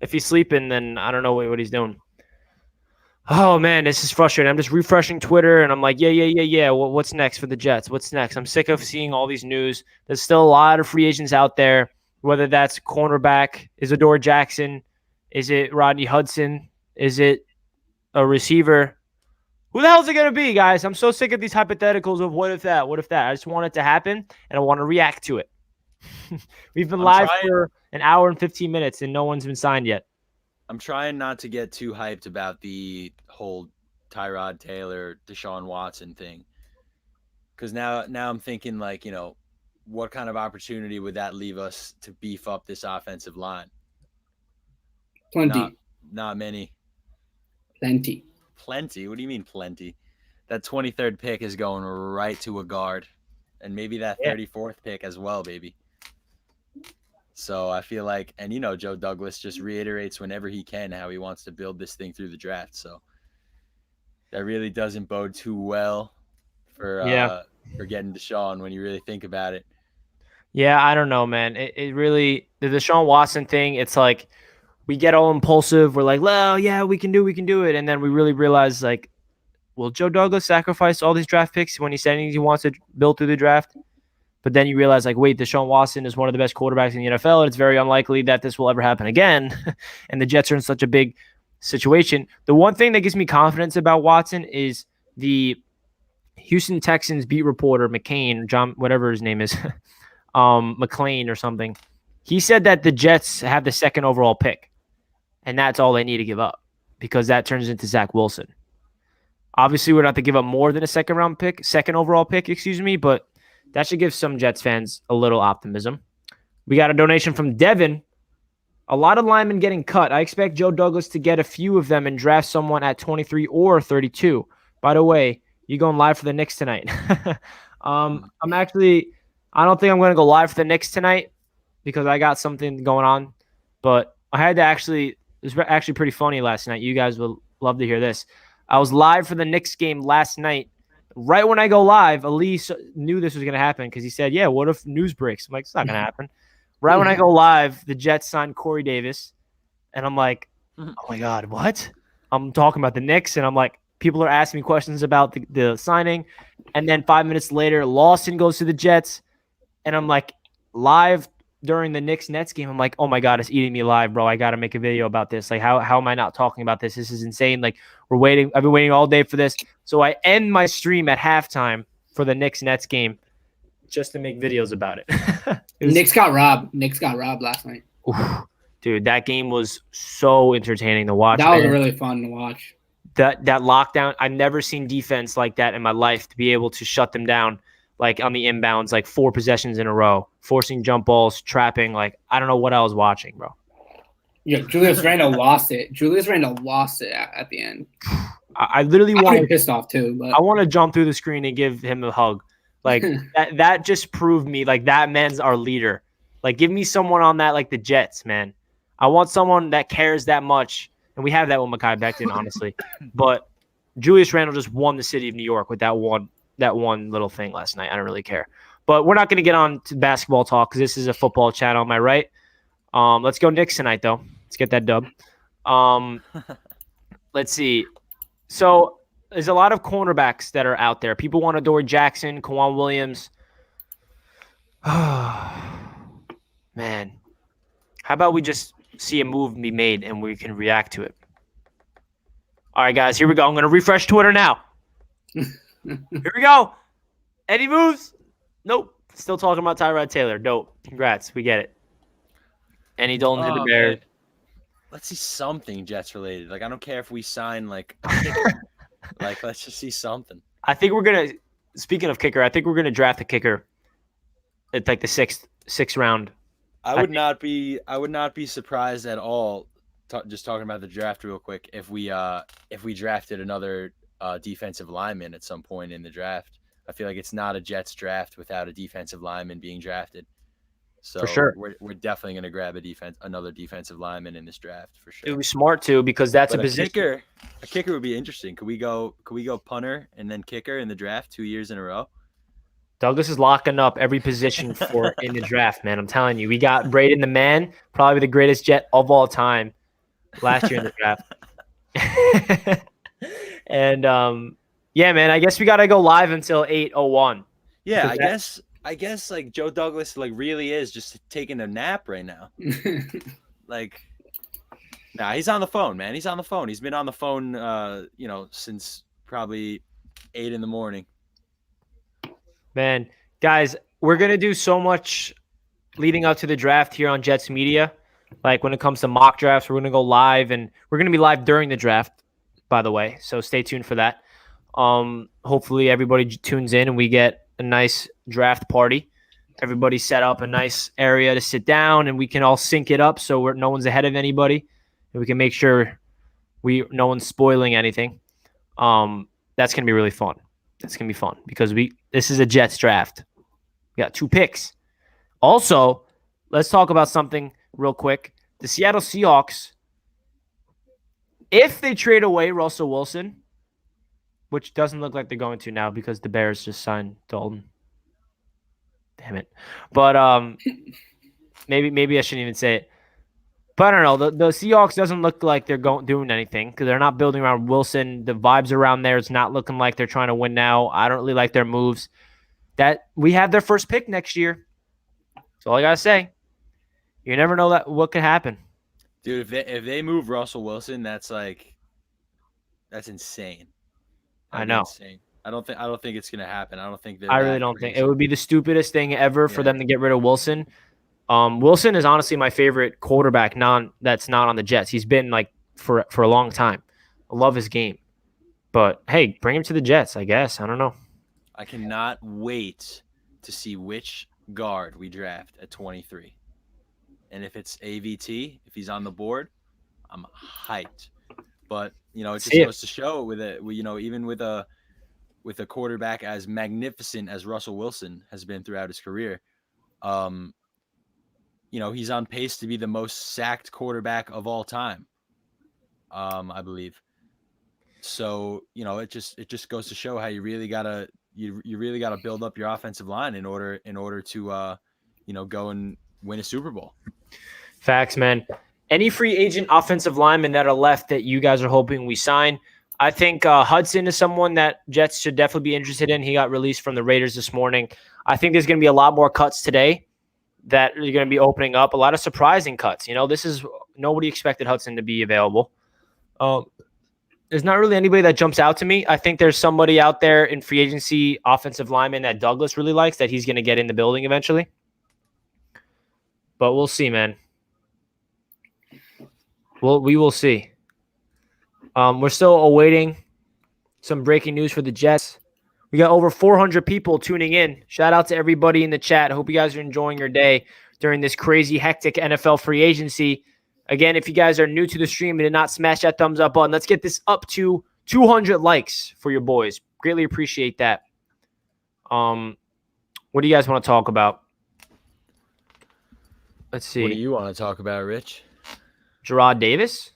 If he's sleeping, then I don't know what he's doing. Oh, man, this is frustrating. I'm just refreshing Twitter, and I'm like, yeah. What's next for the Jets? What's next? I'm sick of seeing all these news. There's still a lot of free agents out there, whether that's cornerback, is Adore Jackson, is it Rodney Hudson, is it a receiver? Who the hell is it going to be, guys? I'm so sick of these hypotheticals of what if that. I just want it to happen, and I want to react to it. We've been live for an hour and 15 minutes, and no one's been signed yet. I'm trying not to get too hyped about the whole Tyrod Taylor, Deshaun Watson thing, because now I'm thinking what kind of opportunity would that leave us to beef up this offensive line? Plenty. Not many. Plenty. Plenty? What do you mean plenty? That 23rd pick is going right to a guard, and maybe that 34th pick as well, baby. So I feel like, and Joe Douglas just reiterates whenever he can how he wants to build this thing through the draft. So that really doesn't bode too well for getting Deshaun when you really think about it. Yeah, I don't know, man. It really, the Deshaun Watson thing, it's like we get all impulsive. We're like, well, yeah, we can do it. And then we really realize, will Joe Douglas sacrifice all these draft picks when he said he wants to build through the draft? But then you realize, wait, Deshaun Watson is one of the best quarterbacks in the NFL, and it's very unlikely that this will ever happen again. And the Jets are in such a big situation. The one thing that gives me confidence about Watson is the Houston Texans beat reporter McCain, John, whatever his name is, McClain or something. He said that the Jets have the second overall pick, and that's all they need to give up because that turns into Zach Wilson. Obviously, we're not to give up more than a second overall pick, but that should give some Jets fans a little optimism. We got a donation from Devin. A lot of linemen getting cut. I expect Joe Douglas to get a few of them and draft someone at 23 or 32. By the way, you going live for the Knicks tonight? I don't think I'm going to go live for the Knicks tonight because I got something going on. But I had to it was actually pretty funny last night. You guys will love to hear this. I was live for the Knicks game last night. Right when I go live, Elise knew this was going to happen because he said, yeah, what if news breaks? I'm like, it's not going to happen. Right when I go live, the Jets signed Corey Davis. And I'm like, oh, my God, what? I'm talking about the Knicks, and I'm like, people are asking me questions about the signing. And then 5 minutes later, Lawson goes to the Jets. And I'm like, live during the Knicks-Nets game, I'm like, oh, my God, it's eating me alive, bro. I got to make a video about this. Like, how am I not talking about this? This is insane. Like, we're waiting. I've been waiting all day for this. So I end my stream at halftime for the Knicks-Nets game just to make videos about it. Knicks got robbed. Knicks got robbed last night. Oof. Dude, that game was so entertaining to watch. That was really fun to watch. That lockdown, I've never seen defense like that in my life to be able to shut them down. Like on the inbounds, like 4 possessions in a row, forcing jump balls, trapping. Like, I don't know what I was watching, bro. Yeah, Julius Randle lost it. Julius Randle lost it at the end. I literally want to be pissed off too. But I want to jump through the screen and give him a hug. Like that just proved me like that man's our leader. Like, give me someone on that, like the Jets, man. I want someone that cares that much, and we have that with Mekhi Becton, honestly. But Julius Randle just won the city of New York with that one little thing last night. I don't really care. But we're not going to get on to basketball talk because this is a football channel. Am I right? Let's go Knicks tonight, though. Let's get that dub. Let's see. So there's a lot of cornerbacks that are out there. People want Adore Jackson, Kwan Williams. Man. How about we just see a move be made and we can react to it? All right, guys, here we go. I'm going to refresh Twitter now. Here we go. Any moves? Nope. Still talking about Tyrod Taylor. Dope. Congrats. We get it. Any Dolan to the Bears. Man. Let's see something Jets related. Like, I don't care if we sign like a kicker. Like, let's just see something. I think we're gonna. Speaking of kicker, I think we're gonna draft a kicker at like the sixth round I would not be surprised at all. Just talking about the draft real quick, if we drafted another defensive lineman at some point in the draft. I feel like it's not a Jets draft without a defensive lineman being drafted. So For sure. we're definitely going to grab another defensive lineman in this draft for It sure. would be smart too because that's But a position. a kicker would be interesting. Could we go punter and then kicker in the draft 2 years in a row? Douglas is locking up every position for in the draft, man. I'm telling you, we got Braden the Man, probably the greatest Jet of all time, last year in the draft. And yeah, man, I guess we gotta go live until 8:01. Yeah, Because I guess like Joe Douglas like really is just taking a nap right now. Like, nah, he's on the phone, man. He's on the phone. He's been on the phone, since probably 8 a.m. Man, guys, we're gonna do so much leading up to the draft here on Jets Media. Like when it comes to mock drafts, we're gonna go live, and we're gonna be live during the draft, by the way. So stay tuned for that. Hopefully everybody tunes in and we get a nice draft party. Everybody set up a nice area to sit down, and we can all sync it up so no one's ahead of anybody, and we can make sure no one's spoiling anything. That's gonna be really fun. It's gonna be fun because this is a Jets draft. We got 2 picks. Also, let's talk about something real quick. The Seattle Seahawks, if they trade away Russell Wilson, which doesn't look like they're going to now because the Bears just signed Dalton. Damn it. But maybe I shouldn't even say it. But I don't know. The Seahawks doesn't look like they're doing anything because they're not building around Wilson. The vibes around there, it's not looking like they're trying to win now. I don't really like their moves. That we have their first pick next year. That's all I gotta say. You never know what could happen. Dude, if they move Russell Wilson, that's insane. I know. Insane. I don't think it's gonna happen. I don't think I really don't think it would be the stupidest thing ever for them to get rid of Wilson. Wilson is honestly my favorite quarterback that's not on the Jets. He's been like for a long time. I love his game. But hey, bring him to the Jets, I guess. I don't know. I cannot wait to see which guard we draft at 23. And if it's AVT, if he's on the board, I'm hyped. But, it just goes to show even with a quarterback as magnificent as Russell Wilson has been throughout his career, he's on pace to be the most sacked quarterback of all time, I believe. So, it just goes to show how you really gotta build up your offensive line in order to go and win a Super Bowl. Facts, man. Any free agent offensive linemen that are left that you guys are hoping we sign? I think Hudson is someone that Jets should definitely be interested in. He got released from the Raiders this morning. I think there's going to be a lot more cuts today that are going to be opening up. A lot of surprising cuts. Nobody expected Hudson to be available. There's not really anybody that jumps out to me. I think there's somebody out there in free agency offensive lineman that Douglas really likes that he's going to get in the building eventually. But we'll see, man. We will see. We're still awaiting some breaking news for the Jets. We got over 400 people tuning in. Shout out to everybody in the chat. I hope you guys are enjoying your day during this crazy, hectic NFL free agency. Again, if you guys are new to the stream and did not smash that thumbs up button, let's get this up to 200 likes for your boys. Greatly appreciate that. What do you guys want to talk about? Let's see. What do you want to talk about, Rich? Jarrad Davis?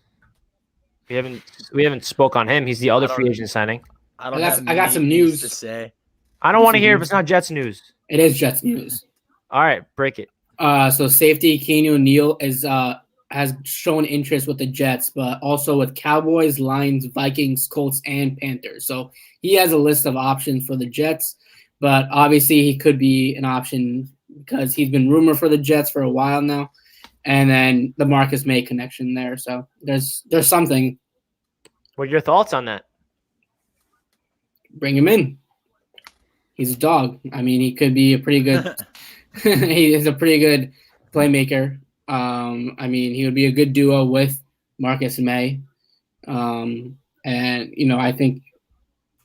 We haven't spoke on him. He's the other free agent signing. I got some news to say. I don't want to hear if it's not Jets news. It is Jets news. All right, break it. So safety Kenny O'Neal has shown interest with the Jets, but also with Cowboys, Lions, Vikings, Colts, and Panthers. So he has a list of options for the Jets, but obviously he could be an option because he's been rumored for the Jets for a while now. And then the Marcus May connection there. So there's something. What are your thoughts on that? Bring him in. He's a dog. I mean, he could be a pretty good he is a pretty good playmaker. I mean, he would be a good duo with Marcus May. And I think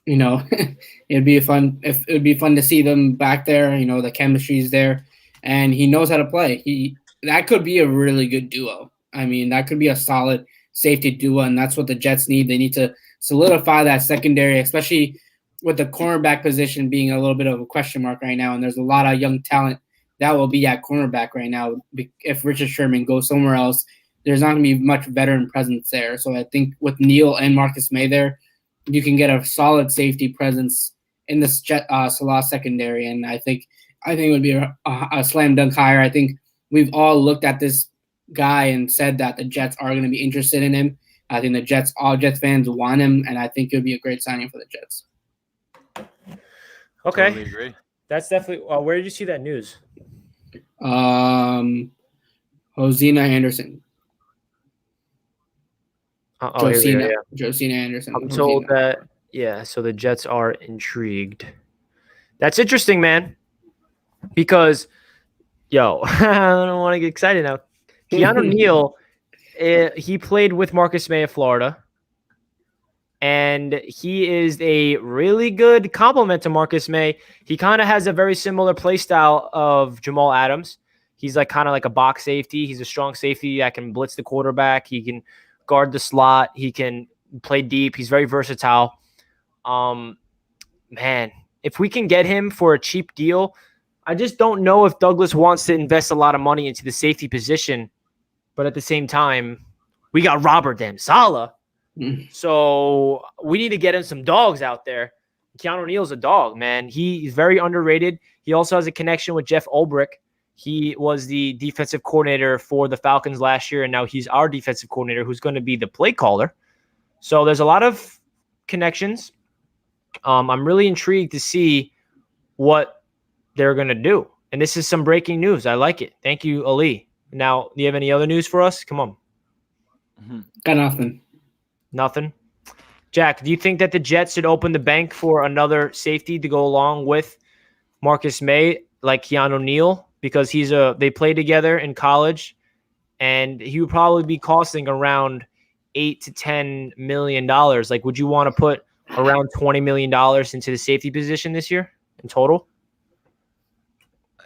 it would be fun to see them back there. The chemistry's there, and he knows how to play. that could be a really good duo. I mean, that could be a solid safety duo, and that's what the Jets need. They need to solidify that secondary, especially with the cornerback position being a little bit of a question mark right now. And there's a lot of young talent that will be at cornerback right now. If Richard Sherman goes somewhere else, there's not going to be much veteran presence there. So I think with Neal and Marcus May there, you can get a solid safety presence in the Salah secondary, and I think it would be a slam dunk hire. I think we've all looked at this guy and said that the Jets are going to be interested in him. I think all Jets fans want him, and I think it would be a great signing for the Jets. Okay, Totally agree. That's definitely. Where did you see that news? Josina Anderson. Josina Anderson. I'm told that. Yeah, so the Jets are intrigued. That's interesting, man. Because, I don't want to get excited now. Keanu Neal, he played with Marcus May of Florida. And he is a really good complement to Marcus May. He kind of has a very similar play style of Jamal Adams. He's kind of like a box safety. He's a strong safety that can blitz the quarterback. He can guard the slot. He can play deep. He's very versatile. Man, if we can get him for a cheap deal, I just don't know if Douglas wants to invest a lot of money into the safety position. But at the same time, we got Robert Saleh. So we need to get him some dogs out there. Keanu Neal's a dog, man. He's very underrated. He also has a connection with Jeff Ulbrich. He was the defensive coordinator for the Falcons last year, and now he's our defensive coordinator who's going to be the play caller. So there's a lot of connections. I'm really intrigued to see what they're going to do. And this is some breaking news. I like it. Thank you, Ali. Now, do you have any other news for us? Come on. Got nothing. Nothing? Jack, do you think that the Jets should open the bank for another safety to go along with Marcus May, like Keanu Neal? Because they play together in college, and he would probably be costing around $8 to $10 million. Would you want to put around $20 million into the safety position this year in total?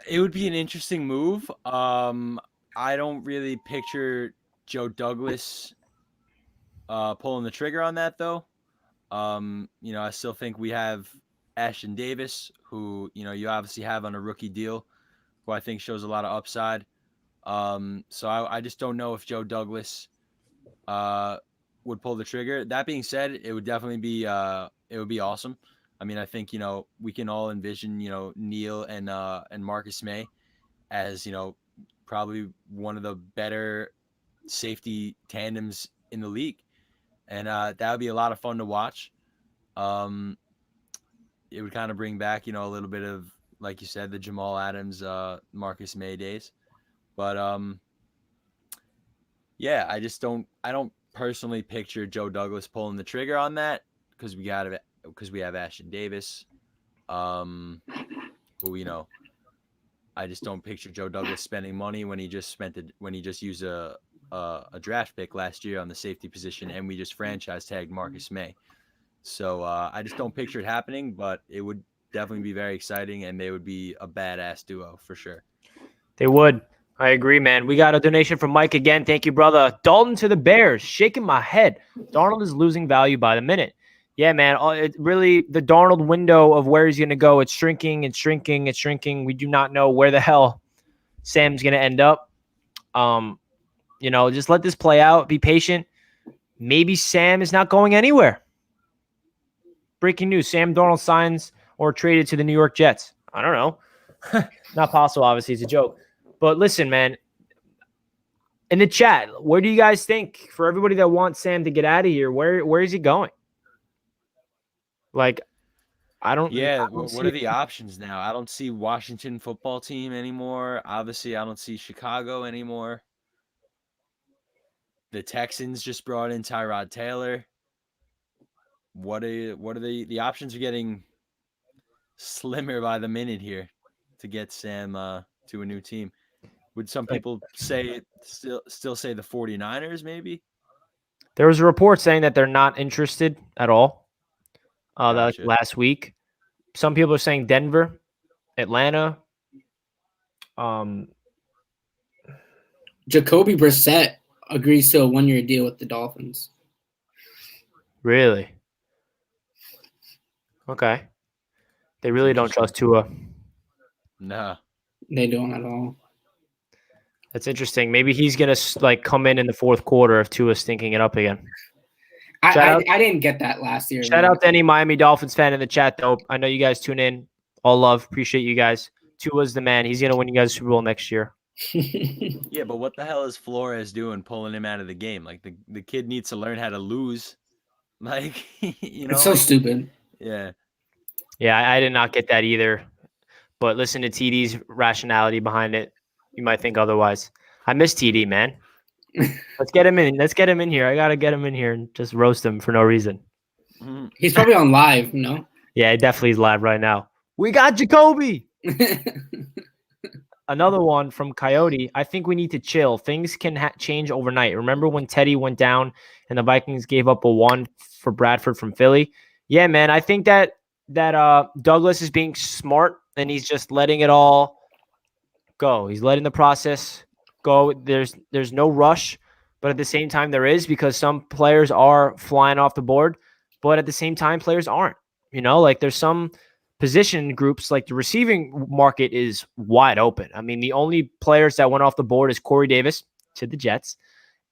It would be an interesting move. I don't really picture Joe Douglas pulling the trigger on that, though. I still think we have Ashton Davis, who, you obviously have on a rookie deal, who I think shows a lot of upside. So I just don't know if Joe Douglas would pull the trigger. That being said, it would definitely be it would be awesome. I mean, I think, we can all envision, Neal and Marcus May as, probably one of the better safety tandems in the league. And that would be a lot of fun to watch. It would kind of bring back, a little bit of, like you said, the Jamal Adams, Marcus May days. But I don't personally picture Joe Douglas pulling the trigger on that because we have Ashton Davis. Who, I just don't picture Joe Douglas spending money when he just used a draft pick last year on the safety position, and we just franchise tagged Marcus May. So I just don't picture it happening, but it would definitely be very exciting, and they would be a badass duo for sure. They would. I agree, man. We got a donation from Mike again. Thank you, brother. Dalton to the Bears. Shaking my head. Darnold is losing value by the minute. Yeah, man. It really, the Darnold window of where he's going to go, it's shrinking. We do not know where the hell Sam's going to end up. Just let this play out. Be patient. Maybe Sam is not going anywhere. Breaking news. Sam Darnold signs or traded to the New York Jets. I don't know. Not possible, obviously. It's a joke. But listen, man, in the chat, where do you guys think, for everybody that wants Sam to get out of here, where is he going? I don't. Yeah, what are the options now? I don't see Washington football team anymore. Obviously, I don't see Chicago anymore. The Texans just brought in Tyrod Taylor. What are the options are getting slimmer by the minute here to get Sam to a new team? Would some people say still say the 49ers maybe? There was a report saying that they're not interested at all. Gotcha. Last week. Some people are saying Denver, Atlanta. Jacoby Brissett agrees to a 1-year deal with the Dolphins. Really? Okay. They really don't trust Tua. Nah. They don't at all. That's interesting. Maybe he's gonna come in the fourth quarter if Tua's stinking it up again. I didn't get that last year. Shout out to any Miami Dolphins fan in the chat, though. I know you guys tune in. All love. Appreciate you guys. Tua's the man. He's gonna win you guys Super Bowl next year. Yeah, but what the hell is Flores doing pulling him out of the game? Like the kid needs to learn how to lose. Like, It's so stupid. Yeah. Yeah, I did not get that either. But listen to TD's rationality behind it. You might think otherwise. I miss TD, man. Let's get him in. Let's get him in here. I gotta get him in here and just roast him for no reason. He's probably on live, no? Yeah, he definitely is live right now. We got Jacoby. Another one from Coyote. I think we need to chill. Things can change overnight. Remember when Teddy went down and the Vikings gave up a 1 for Bradford from Philly? Yeah, man. I think that Douglas is being smart and he's just letting it all go. He's letting the process go. There's no rush, but at the same time there is, because some players are flying off the board, but at the same time players aren't. Like there's some position groups, like the receiving market is wide open. I mean, the only players that went off the board is Corey Davis to the Jets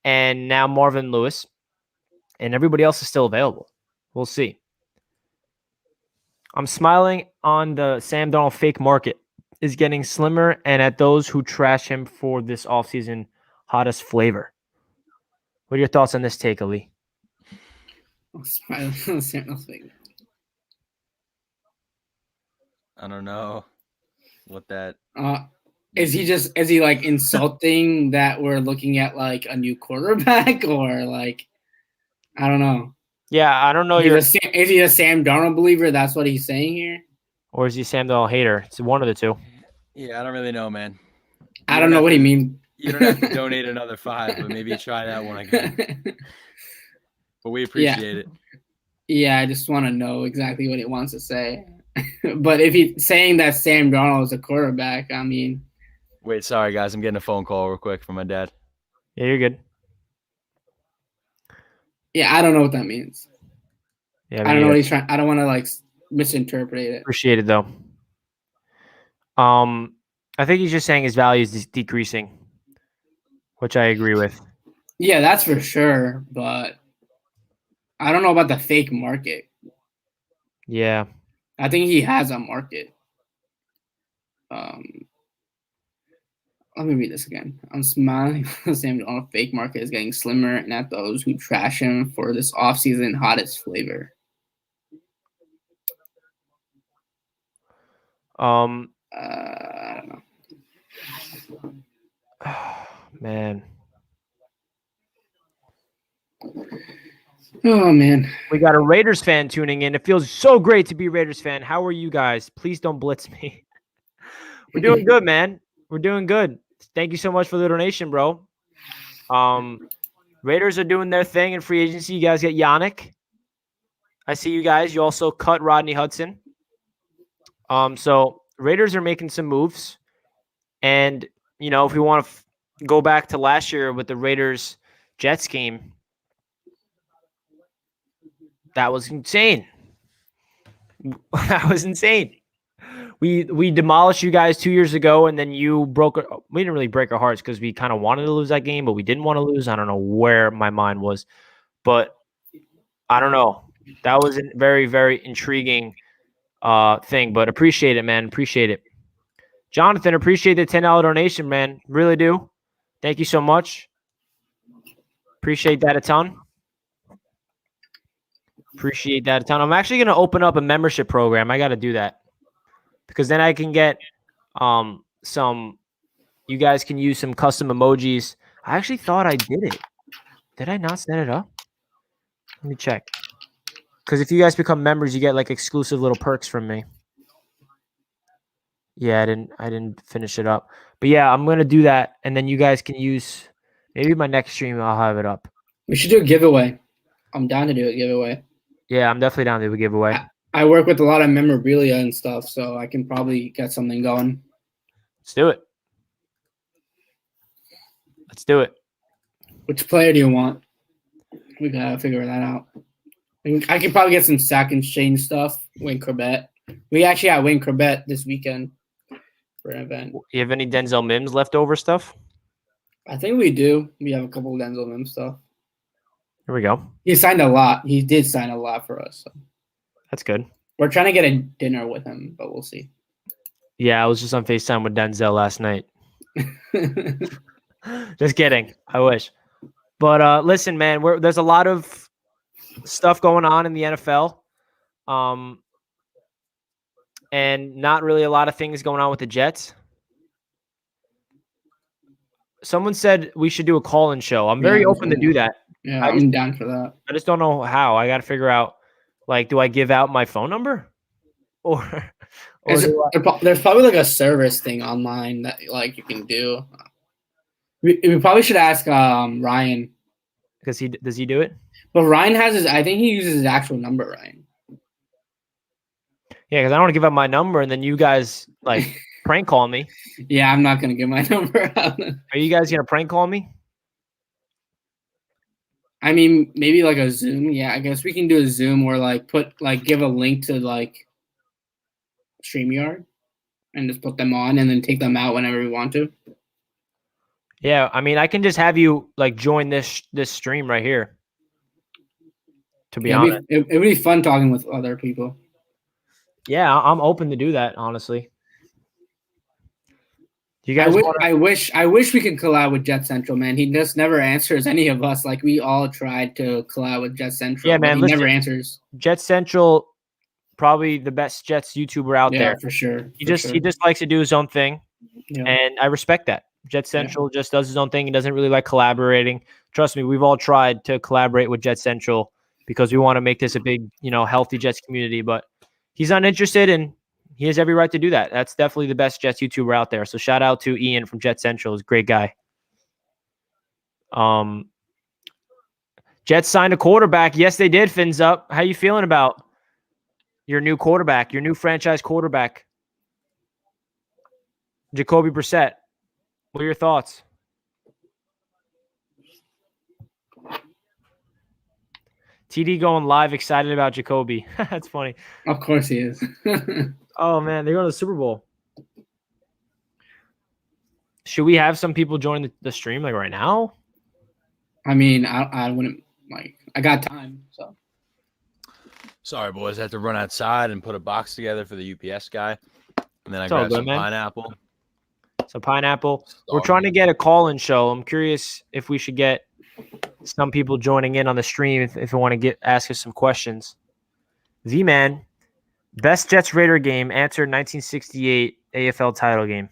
and now Marvin Lewis, and everybody else is still available. We'll see. I'm smiling on the Sam Darnold fake market is getting slimmer, and at those who trash him for this offseason hottest flavor. What are your thoughts on this take, Ali? I'm smiling on the Sam Darnold fake. I don't know what that. Is he like insulting that we're looking at like a new quarterback, or like, I don't know. Yeah, I don't know. Is he a Sam Darnold believer? That's what he's saying here. Or is he Sam Darnold hater? It's one of the two. Yeah, I don't really know, man. I don't know what he means. You don't have to donate another $5, but maybe try that one again. But we appreciate it. Yeah, I just want to know exactly what he wants to say. But if he's saying that Sam Darnold is a quarterback, I mean. Wait, sorry, guys. I'm getting a phone call real quick from my dad. Yeah, you're good. Yeah, I don't know what that means. Yeah, I don't know what he's trying. I don't want to like misinterpret it. Appreciate it though. I think he's just saying his value is decreasing, which I agree with. Yeah, that's for sure. But I don't know about the fake market. Yeah. I think he has a market. Let me read this again. I'm smiling. Sam Darnold fake market is getting slimmer, and at those who trash him for this offseason hottest flavor. I don't know. Man. Oh, man. We got a Raiders fan tuning in. It feels so great to be a Raiders fan. How are you guys? Please don't blitz me. We're doing good, man. We're doing good. Thank you so much for the donation, bro. Raiders are doing their thing in free agency. You guys get Yannick. I see you guys. You also cut Rodney Hudson. So Raiders are making some moves. And, if we want to go back to last year with the Raiders-Jets game, that was insane. That was insane. We demolished you guys 2 years ago, and then you we didn't really break our hearts because we kind of wanted to lose that game, but we didn't want to lose. I don't know where my mind was, but I don't know. That was a very, very intriguing thing, but appreciate it, man. Appreciate it. Jonathan, appreciate the $10 donation, man. Really do. Thank you so much. Appreciate that a ton. Appreciate that a ton. I'm actually going to open up a membership program. I got to do that because then I can get you guys can use some custom emojis. I actually thought I did it. Did I not set it up? Let me check. Because if you guys become members, you get like exclusive little perks from me. Yeah, I didn't finish it up. But yeah, I'm going to do that. And then you guys can use, maybe my next stream, I'll have it up. We should do a giveaway. I'm down to do a giveaway. Yeah, I'm definitely down to do a giveaway. I work with a lot of memorabilia and stuff, so I can probably get something going. Let's do it. Let's do it. Which player do you want? We gotta figure that out. I could probably get some sack and change stuff. Wayne Corbett. We actually got Wayne Corbett this weekend for an event. You have any Denzel Mims leftover stuff? I think we do. We have a couple of Denzel Mims stuff. Here we go. He signed a lot. He did sign a lot for us. So. That's good. We're trying to get a dinner with him, but we'll see. Yeah, I was just on FaceTime with Denzel last night. Just kidding. I wish. But listen, man, there's a lot of stuff going on in the NFL. And not really a lot of things going on with the Jets. Someone said we should do a call-in show. I'm very open to do that. Yeah, I'm down for that. I just don't know how. I got to figure out, like, do I give out my phone number? Or there's probably like a service thing online that like you can do. We probably should ask Ryan. Because does he do it? But Ryan has I think he uses his actual number, Ryan. Yeah, because I don't want to give out my number and then you guys like prank call me. Yeah, I'm not gonna give my number out. Are you guys gonna prank call me? I mean, maybe like a Zoom. Yeah, I guess we can do a Zoom or give a link to like StreamYard and just put them on and then take them out whenever we want to. Yeah, I mean, I can just have you like join this stream right here. To be honest, it'd be fun talking with other people. Yeah, I'm open to do that. Honestly, do you guys? I wish we could collab with Jet Central, man. He just never answers any of us. Like we all tried to collab with Jet Central. Yeah, man. He never answers. Jet Central, probably the best Jets YouTuber out there. For sure. He just likes to do his own thing, yeah. And I respect that. Jet Central just does his own thing. He doesn't really like collaborating. Trust me, we've all tried to collaborate with Jet Central because we want to make this a big, healthy Jets community. But he's uninterested, and he has every right to do that. That's definitely the best Jets YouTuber out there. So shout out to Ian from Jet Central. He's a great guy. Jets signed a quarterback. Yes, they did. Fins up. How you feeling about your new quarterback, your new franchise quarterback, Jacoby Brissett? What are your thoughts? TD going live, excited about Jacoby. That's funny. Of course he is. Oh, man, they're going to the Super Bowl. Should we have some people join the stream like right now? I mean, I wouldn't I got time, so. Sorry, boys. I had to run outside and put a box together for the UPS guy. And then I grabbed some pineapple. So pineapple. We're trying to get a call-in show. I'm curious if we should get some people joining in on the stream if they want to ask us some questions. Z-Man, best Jets Raider game, answered 1968 AFL title game.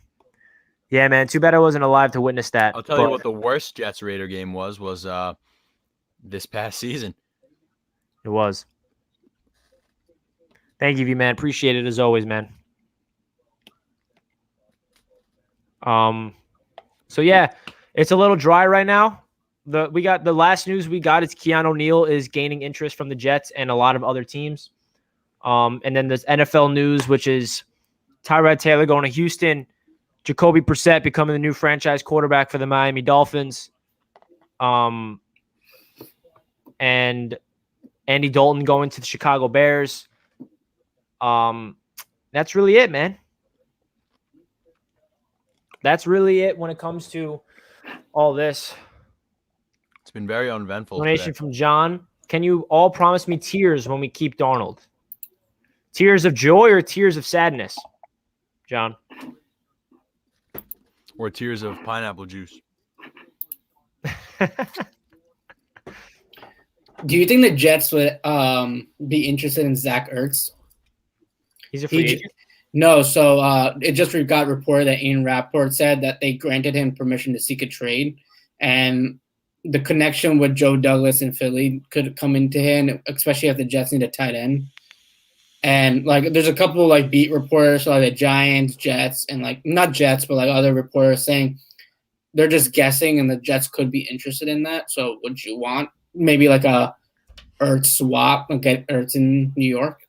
Yeah, man. Too bad I wasn't alive to witness that. I'll tell you what the worst Jets Raider game was this past season. It was. Thank you, man. Appreciate it as always, man. So yeah, it's a little dry right now. The last news we got is Keanu Neal is gaining interest from the Jets and a lot of other teams. And then there's NFL news, which is Tyrod Taylor going to Houston, Jacoby Brissett becoming the new franchise quarterback for the Miami Dolphins, and Andy Dalton going to the Chicago Bears. That's really it, man. That's really it when it comes to all this. It's been very uneventful. Donation from John. Can you all promise me tears when we keep Darnold? Tears of joy or tears of sadness, John? Or tears of pineapple juice. Do you think the Jets would be interested in Zach Ertz? He's a free agent? No, so it just got reported that Ian Rappaport said that they granted him permission to seek a trade, and the connection with Joe Douglas in Philly could come into him, especially if the Jets need a tight end. And there's a couple beat reporters, so the Giants, Jets, and not Jets, but other reporters saying they're just guessing, and the Jets could be interested in that. So would you want maybe a Ertz swap, get Ertz in New York?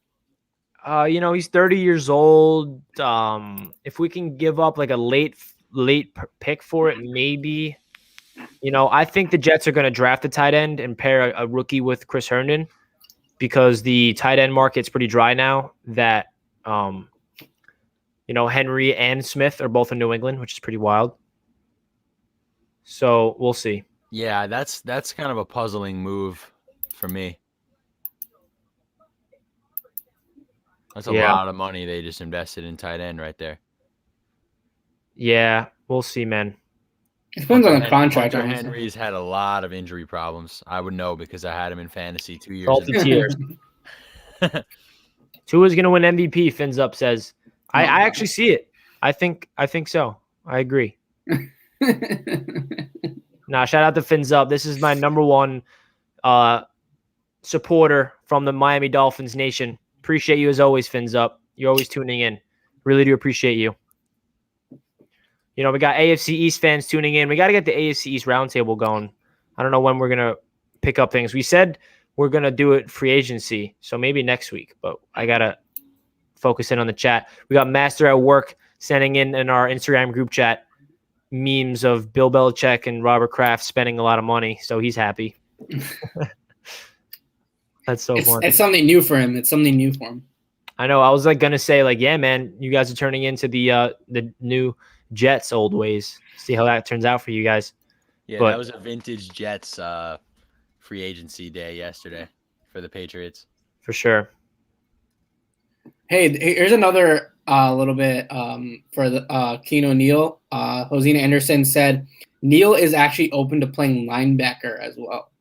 He's 30 years old. If we can give up a late pick for it, maybe. I think the Jets are going to draft a tight end and pair a rookie with Chris Herndon because the tight end market's pretty dry now that, Henry and Smith are both in New England, which is pretty wild. So we'll see. Yeah, that's kind of a puzzling move for me. That's a lot of money they just invested in tight end right there. Yeah, we'll see, man. It depends on the contract. Hunter Henry's had a lot of injury problems. I would know because I had him in fantasy 2 years Salty ago. tears. Tua's going to win MVP, Fins Up says. I actually see it. I think so. I agree. Nah, shout out to Fins Up. This is my number one supporter from the Miami Dolphins nation. Appreciate you as always, Fins Up. You're always tuning in. Really do appreciate you. We got AFC East fans tuning in. We got to get the AFC East roundtable going. I don't know when we're going to pick up things. We said we're going to do it free agency, so maybe next week, but I got to focus in on the chat. We got Master at Work sending in our Instagram group chat memes of Bill Belichick and Robert Kraft spending a lot of money, so he's happy. That's so funny. It's something new for him. It's something new for him. I know. I was going to say, yeah, man, you guys are turning into the new Jets old ways. See how that turns out for you guys. Yeah, but that was a vintage Jets free agency day yesterday for the Patriots. For sure. Hey, here's another little bit for the Keno Neal. Hosina Anderson said Neal is actually open to playing linebacker as well.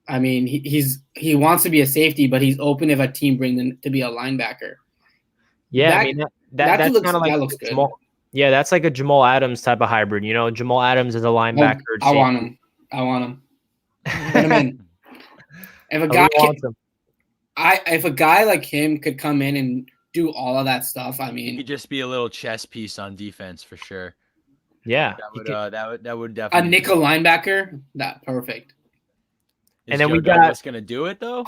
I mean, he wants to be a safety, but he's open if a team brings him to be a linebacker. Yeah, that's kind of like that looks good. Yeah, that's like a Jamal Adams type of hybrid. Jamal Adams is a linebacker. I want him. Put him in. If a guy like him could come in and do all of that stuff, I mean, he could just be a little chess piece on defense for sure. Yeah, that would definitely a nickel linebacker. That perfect. And then we got what's gonna do it though.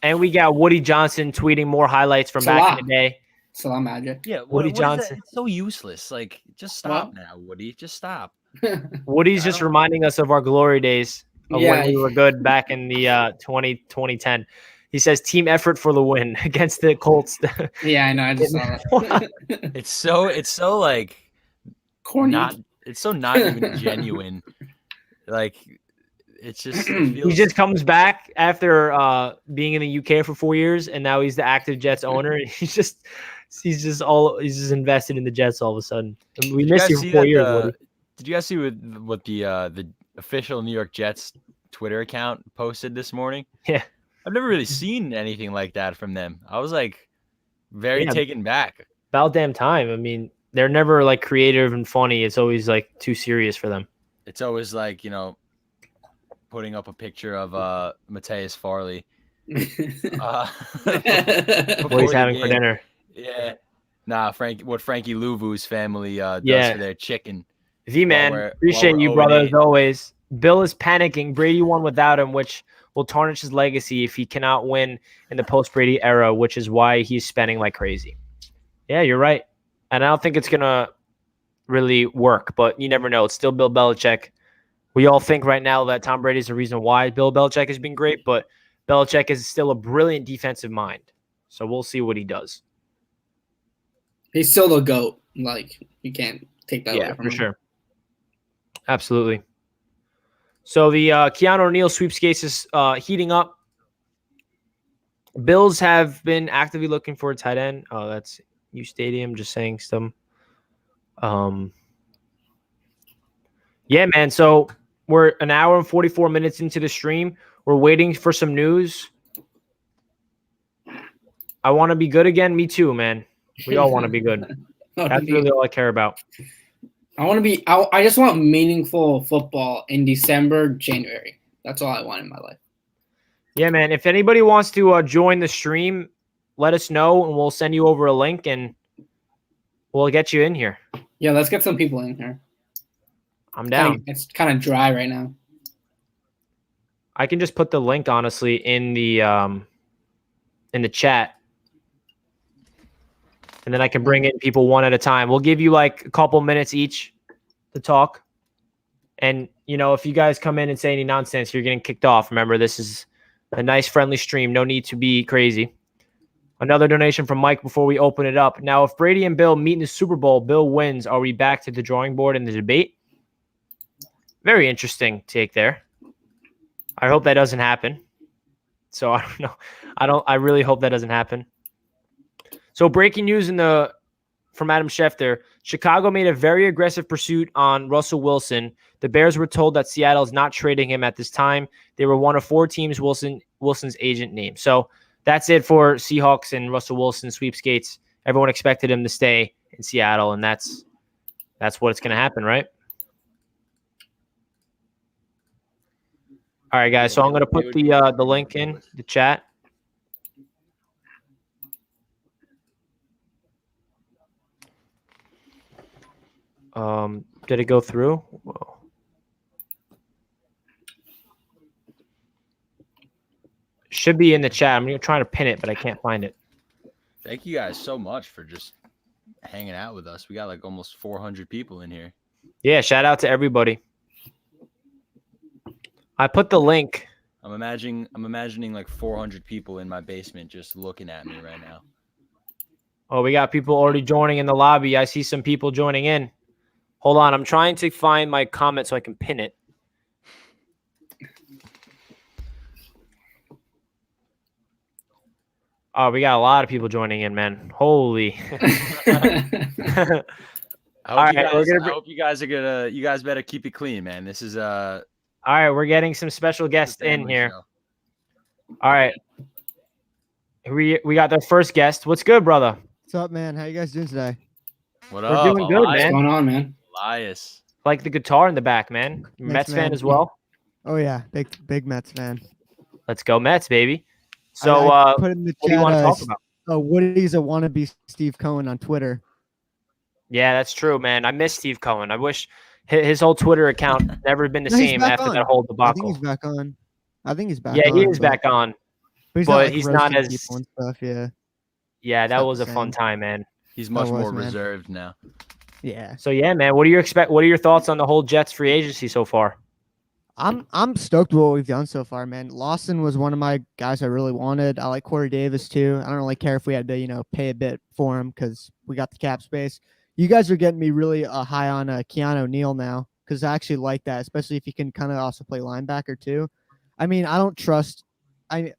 And we got Woody Johnson tweeting more highlights from back in the day. Salam Magic. Yeah, Woody Johnson. It's so useless. Like, just stop now, Woody. Just stop. Woody's just reminding us of our glory days of when we were good back in the 2010. He says team effort for the win against the Colts. Yeah, I know. I just saw that. It's so like corny. It's so not even genuine. Like, it's just he just comes back after being in the UK for 4 years, and now he's the active Jets owner. And he's just invested in the Jets all of a sudden. We missed you for 4 years. Woody. Did you guys see what the official New York Jets Twitter account posted this morning? Yeah, I've never really seen anything like that from them. I was like very taken back. About damn time. I mean, they're never like creative and funny. It's always like too serious for them. It's always like, putting up a picture of Mateus Farley. What he's having for dinner. Yeah. Nah, what Frankie Louvu's family does for their chicken. V-Man, appreciate you, brother, as always. Bill is panicking. Brady won without him, which will tarnish his legacy if he cannot win in the post-Brady era, which is why he's spending like crazy. Yeah, you're right. And I don't think it's going to really work, but you never know. It's still Bill Belichick. We all think right now that Tom Brady is the reason why Bill Belichick has been great, but Belichick is still a brilliant defensive mind. So we'll see what he does. He's still the GOAT. Like, you can't take that away from him. Yeah, for sure. Absolutely. So the Keanu O'Neal sweepstakes is heating up. Bills have been actively looking for a tight end. Oh, that's U Stadium just saying some. Yeah, man. So we're an hour and 44 minutes into the stream. We're waiting for some news. I want to be good again. Me too, man. We all want to be good. That's really all I care about. I just want meaningful football in December, January. That's all I want in my life. Yeah, man. If anybody wants to join the stream, let us know, and we'll send you over a link, and we'll get you in here. Yeah, let's get some people in here. I'm down. It's kind of dry right now. I can just put the link, honestly, in the chat. And then I can bring in people one at a time. We'll give you like a couple minutes each to talk. And, if you guys come in and say any nonsense, you're getting kicked off. Remember, this is a nice, friendly stream. No need to be crazy. Another donation from Mike before we open it up. Now, if Brady and Bill meet in the Super Bowl, Bill wins. Are we back to the drawing board in the debate? Very interesting take there. I hope that doesn't happen. So I don't know. I really hope that doesn't happen. So breaking news from Adam Schefter. Chicago made a very aggressive pursuit on Russell Wilson. The Bears were told that Seattle is not trading him at this time. They were one of 4 teams Wilson's agent named. So that's it for Seahawks and Russell Wilson sweepskates. Everyone expected him to stay in Seattle, and that's what's going to happen, right? All right, guys. So I'm going to put the link in the chat. Did it go through? Whoa. Should be in the chat. I'm trying to pin it, but I can't find it. Thank you guys so much for just hanging out with us. We got like almost 400 people in here. Yeah, shout out to everybody. I put the link. I'm imagining like 400 people in my basement just looking at me right now. Oh, we got people already joining in the lobby. I see some people joining in. Hold on. I'm trying to find my comment so I can pin it. Oh, we got a lot of people joining in, man. Holy. I hope you guys better keep it clean, man. This is all right, we're getting some special guests in here. Show. All right. We got the first guest. What's good, brother? What's up, man? How you guys doing today? What We're up? doing good, What's man. going on, man? Elias. Like the guitar in the back, man. Mets fan as well. Oh yeah, big Mets fan. Let's go Mets, baby. So I put in the what do you chat, want to talk about? Woody's a wannabe Steve Cohen on Twitter. Yeah, that's true, man. I miss Steve Cohen. I wish his whole Twitter account never been the No, he's same back after on. that whole I think debacle. he's back on. Yeah, he is back on. But he's not roasting as people and stuff. Yeah. Yeah, that not was the a fun same. time, man. He's much was, more man. reserved now. Yeah. So yeah, man. What do you expect? What are your thoughts on the whole Jets free agency so far? I'm stoked with what we've done so far, man. Lawson was one of my guys I really wanted. I like Corey Davis too. I don't really care if we had to, pay a bit for him because we got the cap space. You guys are getting me really high on Keanu Neal now because I actually like that, especially if he can kind of also play linebacker too. I mean, I don't trust. I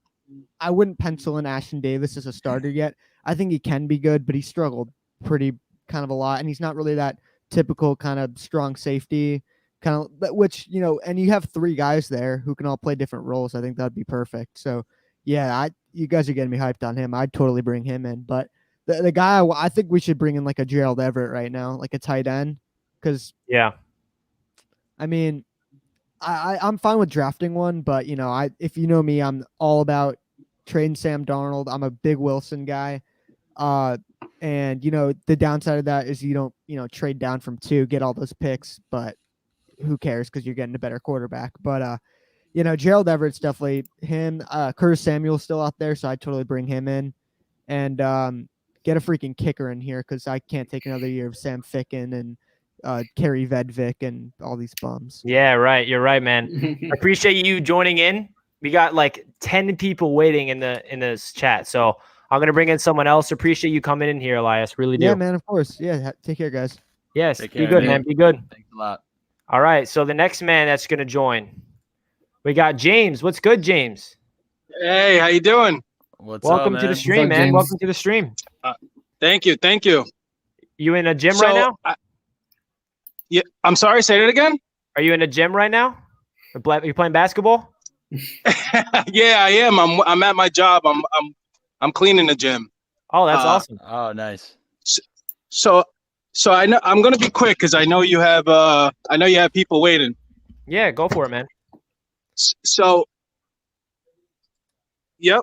wouldn't pencil in Ashton Davis as a starter yet. I think he can be good, but he struggled pretty kind of a lot, and he's not really that typical kind of strong safety. Which, and you have 3 guys there who can all play different roles. I think that'd be perfect. So, yeah, you guys are getting me hyped on him. I'd totally bring him in. But the guy, I think we should bring in like a Gerald Everett right now, like a tight end. Because, Yeah. I mean, I'm fine with drafting one. But, if you know me, I'm all about trading Sam Darnold. I'm a big Wilson guy. And, the downside of that is you don't, trade down from 2, get all those picks. But who cares because you're getting a better quarterback. But Gerald Everett's definitely him. Curtis Samuel's still out there, so I'd totally bring him in and get a freaking kicker in here because I can't take another year of Sam Ficken and Kerry Vedvik and all these bums. Yeah, right. You're right, man. I appreciate you joining in. We got like 10 people waiting in this chat, so I'm gonna bring in someone else. Appreciate you coming in here, Elias. Really do. Yeah, man. Of course. Yeah. Take care, guys. Yes. Take Be care, good, man. man. Be good. Thanks a lot. All right. So the next man that's gonna join, we got James. What's good, James? Hey, how you doing? What's up, Welcome man? to the stream, up, man. James? Welcome to the stream. Thank you. You in a gym right now? Yeah, I'm sorry. Say that again. Are you in a gym right now? You playing basketball? Yeah, I am. I'm at my job. I'm cleaning the gym. Oh, that's awesome. Oh, nice. So I know I'm gonna be quick because I know you have people waiting. Yeah, go for it, man. So, yep.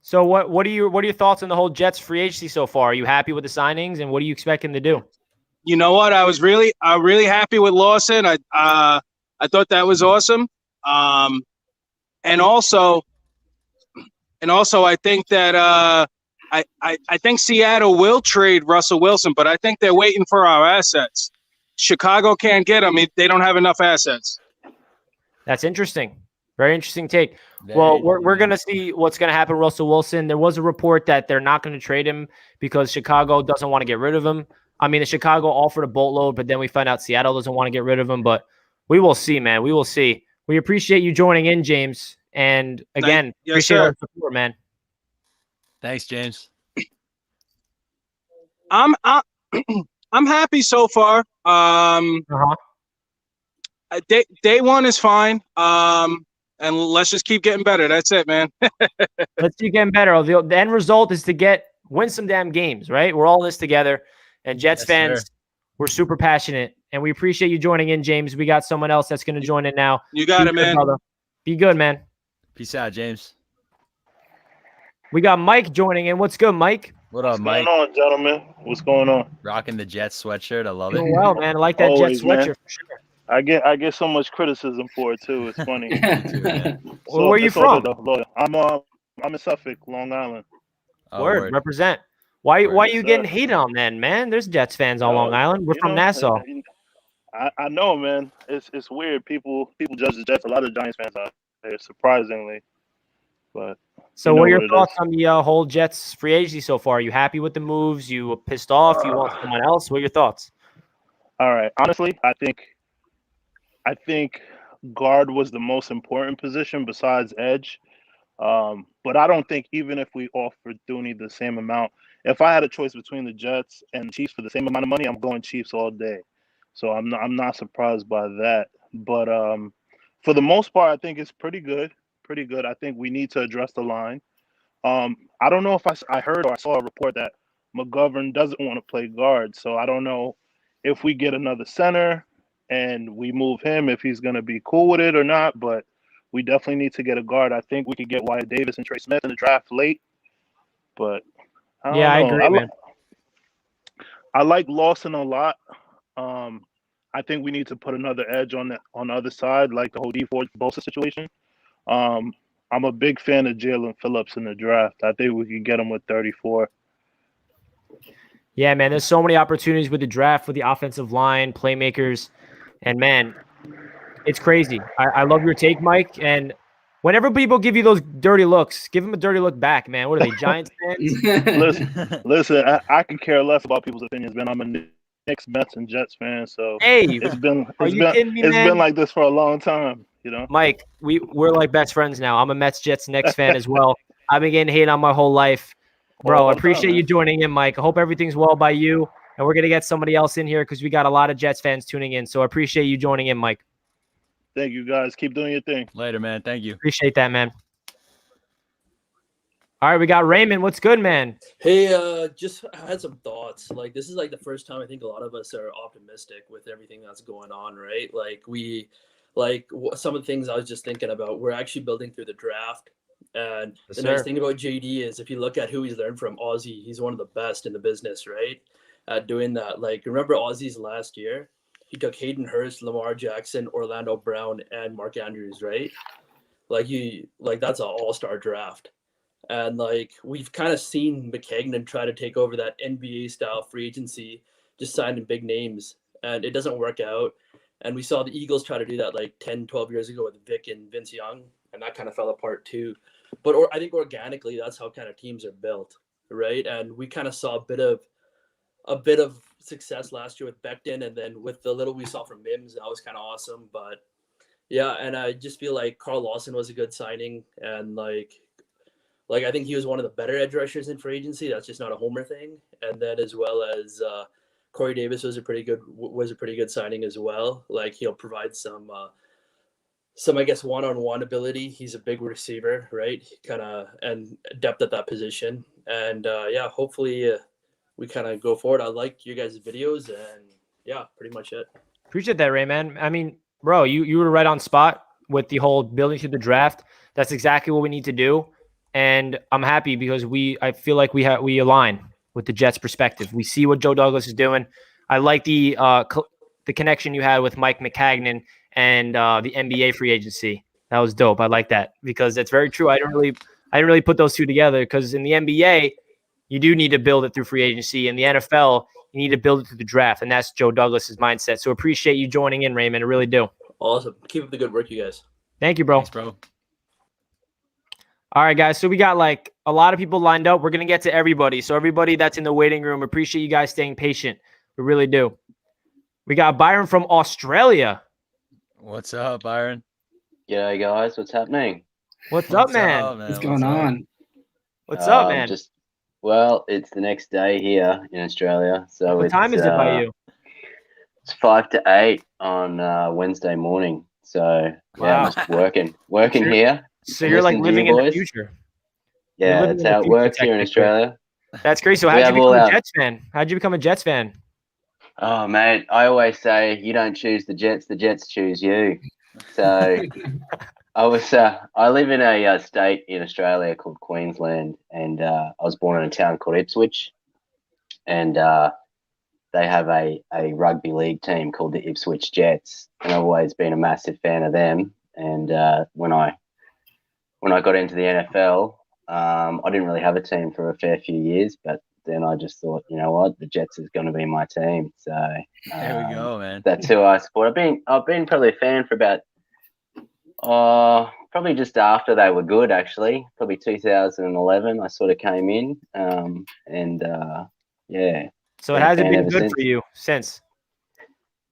So what are your thoughts on the whole Jets free agency so far? Are you happy with the signings, and what are you expecting to do? You know what? I'm really happy with Lawson. I thought that was awesome. And also I think that I think Seattle will trade Russell Wilson, but I think they're waiting for our assets. Chicago can't get him. They don't have enough assets. That's interesting. Very interesting take. Very Well, we're interesting. going to see what's going to happen with Russell Wilson. There was a report that they're not going to trade him because Chicago doesn't want to get rid of him. I mean, the Chicago offered a boatload, but then we find out Seattle doesn't want to get rid of him. But we will see, man. We will see. We appreciate you joining in, James. And again, Yes, appreciate sir. all the support, man. Thanks, James. I'm happy so far. Uh-huh. Day one is fine. And let's just keep getting better. That's it, man. Let's keep getting better. The end result is to win some damn games, right? We're all in this together. And Jets Yes, fans, sir. we're super passionate. And we appreciate you joining in, James. We got someone else that's going to join in now. You got Be it, good, man. brother. Be good, man. Peace out, James. We got Mike joining in. What's good, Mike? What up, What's Mike? going on, gentlemen? What's going on? Rocking the Jets sweatshirt. I love it. Doing well, man. I like that Always, Jet man. sweatshirt for sure. I get so much criticism for it too. It's funny. Well, where are you it's all from? good, though. I'm in Suffolk, Long Island. Oh, Word. Represent. Why Word. are you Yes, getting sir. hated on then, man? There's Jets fans on Long Island. We're You from know, Nassau. I know, man. It's weird. People judge the Jets. A lot of Giants fans out there, surprisingly. But So you know what are your what it thoughts is. on the whole Jets free agency so far? Are you happy with the moves? You pissed off? You want someone else? What are your thoughts? All right. Honestly, I think guard was the most important position besides edge. But I don't think even if we offered Thuney the same amount, if I had a choice between the Jets and Chiefs for the same amount of money, I'm going Chiefs all day. So I'm not surprised by that. But for the most part, I think it's pretty good. Pretty good. I think we need to address the line. I don't know if I heard or I saw a report that McGovern doesn't want to play guard. So I don't know if we get another center and we move him, if he's going to be cool with it or not. But we definitely need to get a guard. I think we could get Wyatt Davis and Trey Smith in the draft late. But I don't know. I agree, man. I like Lawson a lot. I think we need to put another edge on the other side, like the whole D4 Bosa situation. I'm a big fan of Jalen Phillips in the draft. I think we could get him with 34. Yeah, man. There's so many opportunities with the draft, with the offensive line, playmakers, and man, it's crazy. I love your take, Mike. And whenever people give you those dirty looks, give them a dirty look back, man. What are they, Giants fans? Listen. I could care less about people's opinions, man. I'm a Knicks, Mets, and Jets fan, so Hey, it's been like this for a long time, you know. Mike, we're like best friends now. I'm a Mets, Jets, Knicks fan as well. I've been getting hate on my whole life, bro. I appreciate you joining in, Mike. I hope everything's well by you, and we're gonna get somebody else in here because we got a lot of Jets fans tuning in. So I appreciate you joining in, Mike. Thank you, guys. Keep doing your thing. Later, man. Thank you. Appreciate that, man. All right, we got Raymond. What's good, man? Hey, just had some thoughts. Like, this is like the first time I think a lot of us are optimistic with everything that's going on, right? Some of the things I was just thinking about, we're actually building through the draft. And Yes, the nice sir. thing about JD is if you look at who he's learned from Ozzy, he's one of the best in the business, right? At doing that. Like, remember Ozzy's last year? He took Hayden Hurst, Lamar Jackson, Orlando Brown, and Mark Andrews, right? That's an all-star draft. And like we've kind of seen McKagan try to take over that NBA style free agency, just signing big names, and it doesn't work out. And we saw the Eagles try to do that like 10, 12 years ago with Vic and Vince Young, and that kind of fell apart too. But I think organically, that's how kind of teams are built, right? And we kind of saw a bit of success last year with Becton, and then with the little we saw from Mims, that was kind of awesome. But yeah, and I just feel like Carl Lawson was a good signing, and like I think he was one of the better edge rushers in free agency. That's just not a homer thing. And then as well as Corey Davis was a pretty good signing as well. Like he'll provide some I guess one-on-one ability. He's a big receiver, right? Kind of and depth at that position. And yeah, hopefully we kind of go forward. I like you guys' videos, and yeah, pretty much it. Appreciate that, Ray, man. I mean, bro, you were right on spot with the whole building through the draft. That's exactly what we need to do. And I'm happy because I feel like we align with the Jets' perspective. We see what Joe Douglas is doing. I like the connection you had with Mike McCagnon and the NBA free agency. That was dope. I like that because that's very true. I didn't really put those two together because in the NBA, you do need to build it through free agency. In the NFL, you need to build it through the draft, and that's Joe Douglas's mindset. So appreciate you joining in, Raymond. I really do. Awesome. Keep up the good work, you guys. Thank you, bro. Thanks, bro. All right, guys. So we got like a lot of people lined up. We're going to get to everybody. So everybody that's in the waiting room, appreciate you guys staying patient. We really do. We got Byron from Australia. What's up, Byron? G'day, guys. What's happening? What's up, man? What's going on? What's up, man? Well, it's the next day here in Australia. So What time is it by you? It's 5 to 8 on Wednesday morning. So yeah, Wow. just working here. So you're like listening to living you in the boys. future. Yeah, living that's in the how it future, works here in technically. Australia. That's great. So We how'd you have become all a our- Jets fan? How'd you become a Jets fan? Oh, mate, I always say you don't choose the Jets choose you. So I live in a state in Australia called Queensland, and I was born in a town called Ipswich, and they have a rugby league team called the Ipswich Jets, and I've always been a massive fan of them. And when I got into the NFL, I didn't really have a team for a fair few years, but then I just thought, you know what, the Jets is going to be my team. So There we go, man. that's who I support. I've been probably a fan for about probably just after they were good, actually. Probably 2011, I sort of came in, yeah. So it Been a hasn't fan been ever good since. for you since.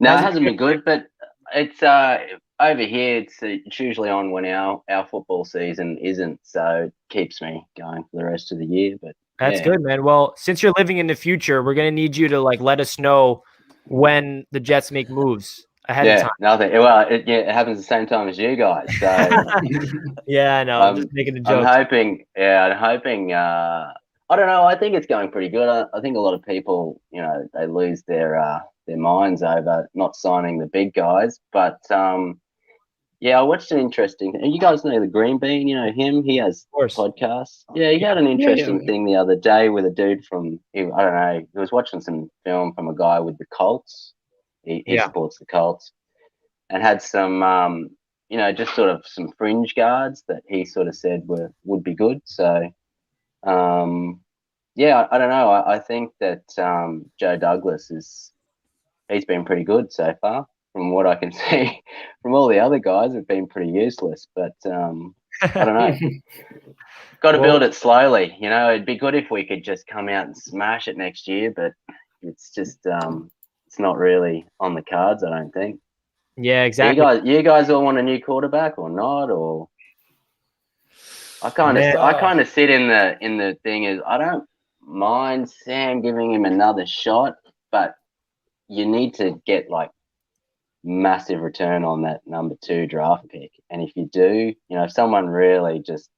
No, it Hasn't hasn't been good, but it's over here. It's usually on when our football season isn't, so it keeps me going for the rest of the year. But That's yeah. good, man. Well, since you're living in the future, we're gonna need you to like let us know when the Jets make moves ahead of Yeah, time. nothing. Well, it happens the same time as you guys. So Yeah, I know. I'm just making a I'm joke. hoping. Yeah, I'm hoping. I don't know. I think it's going pretty good. I think a lot of people, they lose their minds over not signing the big guys. But yeah, I watched an interesting thing. You guys know the Green Bean. You know him. He has podcasts. Yeah, he had an interesting thing the other day with a dude from. I don't know. He was watching some film from a guy with the Colts. He supports the Colts, and had some just sort of some fringe guards that he sort of said would be good. So yeah, I don't know. I think that Joe Douglas he's been pretty good so far from what I can see. From all the other guys have been pretty useless, but I don't know. Got to build it slowly. It'd be good if we could just come out and smash it next year, but it's just it's not really on the cards, I don't think. Yeah, exactly. You guys all want a new quarterback or not? Or I kind of sit in the thing is I don't mind Sam giving him another shot, but you need to get like massive return on that number 2 draft pick. And if you do, if someone really just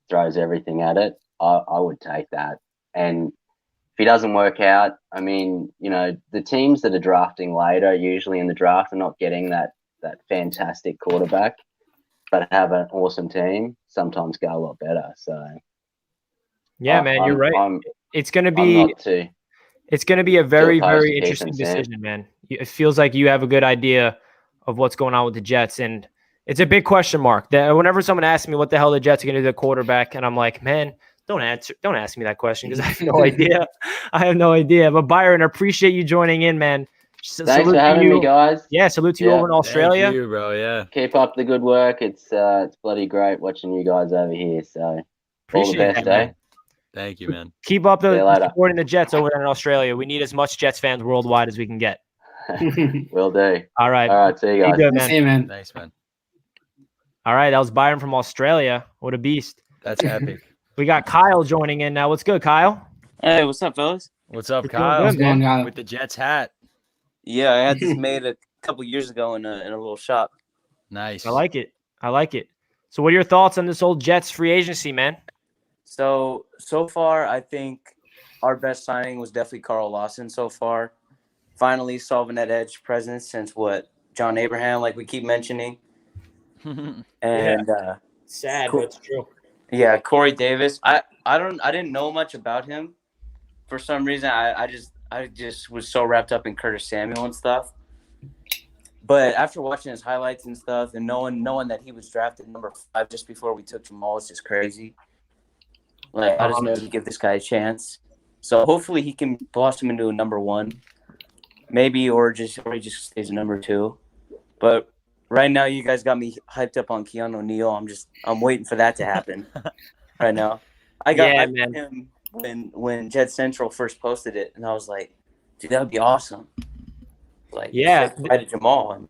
throws everything at it, I would take that. And if he doesn't work out, I mean, the teams that are drafting later, usually in the draft, are not getting that fantastic quarterback, but have an awesome team, sometimes go a lot better. So yeah, man, you're right. It's gonna be a very, very interesting decision, man. It feels like you have a good idea of what's going on with the Jets, and it's a big question mark. Whenever someone asks me what the hell the Jets are gonna do to the quarterback, and I'm like, man, don't ask me that question because I have no idea. I have no idea. But Byron, I appreciate you joining in, man. Thanks for having me, guys. Yeah, salute to you over in Australia. Thank you, bro. Yeah. Keep up the good work. It's bloody great watching you guys over here. So all the best, that, Thank you, man. Keep up supporting the Jets over there in Australia. We need as much Jets fans worldwide as we can get. Will do. All right. All right. See you guys. Good, man. See you, man. Thanks, man. All right. That was Byron from Australia. What a beast. That's epic. We got Kyle joining in now. What's good, Kyle? Hey, what's up, fellas? What's up, We're Kyle? doing good, man. With the Jets hat. Yeah, I had this made a couple years ago in a little shop. Nice. I like it. So what are your thoughts on this old Jets free agency, man? So far, I think our best signing was definitely Carl Lawson so far. Finally solving that edge presence since John Abraham, like we keep mentioning. And sad, but it's true. Yeah, Corey Davis. I didn't know much about him. For some reason, I just was so wrapped up in Curtis Samuel and stuff. But after watching his highlights and stuff, and knowing that he was drafted number 5 just before we took Jamal, it's just crazy. Like, I just know to give this guy a chance. So hopefully he can blossom into a number one, maybe, or he just stays a number two. But right now, you guys got me hyped up on Keanu Neal. I'm waiting for that to happen right now. I got hyped on him when Jet Central first posted it, and I was like, dude, that would be awesome. Like, say goodbye to Jamal.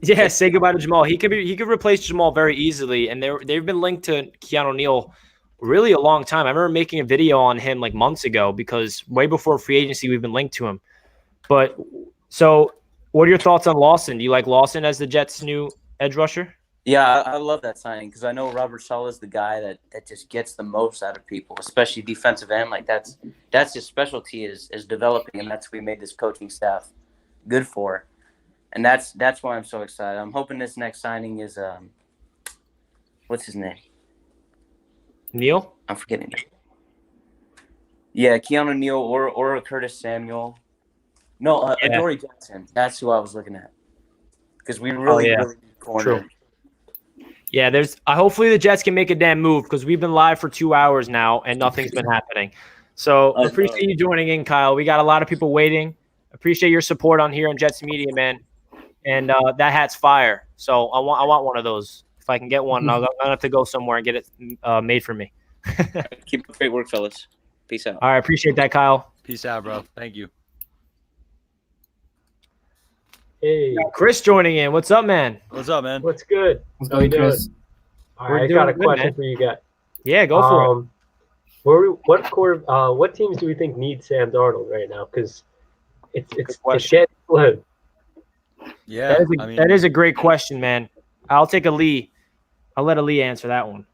Yeah, say goodbye to Jamal. He could replace Jamal very easily, and they've been linked to Keanu Neal really a long time. I remember making a video on him like months ago because way before free agency we've been linked to him. But so, what are your thoughts on Lawson? Do you like Lawson as the Jets' new edge rusher? Yeah, I love that signing because I know Robert Saleh is the guy that just gets the most out of people, especially defensive end. Like that's his specialty is developing, and that's what we made this coaching staff good for. And that's why I'm so excited. I'm hoping this next signing is what's his name? Neal? I'm forgetting it. Yeah, Keanu Neal or Curtis Samuel. No, Adoree Jackson. That's who I was looking at. Because we really need corner. True. Yeah, hopefully the Jets can make a damn move because we've been live for 2 hours now and nothing's been happening. So appreciate you joining in, Kyle. We got a lot of people waiting. Appreciate your support on here on Jets Media, man. And that hat's fire. So I want one of those. If I can get one, I'll have to go somewhere and get it made for me. Keep up great work, fellas. Peace out. All right, appreciate that, Kyle. Peace out, bro. Thank you. Hey, Chris joining in. What's up, man? What's up, man? what's good? What's How you going, doing? Chris? All right, I got a question for you guys. Yeah, go for it. What teams do we think need Sam Darnold right now? Because it's question. getting slim. Yeah, that is a great question, man. I'll take Ali. I'll let Ali answer that one.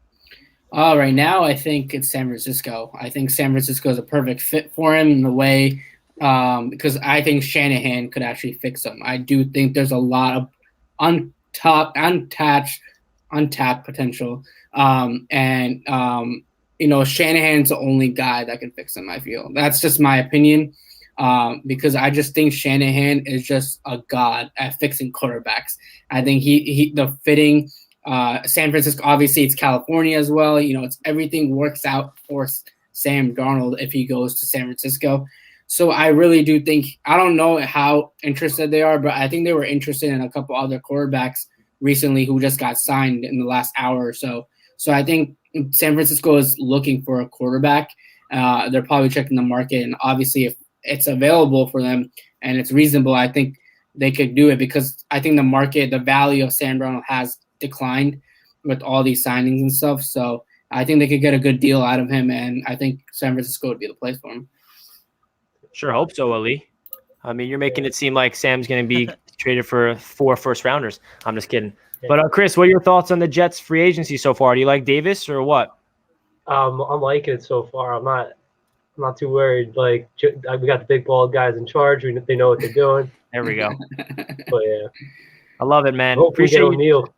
Right now, I think it's San Francisco. I think San Francisco is a perfect fit for him in the way because I think Shanahan could actually fix him. I do think there's a lot of untapped potential. Shanahan's the only guy that can fix him, I feel. That's just my opinion. Because I just think Shanahan is just a god at fixing quarterbacks. I think the fitting San Francisco, obviously it's California as well. It's everything works out for Sam Darnold if he goes to San Francisco. So I really do think, I don't know how interested they are, but I think they were interested in a couple other quarterbacks recently who just got signed in the last hour or so. So I think San Francisco is looking for a quarterback. They're probably checking the market, and obviously if it's available for them and it's reasonable, I think they could do it because I think the value of Sam Darnold has declined with all these signings and stuff. So I think they could get a good deal out of him, and I think San Francisco would be the place for him. Sure hope so, Ali. I mean, you're making it seem like Sam's going to be traded for 4 first-rounders. I'm just kidding. But Chris, what are your thoughts on the Jets' free agency so far? Do you like Davis or what? I'm liking it so far. I'm not too worried. Like, we got the big bald guys in charge. They know what they're doing. There we go. But yeah, I love it, man. Hopefully Appreciate we get O'Neal.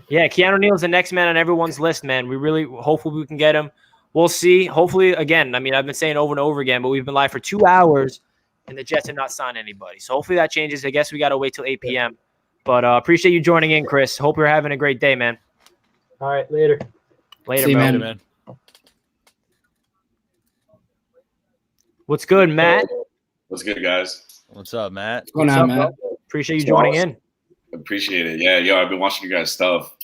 Yeah, Keanu Neal's the next man on everyone's list, man. Hopefully we can get him. We'll see. Hopefully, again, I mean, I've been saying over and over again, but we've been live for 2 hours, and the Jets have not signed anybody. So hopefully that changes. I guess we got to wait till 8 p.m. But appreciate you joining in, Chris. Hope you're having a great day, man. All right, later. Later, See you, man. man. What's good, Matt? What's good, guys? What's up, Matt? What's going on, Matt? Appreciate you joining in. Appreciate it. Yeah, yo, I've been watching you guys' stuff.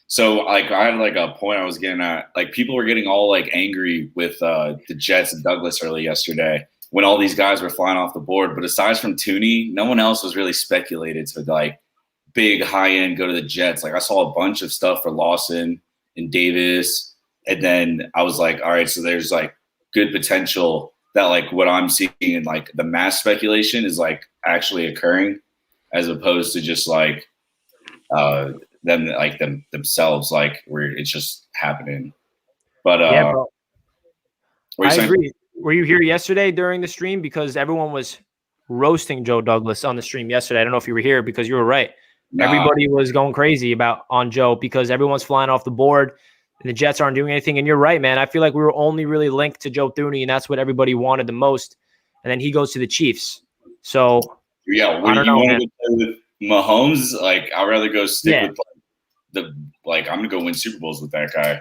So like I had like a point I was getting at. Like people were getting all like angry with the Jets and Douglas early yesterday when all these guys were flying off the board. But aside from Tooney, no one else was really speculated to like big high end go to the Jets. Like I saw a bunch of stuff for Lawson and Davis, and then I was like, all right, so there's like good potential that like what I'm seeing in like the mass speculation is like actually occurring, as opposed to just like themselves, like where it's just happening. But yeah, bro. I saying? agree. Were you here yesterday during the stream? Because everyone was roasting Joe Douglas on the stream yesterday. I don't know if you were here because you were right. Nah. Everybody was going crazy on Joe because everyone's flying off the board and the Jets aren't doing anything. And you're right, man. I feel like we were only really linked to Joe Thuney, and that's what everybody wanted the most. And then he goes to the Chiefs. So yeah, I don't know, man. To play with Mahomes? Like I'd rather go stick with I'm gonna go win Super Bowls with that guy.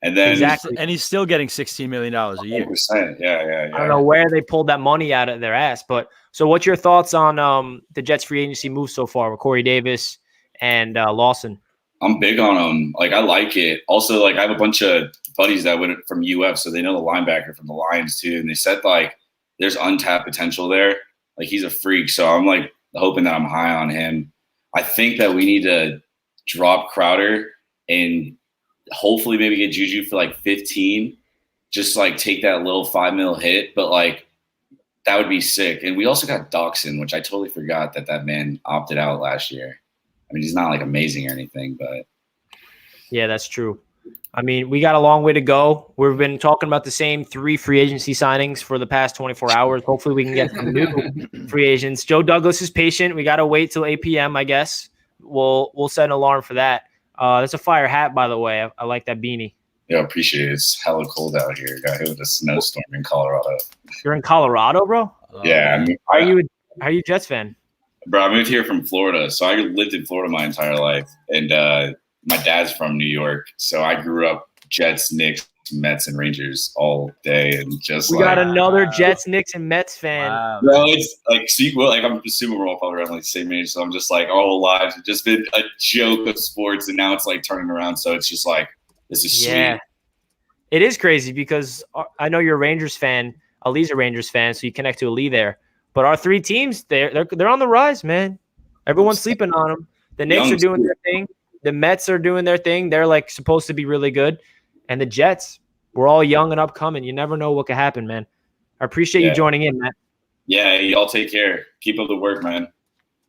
And then Exactly. And he's still getting $16 million a year. 100%. Yeah. I don't know where they pulled that money out of their ass. But so what's your thoughts on the Jets free agency moves so far with Corey Davis and Lawson? I'm big on him. Like, I like it. Also, like, I have a bunch of buddies that went from UF, so they know the linebacker from the Lions too. And they said, like, there's untapped potential there. Like, he's a freak. So I'm, like, hoping that I'm high on him. I think that we need to drop Crowder and hopefully maybe get Juju for, like, 15. Just, like, take that little $5 million hit. But, like, that would be sick. And we also got Doxson, which I totally forgot that man opted out last year. I mean, he's not like amazing or anything, but yeah, that's true. I mean, we got a long way to go. We've been talking about the same 3 free agency signings for the past 24 hours. Hopefully we can get some new free agents. Joe Douglas is patient. We got to wait till 8 p.m., I guess. We'll set an alarm for that. That's a fire hat, by the way. I like that beanie. Yeah, appreciate it. It's hella cold out here. Got hit with a snowstorm in Colorado. You're in Colorado, bro? Yeah. I mean, are you a Jets fan? Bro, I moved here from Florida. So I lived in Florida my entire life. And my dad's from New York. So I grew up Jets, Knicks, Mets, and Rangers all day. And just we got another Jets, Knicks, and Mets fan. Wow. Bro, it's like, I'm assuming we're all probably around like the same age. So I'm just like, our whole lives have just been a joke of sports. And now it's like turning around. So it's just like, this is sweet. It is crazy because I know you're a Rangers fan. Ali's a Rangers fan, so you connect to Ali there. But our 3 teams, they're on the rise, man. Everyone's sleeping on them. The Knicks are doing their thing. The Mets are doing their thing. They're like supposed to be really good. And the Jets, we're all young and upcoming. You never know what could happen, man. I appreciate you joining in, Matt. Yeah, y'all take care. Keep up the work, man.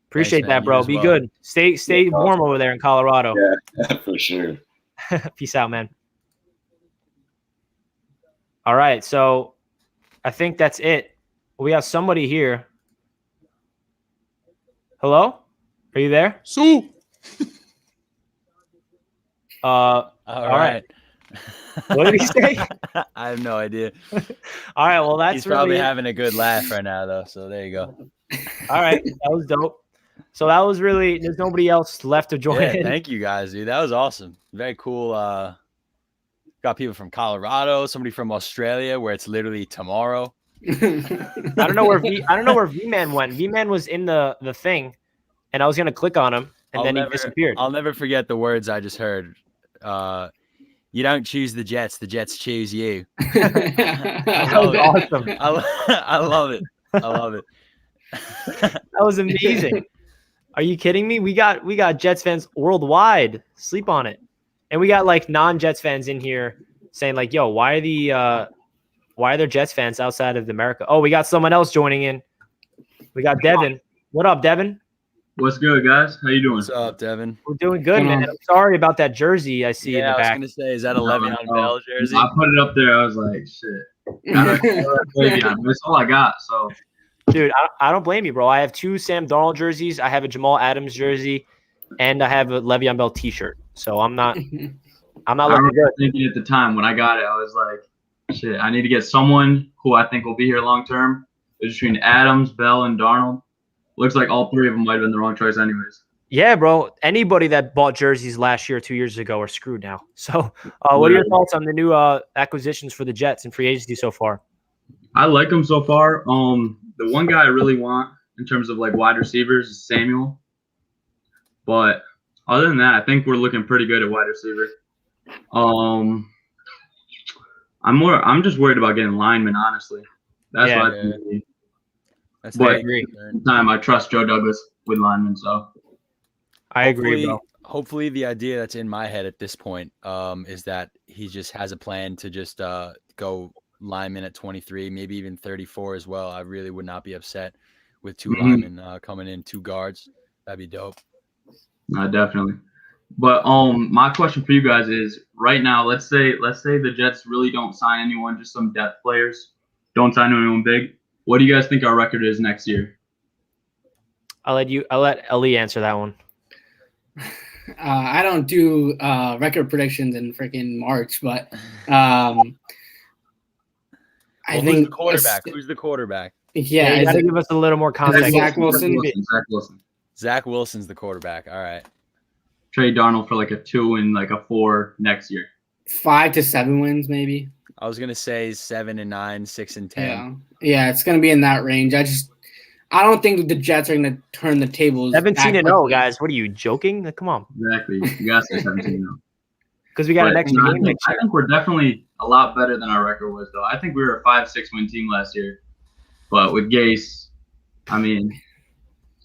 Appreciate that, bro. Be good. Stay warm over there in Colorado. Yeah, for sure. Peace out, man. All right, so I think that's it. We have somebody here. Hello? Are you there? Sue. All right. What did he say? I have no idea. All right, well, that's He's probably really having a good laugh right now, though. So there you go. All right, that was dope. So that was really. There's nobody else left to join in. Thank you guys, dude. That was awesome. Very cool. Got people from Colorado, somebody from Australia, where it's literally tomorrow. I don't know where V-Man went. V-Man was in the thing, and I was gonna click on him, and then he disappeared. I'll never forget the words I just heard. You don't choose the Jets choose you. That was awesome. I love it. I love it. That was amazing. Are you kidding me? We got Jets fans worldwide. Sleep on it. And we got like non-Jets fans in here saying like, yo, why are there Jets fans outside of America? Oh, we got someone else joining in. We got Devin. What up, Devin? What's good, guys? How you doing? What's up, Devin? We're doing good, man. I'm sorry about that jersey I see in the back. I was going to say, is that a Le'Veon Bell jersey? I put it up there. I was like, shit. That's all I got, so. Dude, I don't blame you, bro. I have 2 Sam Darnold jerseys. I have a Jamal Adams jersey, and I have a Le'Veon Bell T-shirt. So I'm not looking good. Thinking at the time when I got it, I was like, shit, I need to get someone who I think will be here long term. It's between Adams, Bell, and Darnold. Looks like all 3 of them might have been the wrong choice anyways. Yeah, bro. Anybody that bought jerseys last year or 2 years ago are screwed now. So what are your thoughts on the new acquisitions for the Jets and free agency so far? I like them so far. The one guy I really want in terms of like wide receivers is Samuel. But other than that, I think we're looking pretty good at wide receiver. I'm just worried about getting linemen, honestly. That's what I think. But at the same time, I trust Joe Douglas with linemen, so I agree, bro. Hopefully the idea that's in my head at this point is that he just has a plan to just go lineman at 23, maybe even 34 as well. I really would not be upset with 2 linemen coming in, 2 guards. That'd be dope. Definitely. But my question for you guys is right now, let's say the Jets really don't sign anyone, just some depth players, don't sign anyone big. What do you guys think our record is next year? I'll let Ali answer that one. I don't do record predictions in freaking March, but I think Who's the quarterback? Yeah, you gotta give us a little more context. Zach Wilson. Zach Wilson's the quarterback. All right. Trade Darnold for like a 2 and like a 4 next year. 5 to 7 wins, maybe. I was gonna say 7 and 9, 6 and 10. Yeah, it's gonna be in that range. I don't think the Jets are gonna turn the tables. 17-0, guys. What are you joking? Like, come on. Exactly. You guys say 17-0. Because we got an extra game next I year. think we're definitely a lot better than our record was, though. I think we were a 5-6 win team last year, but with Gase, I mean,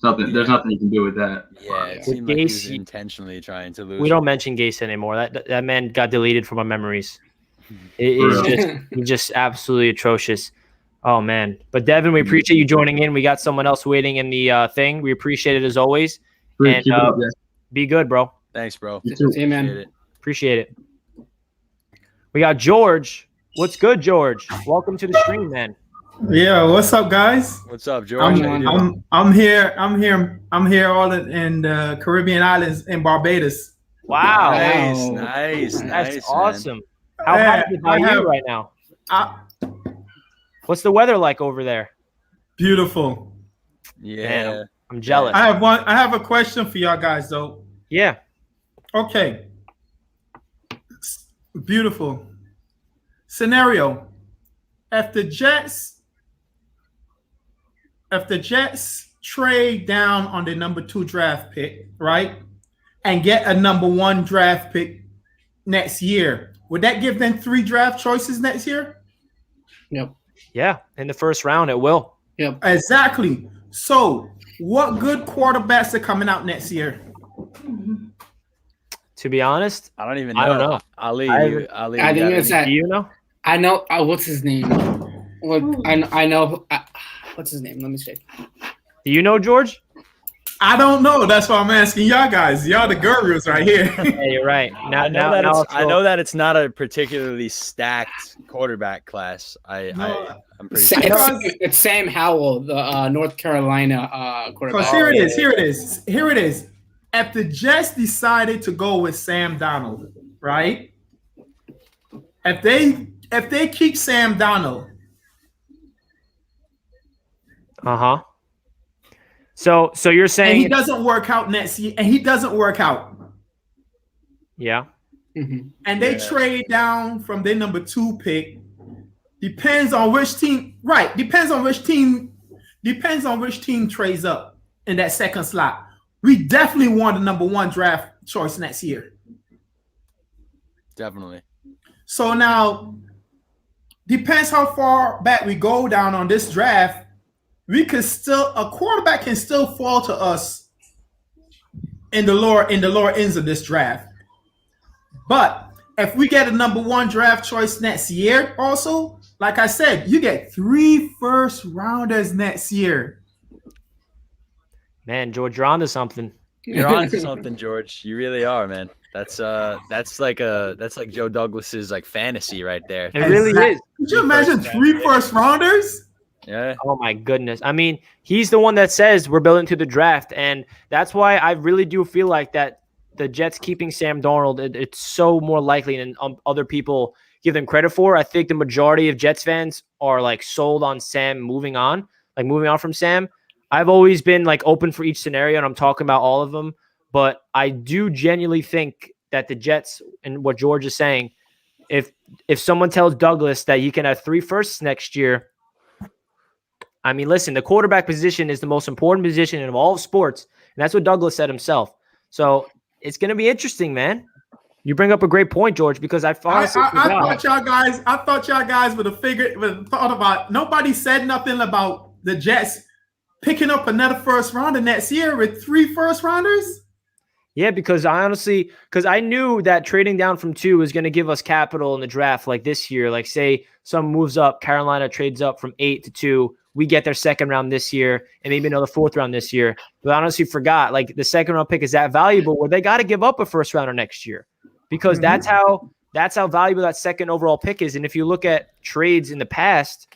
there's nothing you can do with that. Yeah, it With seemed like he was Gase, intentionally trying to lose. we don't mention Gase anymore. That man got deleted from our memories. He's just absolutely atrocious. Oh man! But Devin, we appreciate you joining in. We got someone else waiting in the thing. We appreciate it as always. And be good, bro. Thanks, bro. See you, man. Appreciate it. We got George. What's good, George? Welcome to the stream, man. Yeah, what's up, guys? What's up, George? I'm here all in the Caribbean islands in Barbados. Wow. Nice. That's awesome. How hot is it by you right now? What's the weather like over there? Beautiful. Yeah. Man, I'm jealous. I have a question for y'all guys though. Yeah. Okay. Beautiful. Scenario. If the Jets trade down on the number 2 draft pick, right? And get a number 1 draft pick next year, would that give them 3 draft choices next year? Yep. Yeah, in the first round, it will. Yep. Exactly. So, what good quarterbacks are coming out next year? To be honest, I don't even know. I don't know. Ali, I think it's that. Do you know? I know. What's his name? I know. What's his name? Let me see. Do you know, George? I don't know. That's why I'm asking y'all guys. Y'all the gurus right here. Yeah, you're right. I know that it's not a particularly stacked quarterback class. I'm pretty sure. It's Sam Howell, the North Carolina quarterback. Because here it is. If the Jets decided to go with Sam Darnold, right? If they keep Sam Darnold. So you're saying and he doesn't work out next year, and he doesn't work out. Yeah. Mm-hmm. And they trade down from their number 2 pick. Depends on which team, right? Depends on which team trades up in that second slot. We definitely want the number 1 draft choice next year. Definitely. So now, depends how far back we go down on this draft. A quarterback can still fall to us in the lower ends of this draft. But if we get a number 1 draft choice next year, also, like I said, you get 3 first rounders next year. Man, George, you're onto something. You're onto something, George. You really are, man. That's like Joe Douglas's like fantasy right there. It really is. Could you imagine 3 first rounders? Yeah. Oh my goodness. I mean, he's the one that says we're building to the draft, and that's why I really do feel like that the Jets keeping Sam Darnold, it's so more likely than other people give them credit for. I think the majority of Jets fans are like sold on Sam moving on from Sam. I've always been like open for each scenario, and I'm talking about all of them. But I do genuinely think that the Jets, and what George is saying, if someone tells Douglas that he can have 3 firsts next year, I mean, listen, the quarterback position is the most important position in all of sports, and that's what Douglas said himself. So it's going to be interesting, man. You bring up a great point, George, because I thought y'all guys would have thought about. Nobody said nothing about the Jets picking up another first rounder next year with 3 first rounders. Yeah, because I knew that trading down from 2 was going to give us capital in the draft like this year. Like, say some moves up, Carolina trades up from 8 to 2. We get their second round this year and maybe another 4th round this year. But I honestly forgot, like, the second round pick is that valuable where they got to give up a first rounder next year because that's how valuable that second overall pick is. And if you look at trades in the past,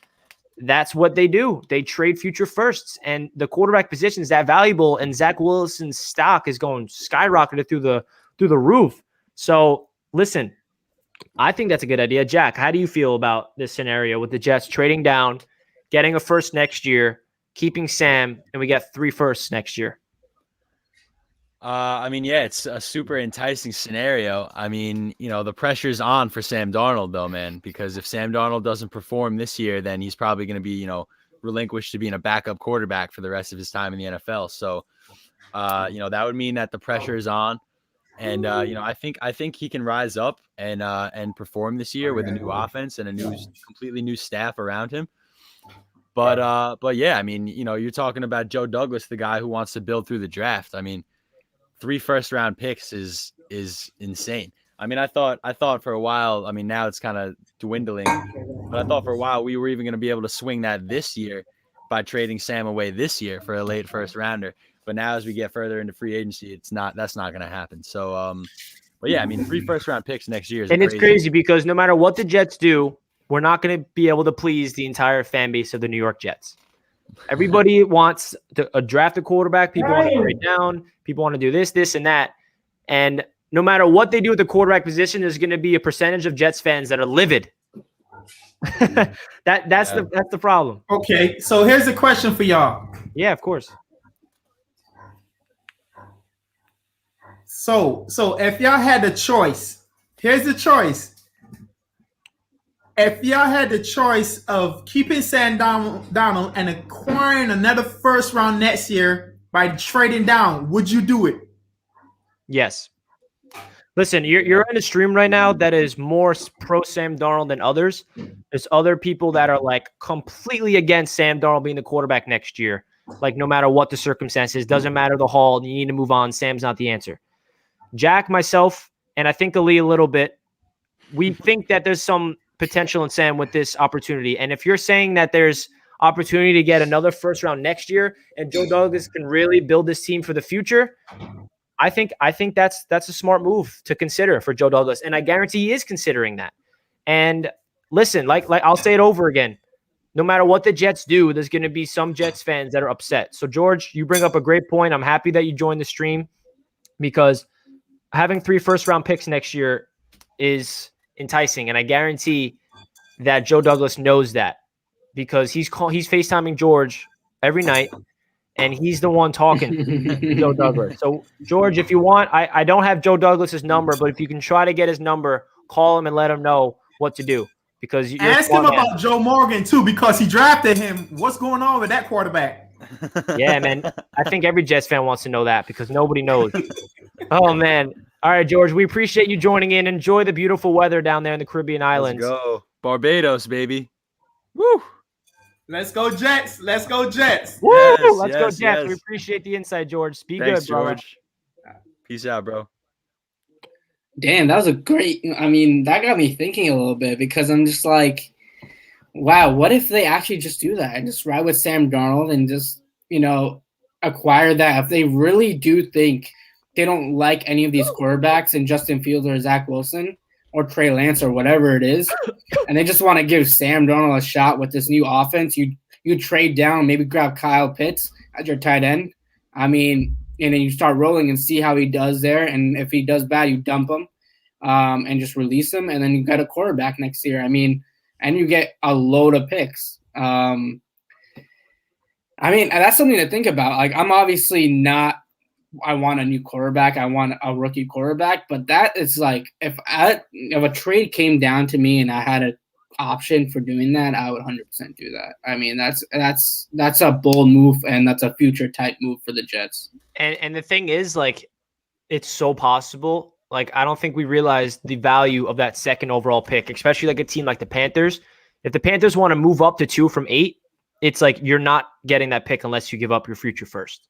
that's what they do. They trade future firsts, and the quarterback position is that valuable. And Zach Wilson's stock is going skyrocketed through the roof. So listen, I think that's a good idea. Jack, how do you feel about this scenario with the Jets trading down, getting a first next year, keeping Sam, and we get 3 firsts next year? I mean, yeah, it's a super enticing scenario. I mean, the pressure's on for Sam Darnold, though, man, because if Sam Darnold doesn't perform this year, then he's probably going to be, relinquished to being a backup quarterback for the rest of his time in the NFL. So, that would mean that the pressure is on. And, I think he can rise up and perform this year with a new offense and a completely new staff around him. But yeah, I mean, you're talking about Joe Douglas, the guy who wants to build through the draft. I mean, 3 first-round picks is insane. I mean, I thought for a while. I mean, now it's kind of dwindling, but I thought for a while we were even going to be able to swing that this year by trading Sam away this year for a late first rounder. But now, as we get further into free agency, that's not going to happen. So, but yeah, I mean, 3 first-round picks next year is and crazy. It's crazy because no matter what the Jets do, we're not going to be able to please the entire fan base of the New York Jets. Everybody wants to draft a quarterback. People want to trade down. People want to do this, and that. And no matter what they do at the quarterback position, there's going to be a percentage of Jets fans that are livid. That's the problem. Okay, so here's a question for y'all. Yeah, of course. So if y'all had the choice, here's the choice. If y'all had the choice of keeping Sam Darnold and acquiring another first round next year by trading down, would you do it? Yes. Listen, you're in a stream right now that is more pro Sam Darnold than others. There's other people that are like completely against Sam Darnold being the quarterback next year. Like no matter what the circumstances, doesn't matter the haul, you need to move on. Sam's not the answer. Jack, myself, and I think Ali a little bit, we think that there's some potential in Sam with this opportunity. And if you're saying that there's opportunity to get another first round next year and Joe Douglas can really build this team for the future, I think that's a smart move to consider for Joe Douglas. And I guarantee he is considering that. And listen, like I'll say it over again. No matter what the Jets do, there's going to be some Jets fans that are upset. So George, you bring up a great point. I'm happy that you joined the stream because having 3 first round picks next year is enticing, and I guarantee that Joe Douglas knows that because he's FaceTiming George every night, and he's the one talking to Joe Douglas. So, George, if you want, I don't have Joe Douglas's number, but if you can try to get his number, call him and let him know what to do. Because ask him about Joe Morgan too, because he drafted him. What's going on with that quarterback? Yeah, man. I think every Jets fan wants to know that because nobody knows. Oh man. All right, George, we appreciate you joining in. Enjoy the beautiful weather down there in the Caribbean islands. Let's go. Barbados, baby. Woo! Let's go, Jets. Let's go, Jets. Woo! Yes, Let's go, Jets. yes. We appreciate the insight, George. Thanks, Good, brother. George. Peace out, bro. Damn, that was a great. I mean, that got me thinking a little bit because I'm just like, wow, what if they actually just do that and just ride with Sam Darnold and just, acquire that? If they really do think they don't like any of these quarterbacks and Justin Fields or Zach Wilson or Trey Lance or whatever it is, and they just want to give Sam Darnold a shot with this new offense, you trade down, maybe grab Kyle Pitts as your tight end. I mean, and then you start rolling and see how he does there. And if he does bad, you dump him and just release him. And then you got a quarterback next year. I mean, and you get a load of picks. I mean, that's something to think about. Like, I'm obviously not, I want a new quarterback. I want a rookie quarterback. But that is like, if a trade came down to me and I had an option for doing that, I would 100% do that. I mean, that's a bold move, and that's a future type move for the Jets. And the thing is, like, it's so possible. Like, I don't think we realize the value of that second overall pick, especially like a team like the Panthers. If the Panthers want to move up to 2 from 8, it's like you're not getting that pick unless you give up your future first.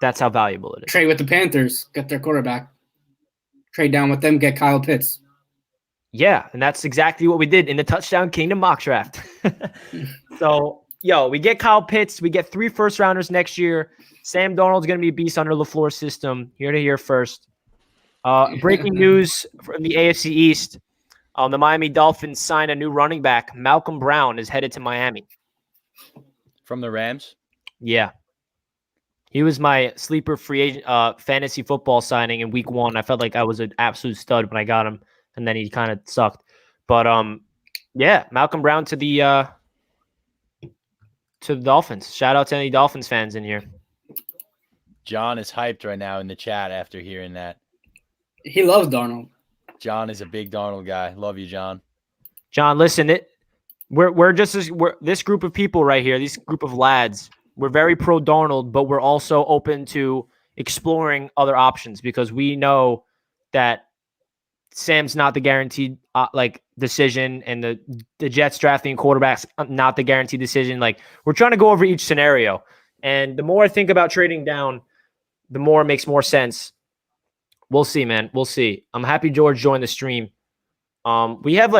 That's how valuable it is. Trade with the Panthers, get their quarterback. Trade down with them, get Kyle Pitts. Yeah, and that's exactly what we did in the Touchdown Kingdom mock draft. So, we get Kyle Pitts. We get 3 first-rounders next year. Sam Darnold's going to be a beast under LaFleur's system. Here to hear first. Breaking news from the AFC East. The Miami Dolphins signed a new running back. Malcolm Brown is headed to Miami. From the Rams? Yeah. He was my sleeper free agent fantasy football signing in week 1. I felt like I was an absolute stud when I got him, and then he kind of sucked. But, Malcolm Brown to the Dolphins. Shout out to any Dolphins fans in here. John is hyped right now in the chat after hearing that. He loves Darnold. John is a big Darnold guy. Love you, John. John, listen, we're this group of people right here, this group of lads. We're very pro Darnold, but we're also open to exploring other options because we know that Sam's not the guaranteed decision, and the Jets drafting quarterbacks not the guaranteed decision. Like, we're trying to go over each scenario, and the more I think about trading down, the more it makes more sense. We'll see, man. We'll see. I'm happy George joined the stream. We have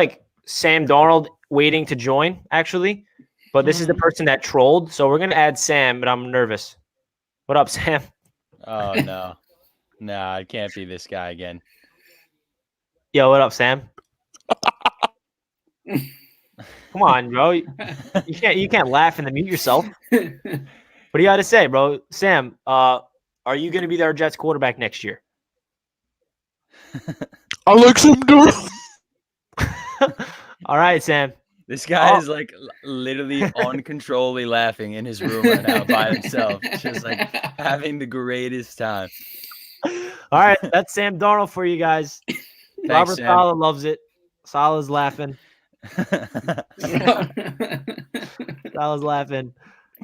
Sam Darnold waiting to join, actually, but this is the person that trolled, so we're gonna add Sam, but I'm nervous. What up, Sam? Oh no, no, it can't be this guy again. Yo, what up, Sam? Come on, bro. You can't laugh and then mute yourself. What do you got to say, bro? Sam, are you gonna be their Jets quarterback next year? I like Sam Darnold. All right, Sam. This guy is literally uncontrollably laughing in his room right now by himself, just having the greatest time. All right, that's Sam Darnold for you guys. Robert Sam. Saleh loves it. Saleh's laughing. Saleh's laughing.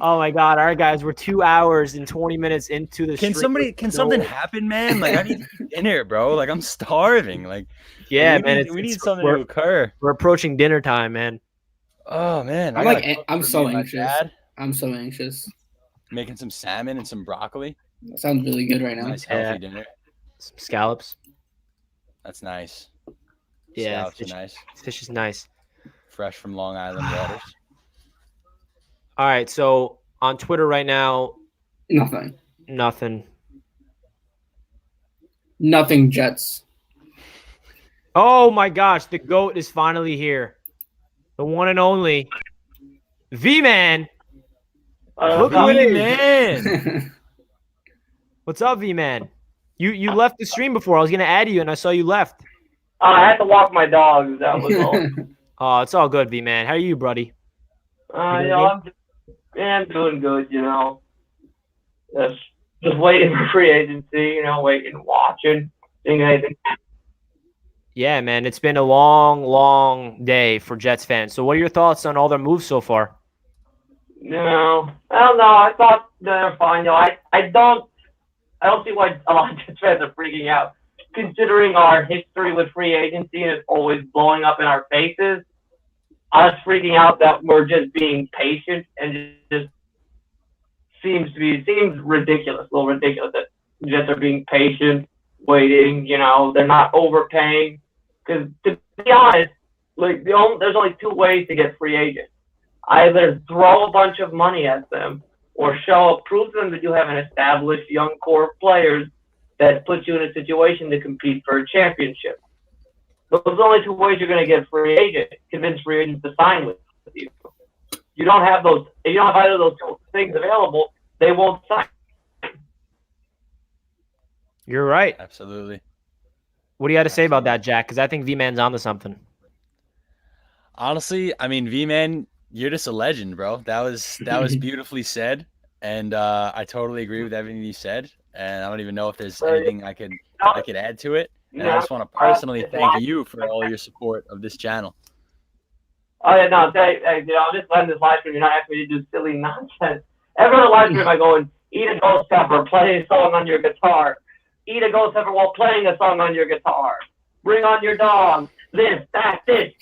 Oh my God! All right, guys, we're 2 hours and 20 minutes into the. Can something happen, man? I need dinner, bro. I'm starving. Yeah, we need something to occur. We're approaching dinner time, man. Oh man, I'm so anxious. I'm so anxious. Making some salmon and some broccoli. That sounds really good right now. Nice healthy dinner. Some scallops. That's nice. Yeah, Scallops are nice. Fish is nice. Fresh from Long Island waters. All right, so on Twitter right now, Nothing Jets. Oh my gosh, the GOAT is finally here. The one and only V-Man. V-Man. What's up, V-Man? You left the stream before. I was going to add you, and I saw you left. I had to walk my dogs. That was all. Oh, it's all good, V-Man. How are you, buddy? I'm doing good, Just waiting for free agency, waiting, watching, seeing anything. Yeah, man, it's been a long, long day for Jets fans. So what are your thoughts on all their moves so far? I don't know. I thought they're fine. I don't see why a lot of Jets fans are freaking out, considering our history with free agency and it's always blowing up in our faces. Us freaking out that we're just being patient and just seems ridiculous, a little ridiculous that Jets are being patient, waiting. They're not overpaying. Because to be honest, there's only two ways to get free agents: either throw a bunch of money at them, or prove to them that you have an established young core of players that puts you in a situation to compete for a championship. Those are the only two ways you're going to get free agents, convince free agents to sign with you. You don't have those. If you don't have either of those two things available, they won't sign. You're right. Absolutely. What do you got to say about that, Jack? Because I think V-Man's onto something. Honestly, V-Man, you're just a legend, bro. That was beautifully said, and I totally agree with everything you said. And I don't even know if there's anything I could add to it. And I just want to personally thank you for all your support of this channel. Oh yeah, no, I'm just letting this live stream. You're not asking me to do silly nonsense. Every other live stream I go and eat a ghost pepper, play a song on your guitar. Eat a ghost pepper while playing a song on your guitar. Bring on your dog. This, that, and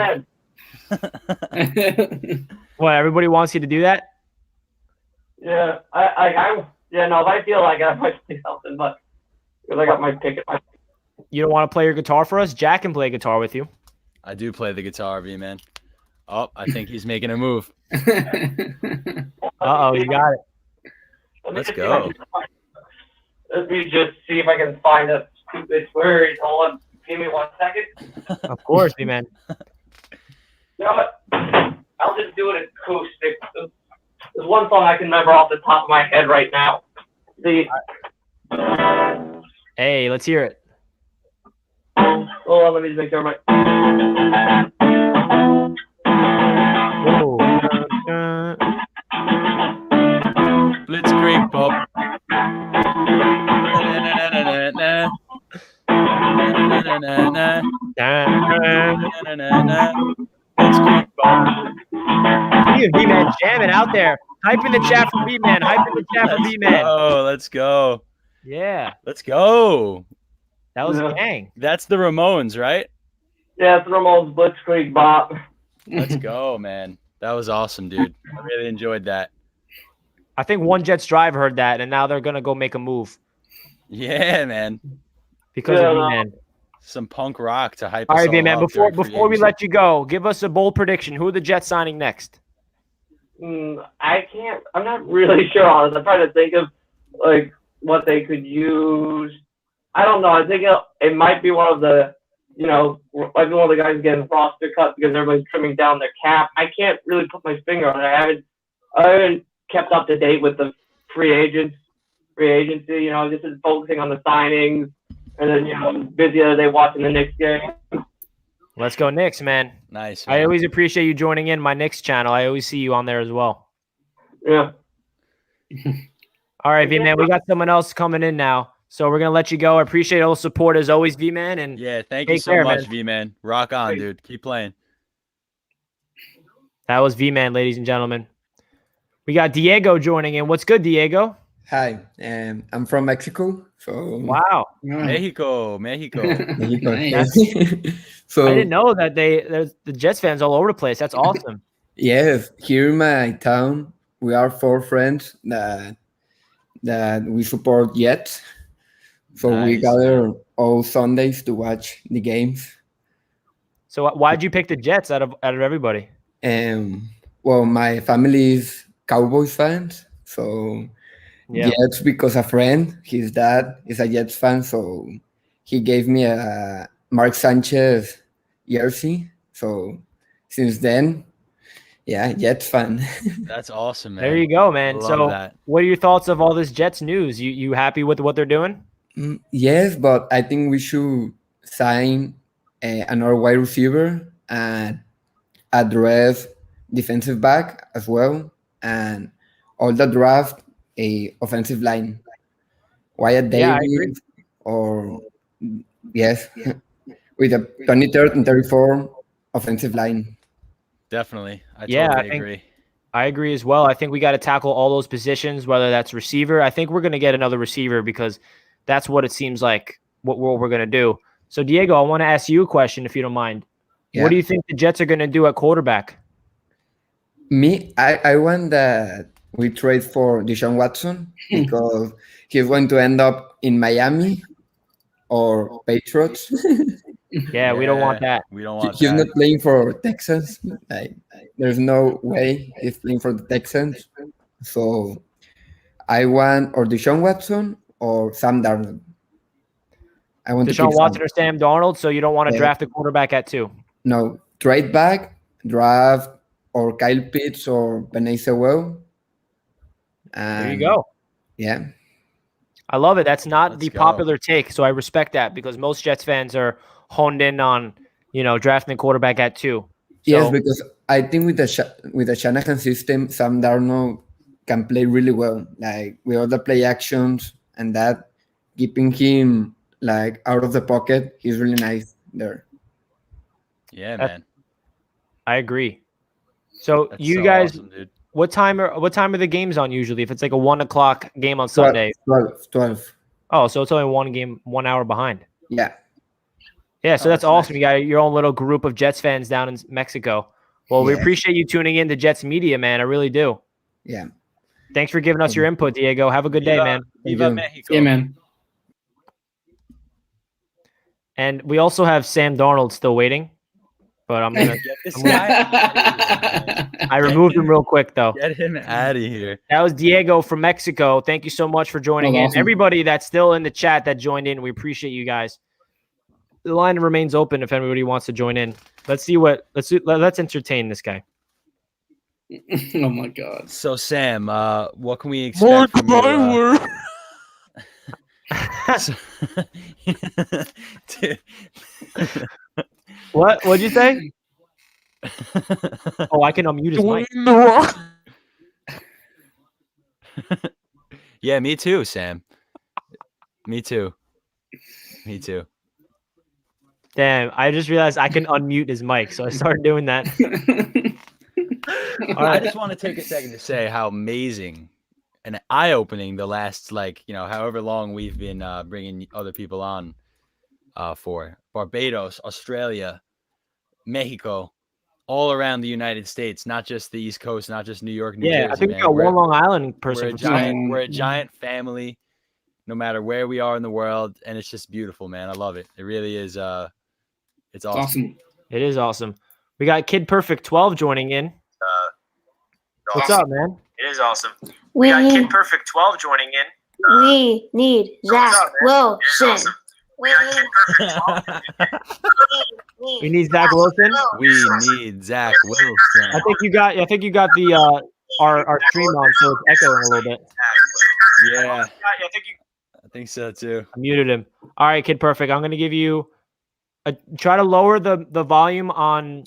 then. What, everybody wants you to do that? Yeah, if I feel like I might say something, but because I got my pick. You don't want to play your guitar for us? Jack can play guitar with you. I do play the guitar, V-Man. Oh, I think he's making a move. Uh-oh, you got it. Let's go. Let me just see if I can find a stupid word. Hold on. Give me 1 second. Of course, V-Man. You know what? I'll just do it acoustic. There's one song I can remember off the top of my head right now. Hey, let's hear it. Hold on, let me just make sure my. Blitzkrieg Pop. there. Hype in the chat for V-Man. Hype in the chat for V-Man. Oh, let's go. Yeah. Let's go. That was Yeah. gang. That's the Ramones, right? Yeah, it's Ramon's Blitzkrieg bop. Let's go, man. That was awesome, dude. I really enjoyed that. I think One Jets Drive heard that, and now they're going to go make a move Yeah, man. because of V-Man. Some punk rock to hype All us right, all V-Man, up during free before we agency. let you go, give us a bold prediction. Who are the Jets signing next? I can't. I'm not really sure. Honestly, I'm trying to think of like what they could use. I don't know. I think it might be one of the, like one of the guys getting roster cuts because everybody's trimming down their cap. I can't really put my finger on it. I haven't kept up to date with the free agency. Just been focusing on the signings, and then busy the other day watching the Knicks game. Let's go Knicks, man. Nice. I always appreciate you joining in my Knicks channel. I always see you on there as well. Yeah. All right, V-Man, we got someone else coming in now. So we're going to let you go. I appreciate all the support as always, V-Man. And Yeah, thank you take so care, much, man. V-Man. Rock on, dude. Keep playing. That was V-Man, ladies and gentlemen. We got Diego joining in. What's good, Diego? Hi, I'm from Mexico. So Wow. Mexico. Mexico. That's- So I didn't know that there's the Jets fans all over the place. That's awesome. yes, here in my town, we are 4 friends that we support Jets. So we Nice. gather all Sundays to watch the games. So why'd you pick the Jets out of everybody? Well, my family is Cowboys fans, so Yeah. Jets because a friend, his dad is a Jets fan, so he gave me a Mark Sanchez jersey. So since then, yeah, Jets fan. That's awesome, man. There you go, man. Love So that. what are your thoughts of all this Jets news? You happy with what they're doing? Yes, but I think we should sign another wide receiver and address defensive back as well, and all the draft a offensive line. Wyatt Yeah, I agree. Davis or yes, with a 23rd and 34 offensive line. Definitely. I Yeah, totally I think- agree. I agree as well. I think we got to tackle all those positions, whether that's receiver. I think we're going to get another receiver because that's what it seems like what we're going to do. So, Diego, I want to ask you a question, if you don't mind. Yeah. What do you think the Jets are going to do at quarterback? I want that we trade for Deshaun Watson because he's going to end up in Miami or Patriots. Yeah, we don't want that. We don't want He's that. not playing for Texans. There's no way he's playing for the Texans. So I want or Deshaun Watson or Sam Darnold. I want to Deshaun pick Watson Sam. or Sam Darnold, so you don't want to Yeah. draft a quarterback at 2. No, trade back, draft or Kyle Pitts or Penei Sewell. There you go. Yeah. I love it. That's not Let's the go. popular take, so I respect that because most Jets fans are honed in on, drafting a quarterback at 2. Yes, So- because I think with the Shanahan system, Sam Darnold can play really well, like with all the play actions and that, keeping him like out of the pocket. He's really nice there. Yeah, That- man. I agree. So That's you so guys, awesome, dude. what time are the games on usually? If it's like a 1:00 game on Sunday. 12. Oh, so it's only one game, 1 hour behind. Yeah. Yeah, so Oh, that's that's awesome. nice. You got your own little group of Jets fans down in Mexico. Well, we Yeah. appreciate you tuning in to Jets Media, man. I really do. Yeah. Thanks for giving us your input, Diego. Have a good day, Viva- man. Viva you. Mexico. Yeah, man. And we also have Sam Darnold still waiting, but I'm gonna. Get this I'm gonna- guy. I removed him real quick though. Get him out of here. That was Diego from Mexico. Thank you so much for joining That was in. awesome. Everybody that's still in the chat that joined in, we appreciate you guys. The line remains open if anybody wants to join in. Let's entertain this guy. Oh my God. So, Sam, what can we expect from you? So- Dude. What'd you say? Oh, I can unmute his mic. Yeah, me too, Sam. Me too. Me too. Damn, I just realized I can unmute his mic, so I started doing that. I just want to take a second to say how amazing and eye-opening the last, however long we've been bringing other people on for Barbados, Australia, Mexico, all around the United States, not just the East Coast, not just New York, New Yeah, Jersey. I think we man. got one Long Island person. We're a giant family, no matter where we are in the world, and it's just beautiful, man. I love it. It really is. It's awesome. It is awesome. We got Kid Perfect 12 joining in. What's up, man? It is awesome. We got Kid Perfect 12 joining in. We need Zach Wilson. We need Zach Wilson. We need Zach Wilson. I think you got the our stream on, so it's echoing a little bit. Yeah. I think so too. I muted him. All right, Kid Perfect. I'm gonna give you try to lower the volume on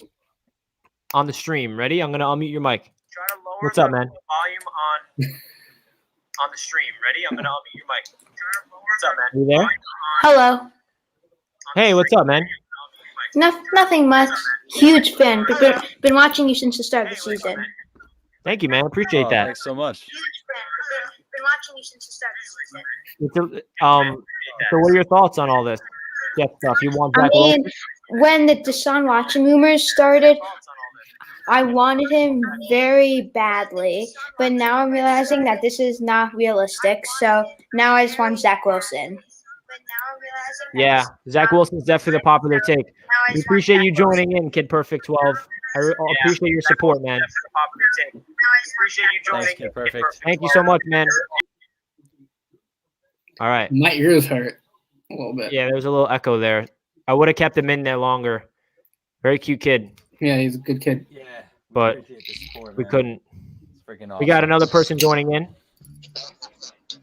the stream. Ready? I'm gonna unmute your mic. Try to lower What's up, man? Volume on the stream. Ready? I'm gonna unmute your mic. What's up, man? You there? Hello. Hey, what's up, man? Nothing much. Huge fan. Been watching you since the start of the season. Thank you, man. Appreciate that. Thanks so much. Been watching you since the start of the season. So what are your thoughts on all this? Yeah, stuff. You want Zach I mean, Wilson? when the Deshaun Watson rumors started, I wanted him very badly, but now I'm realizing that this is not realistic. So now I just want Zach Wilson. Yeah, Zach Wilson's definitely the popular take. We appreciate you joining in, Kid Perfect 12. I appreciate your support, man. Thanks, Kid Perfect. Thank you so much, man. All right. My ears hurt a little bit. Yeah, there was a little echo there. I would have kept him in there longer. Very cute kid. Yeah, he's a good kid. Yeah, but we couldn't. Freaking awesome. We got another person joining in.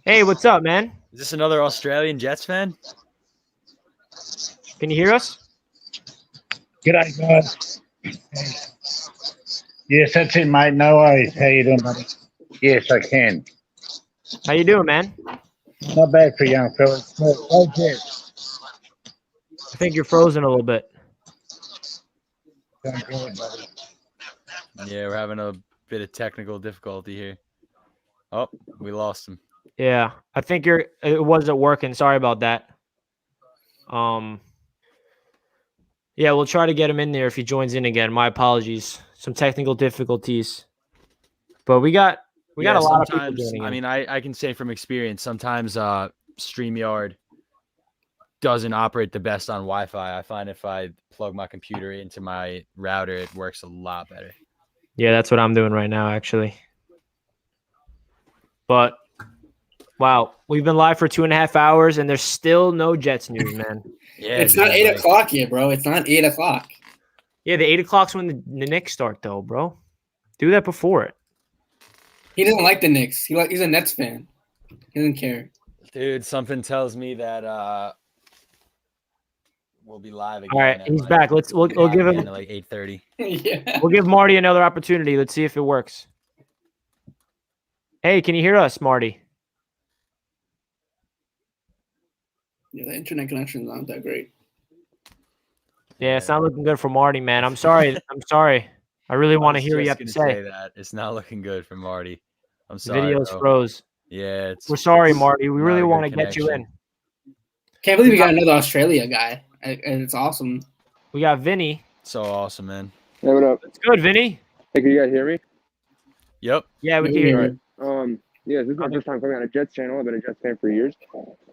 Hey, what's up, man? Is this another Australian Jets fan? Can you hear us? G'day, guys. Yes, that's it, mate. No worries. How you doing, buddy? Yes, I can. How you doing, man? Not bad for young fellas. Go Jets. I think you're frozen a little bit. Doing good, buddy. Yeah, we're having a bit of technical difficulty here. Oh, we lost him. Yeah, I think it wasn't working. Sorry about that. Yeah, we'll try to get him in there if he joins in again. My apologies. Some technical difficulties. But we got a lot of people joining in. I mean, I can say from experience, sometimes StreamYard doesn't operate the best on Wi-Fi. I find if I plug my computer into my router, it works a lot better. Yeah, that's what I'm doing right now, actually. But wow, we've been live for 2.5 hours, and there's still no Jets news, man. Yeah, it's not 8 o'clock yet, bro. It's not 8 o'clock. Yeah, the 8 o'clock's when the Knicks start, though, bro. Do that before it. He doesn't like the Knicks. He's a Nets fan. He doesn't care. Dude, something tells me that we'll be live again. All right, he's back. We'll give him at like 8:30. Yeah. We'll give Marty another opportunity. Let's see if it works. Hey, can you hear us, Marty? Yeah, the internet connection's not that great. Yeah, it's not looking good for Marty, man. I'm sorry. I'm sorry. I really want to hear what you have to say. That. It's not looking good for Marty. I'm sorry. Video's bro. froze. Yeah, we're sorry, Marty. We really want to get you in. Can't believe we got another Australia guy. And it's awesome. We got Vinny. So awesome, man. Hey, what up? It's good, Vinny. Hey, can you guys hear me? Yep. Yeah, we can hear you. Yeah, this is my first time coming on a Jets channel. I've been a Jets fan for years.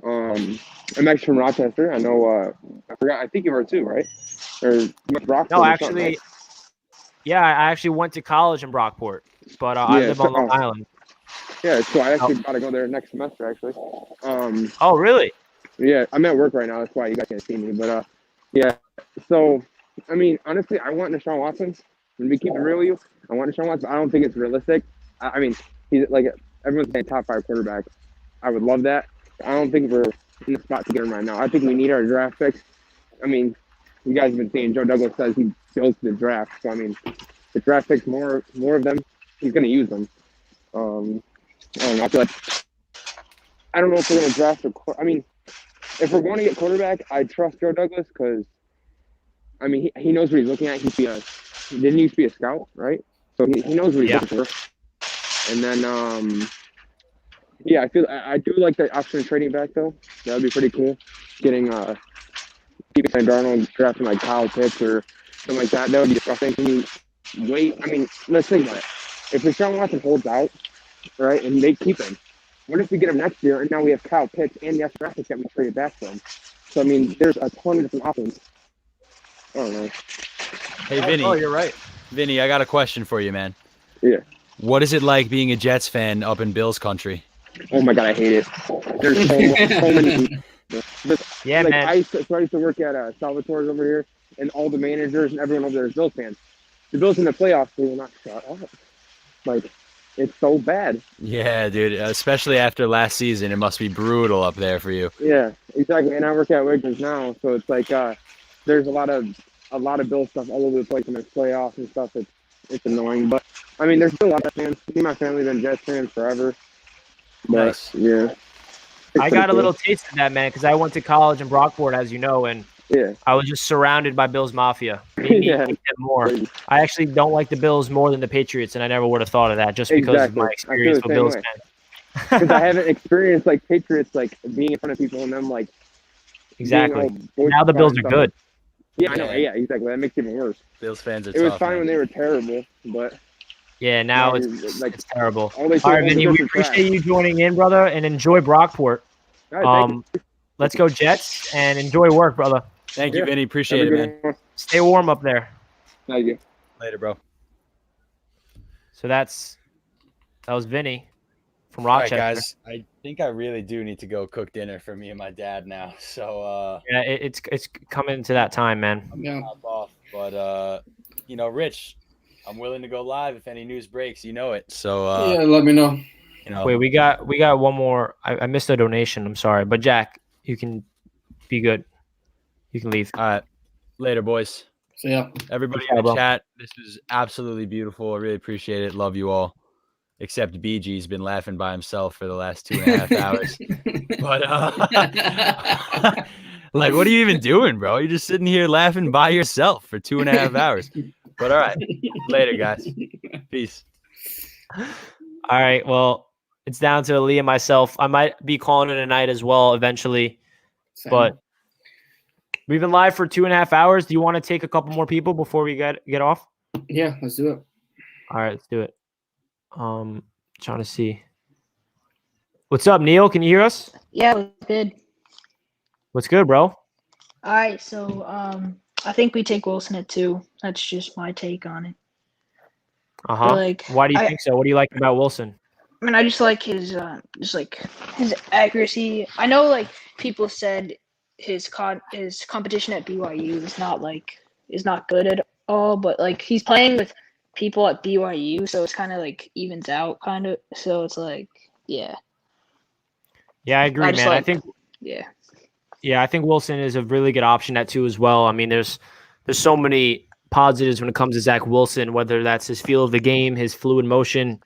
I'm actually from Rochester. I know. I forgot. I think you were too, right? Or Brockport. No, actually, right? Yeah, I actually went to college in Brockport, but I live on Long Island. Yeah, so I actually got to go there next semester, actually. Oh, really? Yeah, I'm at work right now. That's why you guys can't see me. But yeah. So, I mean, honestly, I want Deshaun Watson. When we keep it real with you, I want Deshaun Watson. I don't think it's realistic. I mean, he's like everyone's saying top 5 quarterback. I would love that. I don't think we're in the spot to get him right now. I think we need our draft picks. I mean, you guys have been seeing Joe Douglas says he goes to the draft. So I mean, the draft picks, more of them, he's going to use them. I don't know. I feel like I don't know if we're going to draft I mean, if we're going to get quarterback, I trust Joe Douglas because I mean he knows what he's looking at. He didn't used to be a scout, right? so he knows what he's looking for. And then, yeah, I do like the option of trading back though. That would be pretty cool. Getting keeping Sam Darnold, drafting like Kyle Pitts or something like that. That would be disgusting. I mean, let's think about it. If Deshaun Watson holds out, right, and they keep him, what if we get him next year and now we have Kyle Pitts and the extra assets that we traded back from? So I mean, there's a ton of different options. I don't know. Hey, Vinny. Oh, you're right. Vinny, I got a question for you, man. Yeah. What is it like being a Jets fan up in Bills country? Oh my God, I hate it. There's so many. Yeah, like, man. I used to work at Salvatore's over here, and all the managers and everyone over there is Bills fans. The Bills in the playoffs, they will not shut up. Like, it's so bad. Yeah, dude. Especially after last season, it must be brutal up there for you. Yeah, exactly. And I work at Wiggins now, so it's like there's a lot of Bills stuff all over the place in the playoffs and stuff. It's annoying, but I mean, there's still a lot of fans. Me and my family have been Jets fans forever. But, Nice. Yeah. I got a little taste of that, man, because I went to college in Brockport, as you know, and I was just surrounded by Bills Mafia. Made me hate them more. I actually don't like the Bills more than the Patriots, and I never would have thought of that just because of my experience with Bills fans. Because I haven't experienced like Patriots, like being in front of people and them like. Exactly. being all Now the Bills are stuff. good. Yeah, I know. Yeah, exactly. That makes it even worse. Bills fans are It was tough, fine man. when they were terrible, but Yeah, now Yeah, it's like, it's terrible. all they All say right, is Vinny, go we for appreciate trash. you joining in, brother, and enjoy Brockport. All right, thank you. Let's go Jets and enjoy work, brother. Thank you, Vinny. Appreciate it, man. Stay warm up there. Thank you. Later, bro. So that was Vinny from All right, Rochester. guys. I think I really do need to go cook dinner for me and my dad now. So Yeah, it's coming to that time, man. I'm gonna hop off. But you know, Rich, I'm willing to go live if any news breaks. You know it. So Yeah, let me know. You know, Wait, we got one more. I missed a donation. I'm sorry, but Jack, you can be good. You can leave. All right, later, boys. So yeah, everybody Yeah, in the bro. chat. This was absolutely beautiful. I really appreciate it. Love you all. Except BG's been laughing by himself for the last 2.5 hours. But like, what are you even doing, bro? You're just sitting here laughing by yourself for 2.5 hours. But all right, later, guys. Peace. All right. Well, it's down to Lee and myself. I might be calling it a night as well eventually, but we've been live for 2.5 hours. Do you want to take a couple more people before we get off? Yeah, let's do it. All right, let's do it. Trying to see. What's up, Neil? Can you hear us? Yeah, it was good. What's good, bro? All right, so I think we take Wilson at 2. That's just my take on it. Like, Why do you think so? What do you like about Wilson? I mean, I just like his his accuracy. I know like people said his competition at BYU is not good at all, but like he's playing with people at BYU, so it's kind of like evens out, kind of. So it's like, yeah. Yeah, I agree, I just man. I like- think Yeah. I think Wilson is a really good option at 2 as well. I mean, there's so many positives when it comes to Zach Wilson, whether that's his feel of the game, his fluid motion.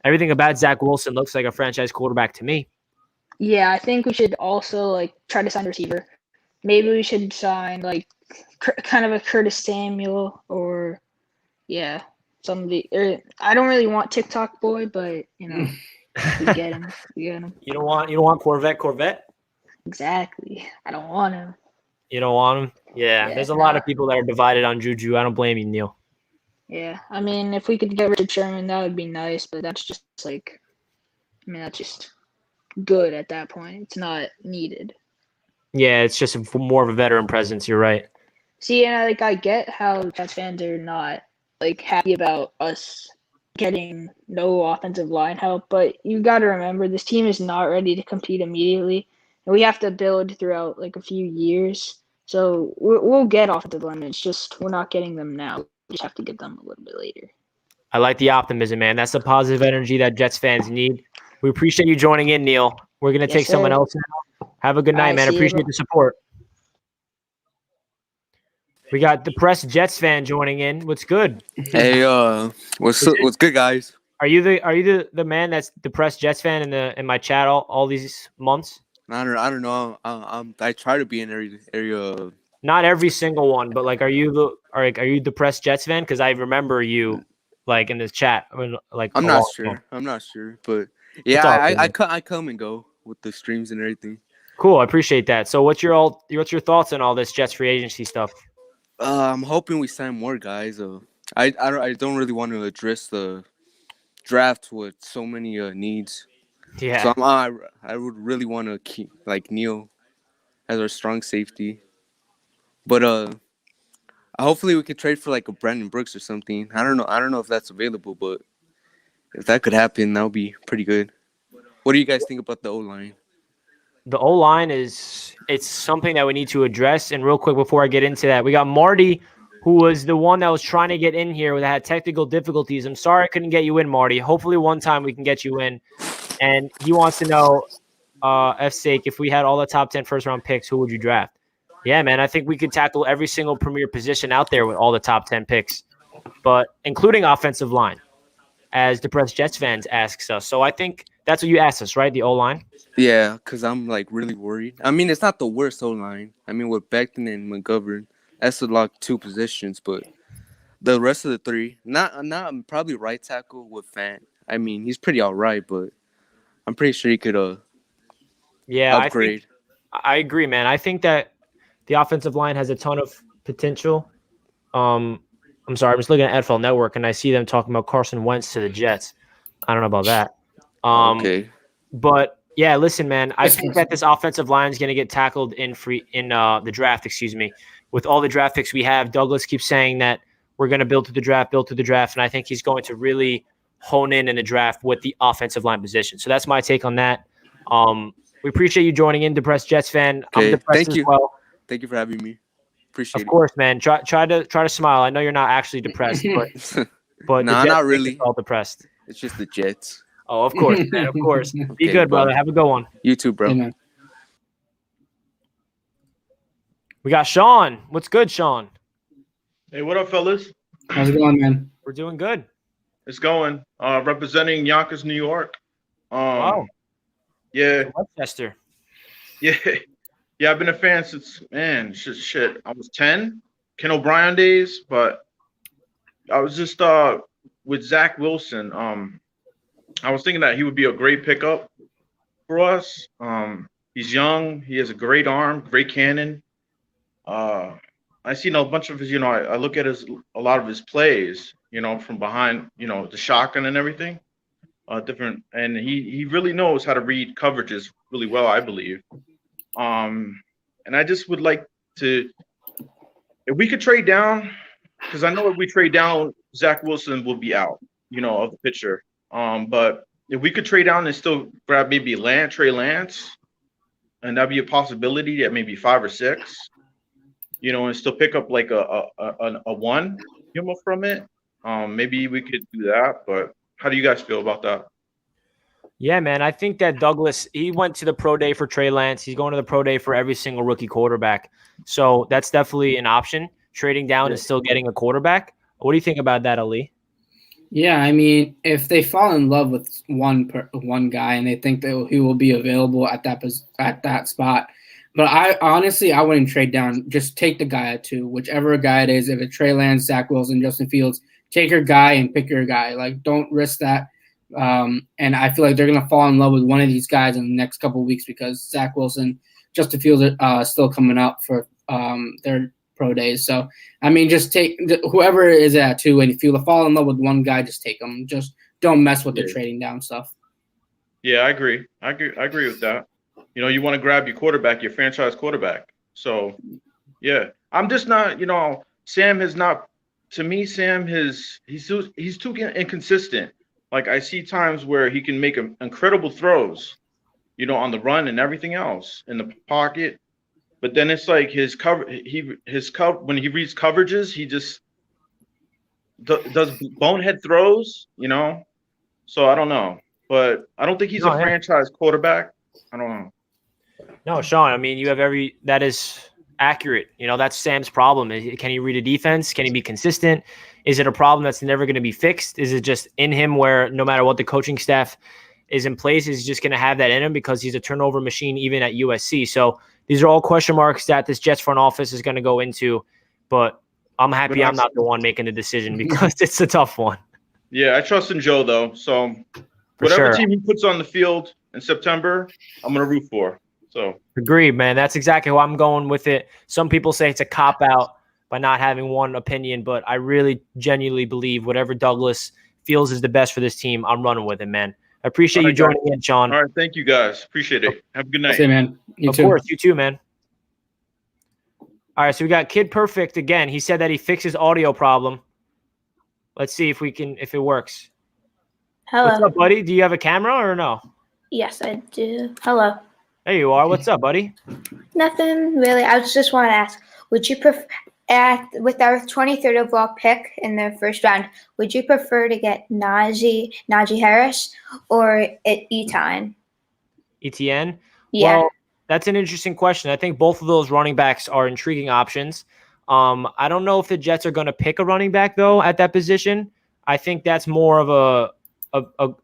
Everything about Zach Wilson looks like a franchise quarterback to me. Yeah, I think we should also like try to sign a receiver. Maybe we should sign like kind of a Curtis Samuel or somebody. I don't really want TikTok boy, but you know, we get him. We get him. You don't want Corvette? Exactly. I don't want him. You don't want him? Yeah, there's a lot of people that are divided on Juju. I don't blame you, Neil. Yeah, I mean, if we could get Richard Sherman, that would be nice. But that's just like, I mean, that's just good at that point. It's not needed. Yeah, it's just more of a veteran presence. You're right. See, and I get how Jets fans are not like happy about us getting no offensive line help, but you got to remember this team is not ready to compete immediately, and we have to build throughout like a few years. So we'll get offensive linemen. It's just we're not getting them now. We just have to get them a little bit later. I like the optimism, man. That's the positive energy that Jets fans need. We appreciate you joining in, Neil. We're going to Yes, take someone sir. else now. Have a good night, All right, man. see ya, Appreciate bro. the support. We got depressed Jets fan joining in. What's good? Hey, what's good, guys? Are you the man that's depressed Jets fan in my chat all these months? I don't know. I try to be in area. Not every single one, but like, are you depressed Jets fan? Because I remember you like in this chat? I mean, like I'm a not long sure. time. I'm not sure, but It's yeah, all good, man. I come and go with the streams and everything. Cool. I appreciate that. So what's your thoughts on all this Jets free agency stuff? I'm hoping we sign more guys. I don't really want to address the draft with so many needs. Yeah. So I would really want to keep like Neil as our strong safety, but hopefully we could trade for like a Brandon Brooks or something. I don't know if that's available, but if that could happen, that would be pretty good. What do you guys think about the O-line? The O-line it's something that we need to address. And real quick before I get into that, we got Marty, who was the one that was trying to get in here that had technical difficulties. I'm sorry I couldn't get you in, Marty. Hopefully one time we can get you in. And he wants to know, F's sake, if we had all the top 10 first-round picks, who would you draft? Yeah, man, I think we could tackle every single premier position out there with all the top 10 picks, but including offensive line, as Depressed Jets fans asks us. So I think that's what you asked us, right? The O-line? Yeah, because I'm like really worried. I mean, it's not the worst O-line. I mean, with Becton and McGovern, that's the like 2 positions, but the rest of the 3, not probably right tackle with Fant. I mean, he's pretty all right, but I'm pretty sure he could upgrade. I agree, man. I think that the offensive line has a ton of potential. I'm sorry, I'm just looking at NFL Network and I see them talking about Carson Wentz to the Jets. I don't know about that. Okay. But yeah, listen, man. I think that this offensive line is going to get tackled in the draft. Excuse me. With all the draft picks we have, Douglas keeps saying that we're going to build to the draft, and I think he's going to really hone in the draft with the offensive line position. So that's my take on that. We appreciate you joining in, Depressed Jets fan. Okay. I'm depressed Thank you. as well. Thank you for having me. Appreciate Of course, man. Try to smile. I know you're not actually depressed, but Nah, the Jets not make really. us all depressed. It's just the Jets. Oh, of course, man. Of course. Be Okay, good, brother. bye. Have a good one. You too, bro. Amen. We got Sean. What's good, Sean? Hey, what up, fellas? How's it going, man? We're doing good. It's going. Representing Yonkers, New York. Wow. Yeah. Westchester. Yeah. Yeah, I've been a fan since, shit. I was 10, Ken O'Brien days, but I was just with Zach Wilson. I was thinking that he would be a great pickup for us. He's young. He has a great arm, great cannon. I seen a bunch of his, I look at a lot of his plays, from behind, the shotgun and everything. And he really knows how to read coverages really well, I believe. And I just would like to, if we could trade down, because I know if we trade down, Zach Wilson will be out, of the picture. But if we could trade down and still grab maybe Trey Lance, and that'd be a possibility at maybe 5 or 6, and still pick up like a 1, from it. Maybe we could do that. But how do you guys feel about that? Yeah, man. I think that Douglas, he went to the pro day for Trey Lance. He's going to the pro day for every single rookie quarterback. So that's definitely an option. Trading down and still getting a quarterback. What do you think about that, Ali? Yeah, I mean, if they fall in love with one guy and they think that he will be available at that spot, but I wouldn't trade down. Just take the guy at 2, whichever guy it is. If it's Trey Lance, Zach Wilson, Justin Fields, take your guy and pick your guy. Like, don't risk that. And I feel like they're gonna fall in love with one of these guys in the next couple of weeks because Zach Wilson, Justin Fields are still coming up for their pro days. So I mean, just take whoever is at 2, and if you fall in love with one guy, just take him. Just don't mess with the trading down stuff. Yeah, I agree. I agree with that. You want to grab your quarterback, your franchise quarterback. So yeah, I'm just not. Sam has not. To me, Sam he's too inconsistent. Like, I see times where he can make incredible throws, on the run and everything else in the pocket. But then it's like when he reads coverages, he just does bonehead throws, So I don't know. But I don't think he's a franchise quarterback. I don't know. No, Sean, I mean, that is accurate. That's Sam's problem. Can he read a defense? Can he be consistent? Is it a problem that's never going to be fixed? Is it just in him where no matter what the coaching staff is in place, he's just going to have that in him because he's a turnover machine even at USC? So these are all question marks that this Jets front office is going to go into. But I'm happy I'm not the one making the decision because it's a tough one. Yeah, I trust in Joe though. So For whatever sure. team he puts on the field in September, I'm gonna root for. So Agreed, man. That's exactly how I'm going with it. Some people say it's a cop out by not having one opinion, but I really genuinely believe whatever Douglas feels is the best for this team, I'm running with it, man. I appreciate all you right, guys. joining in, Sean. All right, thank you guys. Appreciate it. Have a good night. Say, man. You Of too. course, you too, man. All right, so we got Kid Perfect again. He said that he fixed his audio problem. Let's see if it works. Hello. What's up, buddy? Do you have a camera or no? Yes, I do. Hello. There you are. What's up, buddy? Nothing really. I just want to ask, would you prefer, with our 23rd overall pick in the first round, would you prefer to get Najee Harris or Etienne? ETN? Yeah. Well, that's an interesting question. I think both of those running backs are intriguing options. I don't know if the Jets are going to pick a running back, though, at that position. I think that's more of a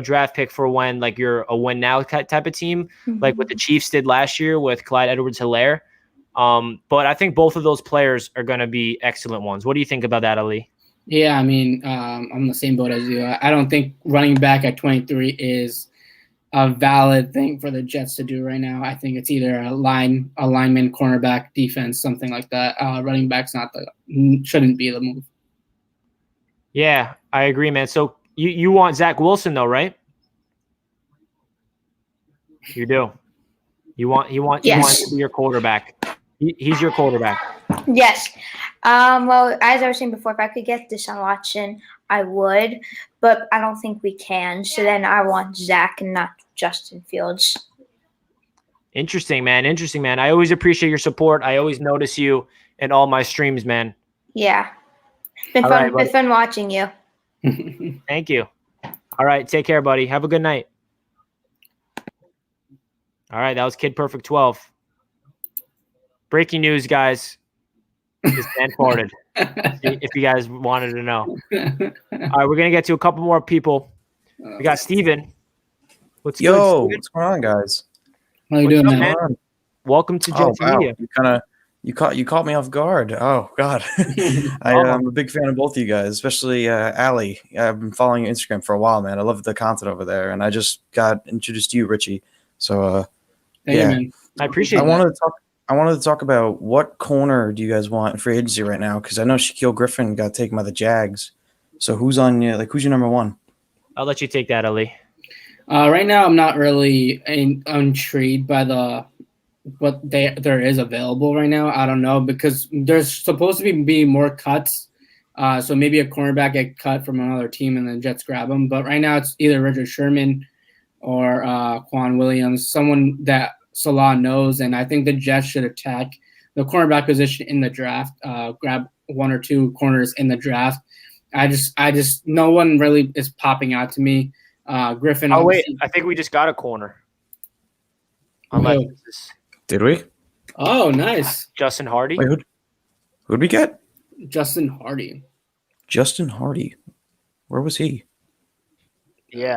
draft pick for when, like, you're a win now type of team, like what the Chiefs did last year with Clyde Edwards-Helaire. But I think both of those players are going to be excellent ones. What do you think about that, Ali? Yeah, I mean, I'm in the same boat as you. I don't think running back at 23 is a valid thing for the Jets to do right now. I think it's either a lineman, cornerback, defense, something like that. Running back's shouldn't be the move. Yeah, I agree, man. So you want Zach Wilson though, right? You do. You want him to be your quarterback. He's your quarterback. Yes. Well, as I was saying before, if I could get Deshaun Watson, I would, but I don't think we can. So then I want Zach and not Justin Fields. Interesting, man. Interesting, man. I always appreciate your support. I always notice you in all my streams, man. Yeah. Been All fun. right, buddy. Been fun watching you. Thank you. All right, take care, buddy. Have a good night. All right, that was Kid Perfect 12. Breaking news, guys. This man farted. If you guys wanted to know. All right, we're gonna get to a couple more people. We got Steven. What's good, Steven? What's going on, guys? How you What's doing, up, man? man? Welcome to Jets Media. You caught me off guard. Oh God, I'm a big fan of both of you guys, especially Allie. I've been following your Instagram for a while, man. I love the content over there, and I just got introduced to you, Richie. So Thank you, yeah, man. I appreciate. I wanted to talk about what corner do you guys want in free agency right now? Because I know Shaquille Griffin got taken by the Jags. So who's on you? Like, who's your number one? I'll let you take that, Ali. Right now, I'm not really intrigued by what there is available right now. I don't know, because there's supposed to be more cuts. So maybe a cornerback get cut from another team and then Jets grab him. But right now it's either Richard Sherman or Quan Williams, someone that Salah knows. And I think the Jets should attack the cornerback position in the draft, grab one or two corners in the draft. I just no one really is popping out to me. Griffin. Oh wait, I think we just got a corner. Did we? Oh, nice. Justin Hardy. Wait, who'd we get? Justin Hardy. Justin Hardy. Where was he? Yeah.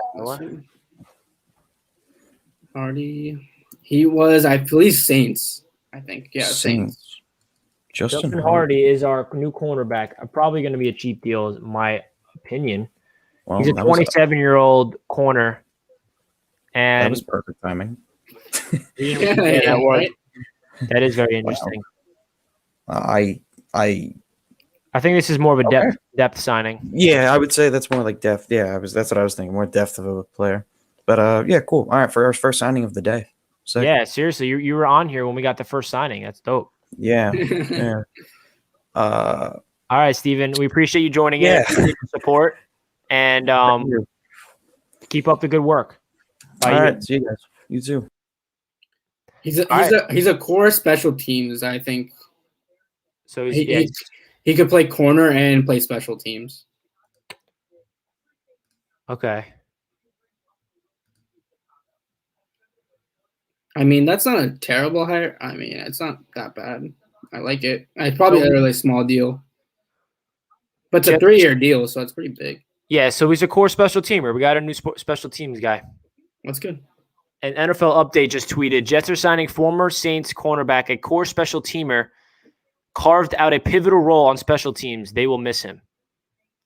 Hardy. He was, I believe, Saints. I think. Yeah, Saints. Justin Hardy is our new cornerback. Probably going to be a cheap deal, is my opinion. Well, he's a 27-year-old corner, and that was perfect timing. That is very interesting. I think this is more of a depth signing. Yeah, I would say that's more like depth. Yeah, that's what I was thinking, more depth of a player. But yeah, cool. All right, for our first signing of the day. Sick. Yeah, seriously, you were on here when we got the first signing. That's dope. Yeah, yeah. All right, Steven, we appreciate you joining in. Appreciate your support, and keep up the good work. All right, see you guys. You too. He's a core special teams, I think. So he could play corner and play special teams. Okay. I mean, that's not a terrible hire. I mean, it's not that bad. I like it. It's probably a really small deal. But it's a 3-year deal, so it's pretty big. Yeah, so he's a core special teamer. We got a new special teams guy. That's good. An NFL update just tweeted, Jets are signing former Saints cornerback, a core special teamer, carved out a pivotal role on special teams. They will miss him.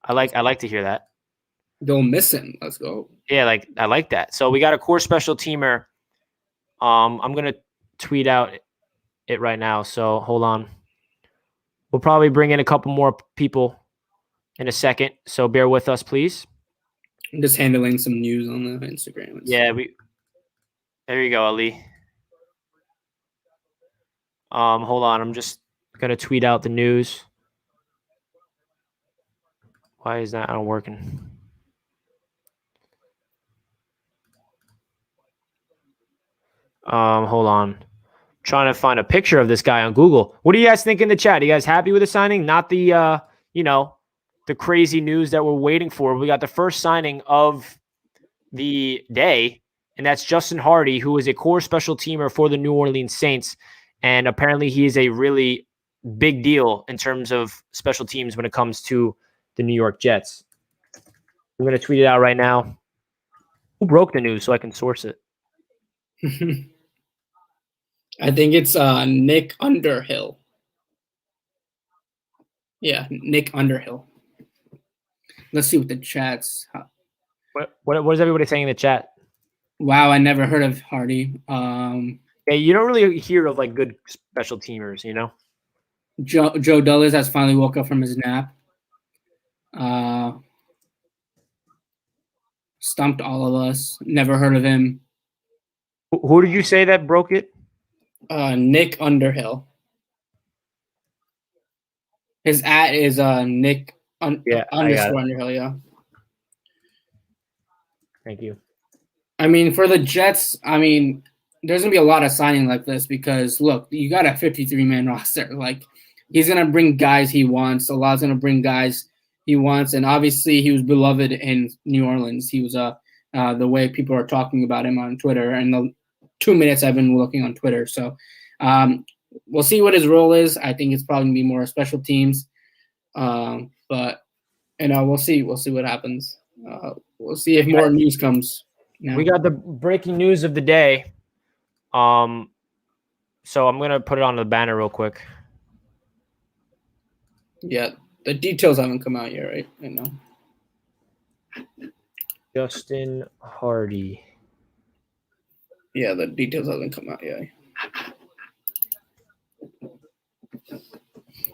I like to hear that. They'll miss him. Let's go. Yeah, like I like that. So we got a core special teamer. I'm gonna tweet out it right now. So hold on. We'll probably bring in a couple more people in a second. So bear with us, please. I'm just handling some news on the Instagram. Yeah, there you go, Ali. Hold on. I'm just gonna tweet out the news. Why is that not working? Hold on. Trying to find a picture of this guy on Google. What do you guys think in the chat? Are you guys happy with the signing? Not the the crazy news that we're waiting for. We got the first signing of the day, and that's Justin Hardy, who is a core special teamer for the New Orleans Saints. And apparently he is a really big deal in terms of special teams when it comes to the New York Jets. I'm going to tweet it out right now. Who broke the news so I can source it? I think it's Nick Underhill. Yeah, Nick Underhill. Let's see what the chat's. What is everybody saying in the chat? Wow, I never heard of Hardy. Yeah, you don't really hear of like good special teamers, you know. Joe Dulles has finally woke up from his nap. Stumped all of us. Never heard of him. Who did you say that broke it? Nick Underhill. His @ is Nick underscore Underhill. Yeah. Thank you. I mean, for the Jets, I mean, there's gonna be a lot of signing like this because look, you got a 53-man roster. Like, he's gonna bring guys he wants. Allah's gonna bring guys he wants, and obviously he was beloved in New Orleans. He was the way people are talking about him on Twitter, and the 2 minutes I've been looking on Twitter. So we'll see what his role is. I think it's probably gonna be more special teams, but we'll see. We'll see what happens. We'll see if more news comes. Now. We got the breaking news of the day. So I'm gonna put it on the banner real quick. Yeah, the details haven't come out yet, right? I know. Justin Hardy. Yeah, the details haven't come out yet.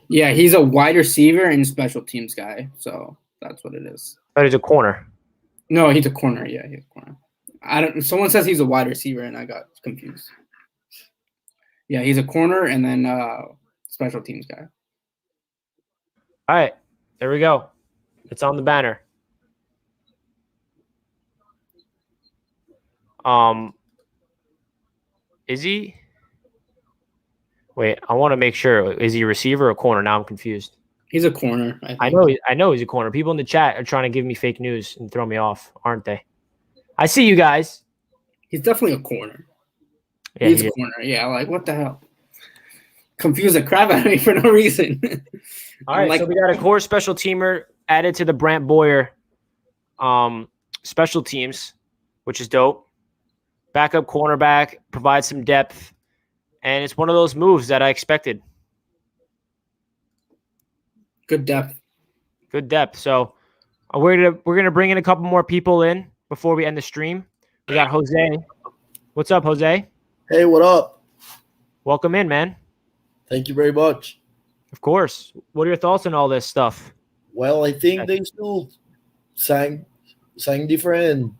Yeah, he's a wide receiver and special teams guy, so that's what it is. But he's a corner. No, he's a corner. Yeah, he's a corner. Someone says he's a wide receiver, and I got confused. Yeah, he's a corner and then special teams guy. All right, there we go. It's on the banner. Is he? Wait, I want to make sure. Is he a receiver or a corner? Now I'm confused. He's a corner. I know he's a corner. People in the chat are trying to give me fake news and throw me off, aren't they? I see you guys. He's definitely a corner. Yeah, he's a corner. Yeah, like what the hell? Confuse the crap out of me for no reason. All right, so we got a core special teamer added to the Brant Boyer special teams, which is dope. Backup cornerback, provides some depth, and it's one of those moves that I expected. Good depth. Good depth. So we're gonna bring in a couple more people in before we end the stream. We got Jose. What's up, Jose? Hey, what up? Welcome in, man. Thank you very much. Of course. What are your thoughts on all this stuff? Well, I think they still sign different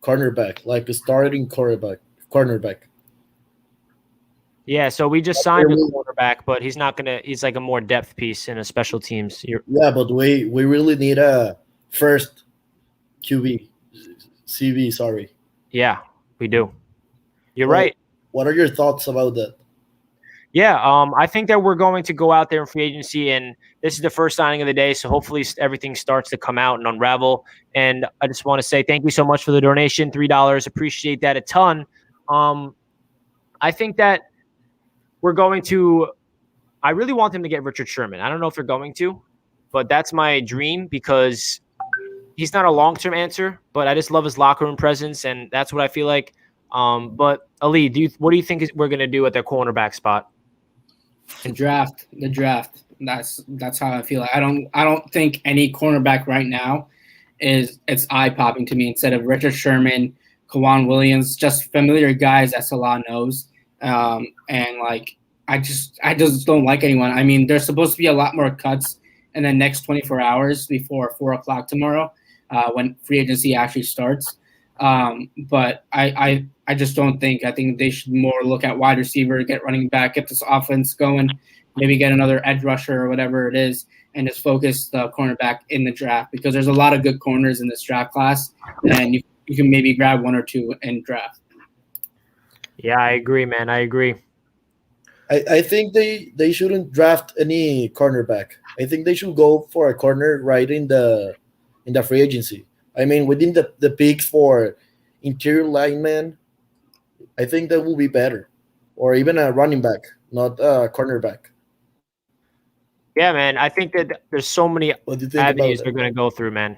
cornerback, like a starting cornerback. Yeah, so we just signed a cornerback, but he's like a more depth piece in a special teams. Yeah, but we really need a first CV, sorry. Yeah, we do. You're right. What are your thoughts about that? Yeah, I think that we're going to go out there in free agency, and this is the first signing of the day, so hopefully everything starts to come out and unravel. And I just want to say thank you so much for the donation, $3. Appreciate that a ton. I think that we're going to – I really want them to get Richard Sherman. I don't know if they're going to, but that's my dream because he's not a long-term answer, but I just love his locker room presence, and that's what I feel like. But Ali, what do you think we're going to do at their cornerback spot? The draft. That's how I feel. I don't think any cornerback right now it's eye popping to me instead of Richard Sherman, Kawan Williams, just familiar guys that Salah knows. And like I just don't like anyone. I mean, there's supposed to be a lot more cuts in the next 24 hours before 4:00 tomorrow, when free agency actually starts. But I just don't think. I think they should more look at wide receiver, get running back, get this offense going, maybe get another edge rusher or whatever it is, and just focus the cornerback in the draft, because there's a lot of good corners in this draft class, and you can maybe grab one or two in draft. Yeah, I agree, man. I agree. I think they shouldn't draft any cornerback. I think they should go for a corner right in the free agency. I mean, within the picks for interior lineman, I think that will be better, or even a running back, not a cornerback. Yeah, man. I think that there's so many What do you think avenues about they're going to go through, man.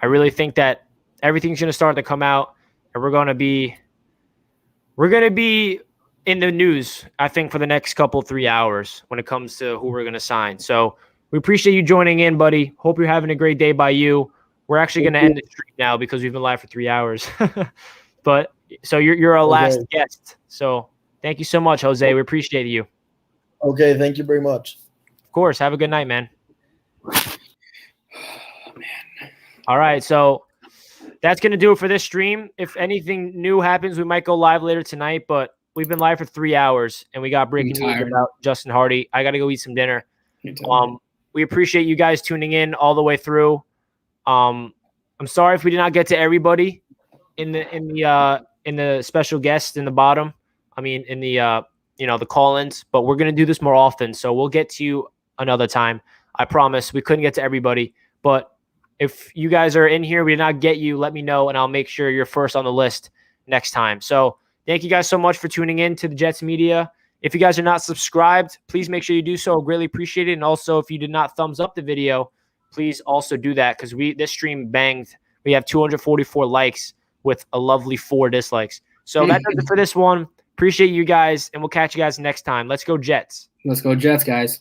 I really think that everything's going to start to come out, and we're going to be in the news, I think, for the next 3 hours when it comes to who we're going to sign. So we appreciate you joining in, buddy. Hope you're having a great day by you. We're actually going to end the stream now because we've been live for 3 hours. But so you're our last guest. So thank you so much, Jose. We appreciate you. Okay, thank you very much. Of course. Have a good night, man. All right, so that's going to do it for this stream. If anything new happens, we might go live later tonight, but we've been live for 3 hours, and we got breaking news about Justin Hardy. I got to go eat some dinner. We appreciate you guys tuning in all the way through. I'm sorry if we did not get to everybody in the special guest in the bottom. I mean, in the the call-ins, but we're going to do this more often, so we'll get to you another time. I promise. We couldn't get to everybody, but if you guys are in here, we did not get you, let me know, and I'll make sure you're first on the list next time. So thank you guys so much for tuning in to the Jets Media. If you guys are not subscribed, please make sure you do so. Greatly appreciate it. And also, if you did not thumbs up the video, please also do that, because this stream banged. We have 244 likes with a lovely 4 dislikes. So that does it for this one. Appreciate you guys, and we'll catch you guys next time. Let's go Jets. Let's go Jets, guys.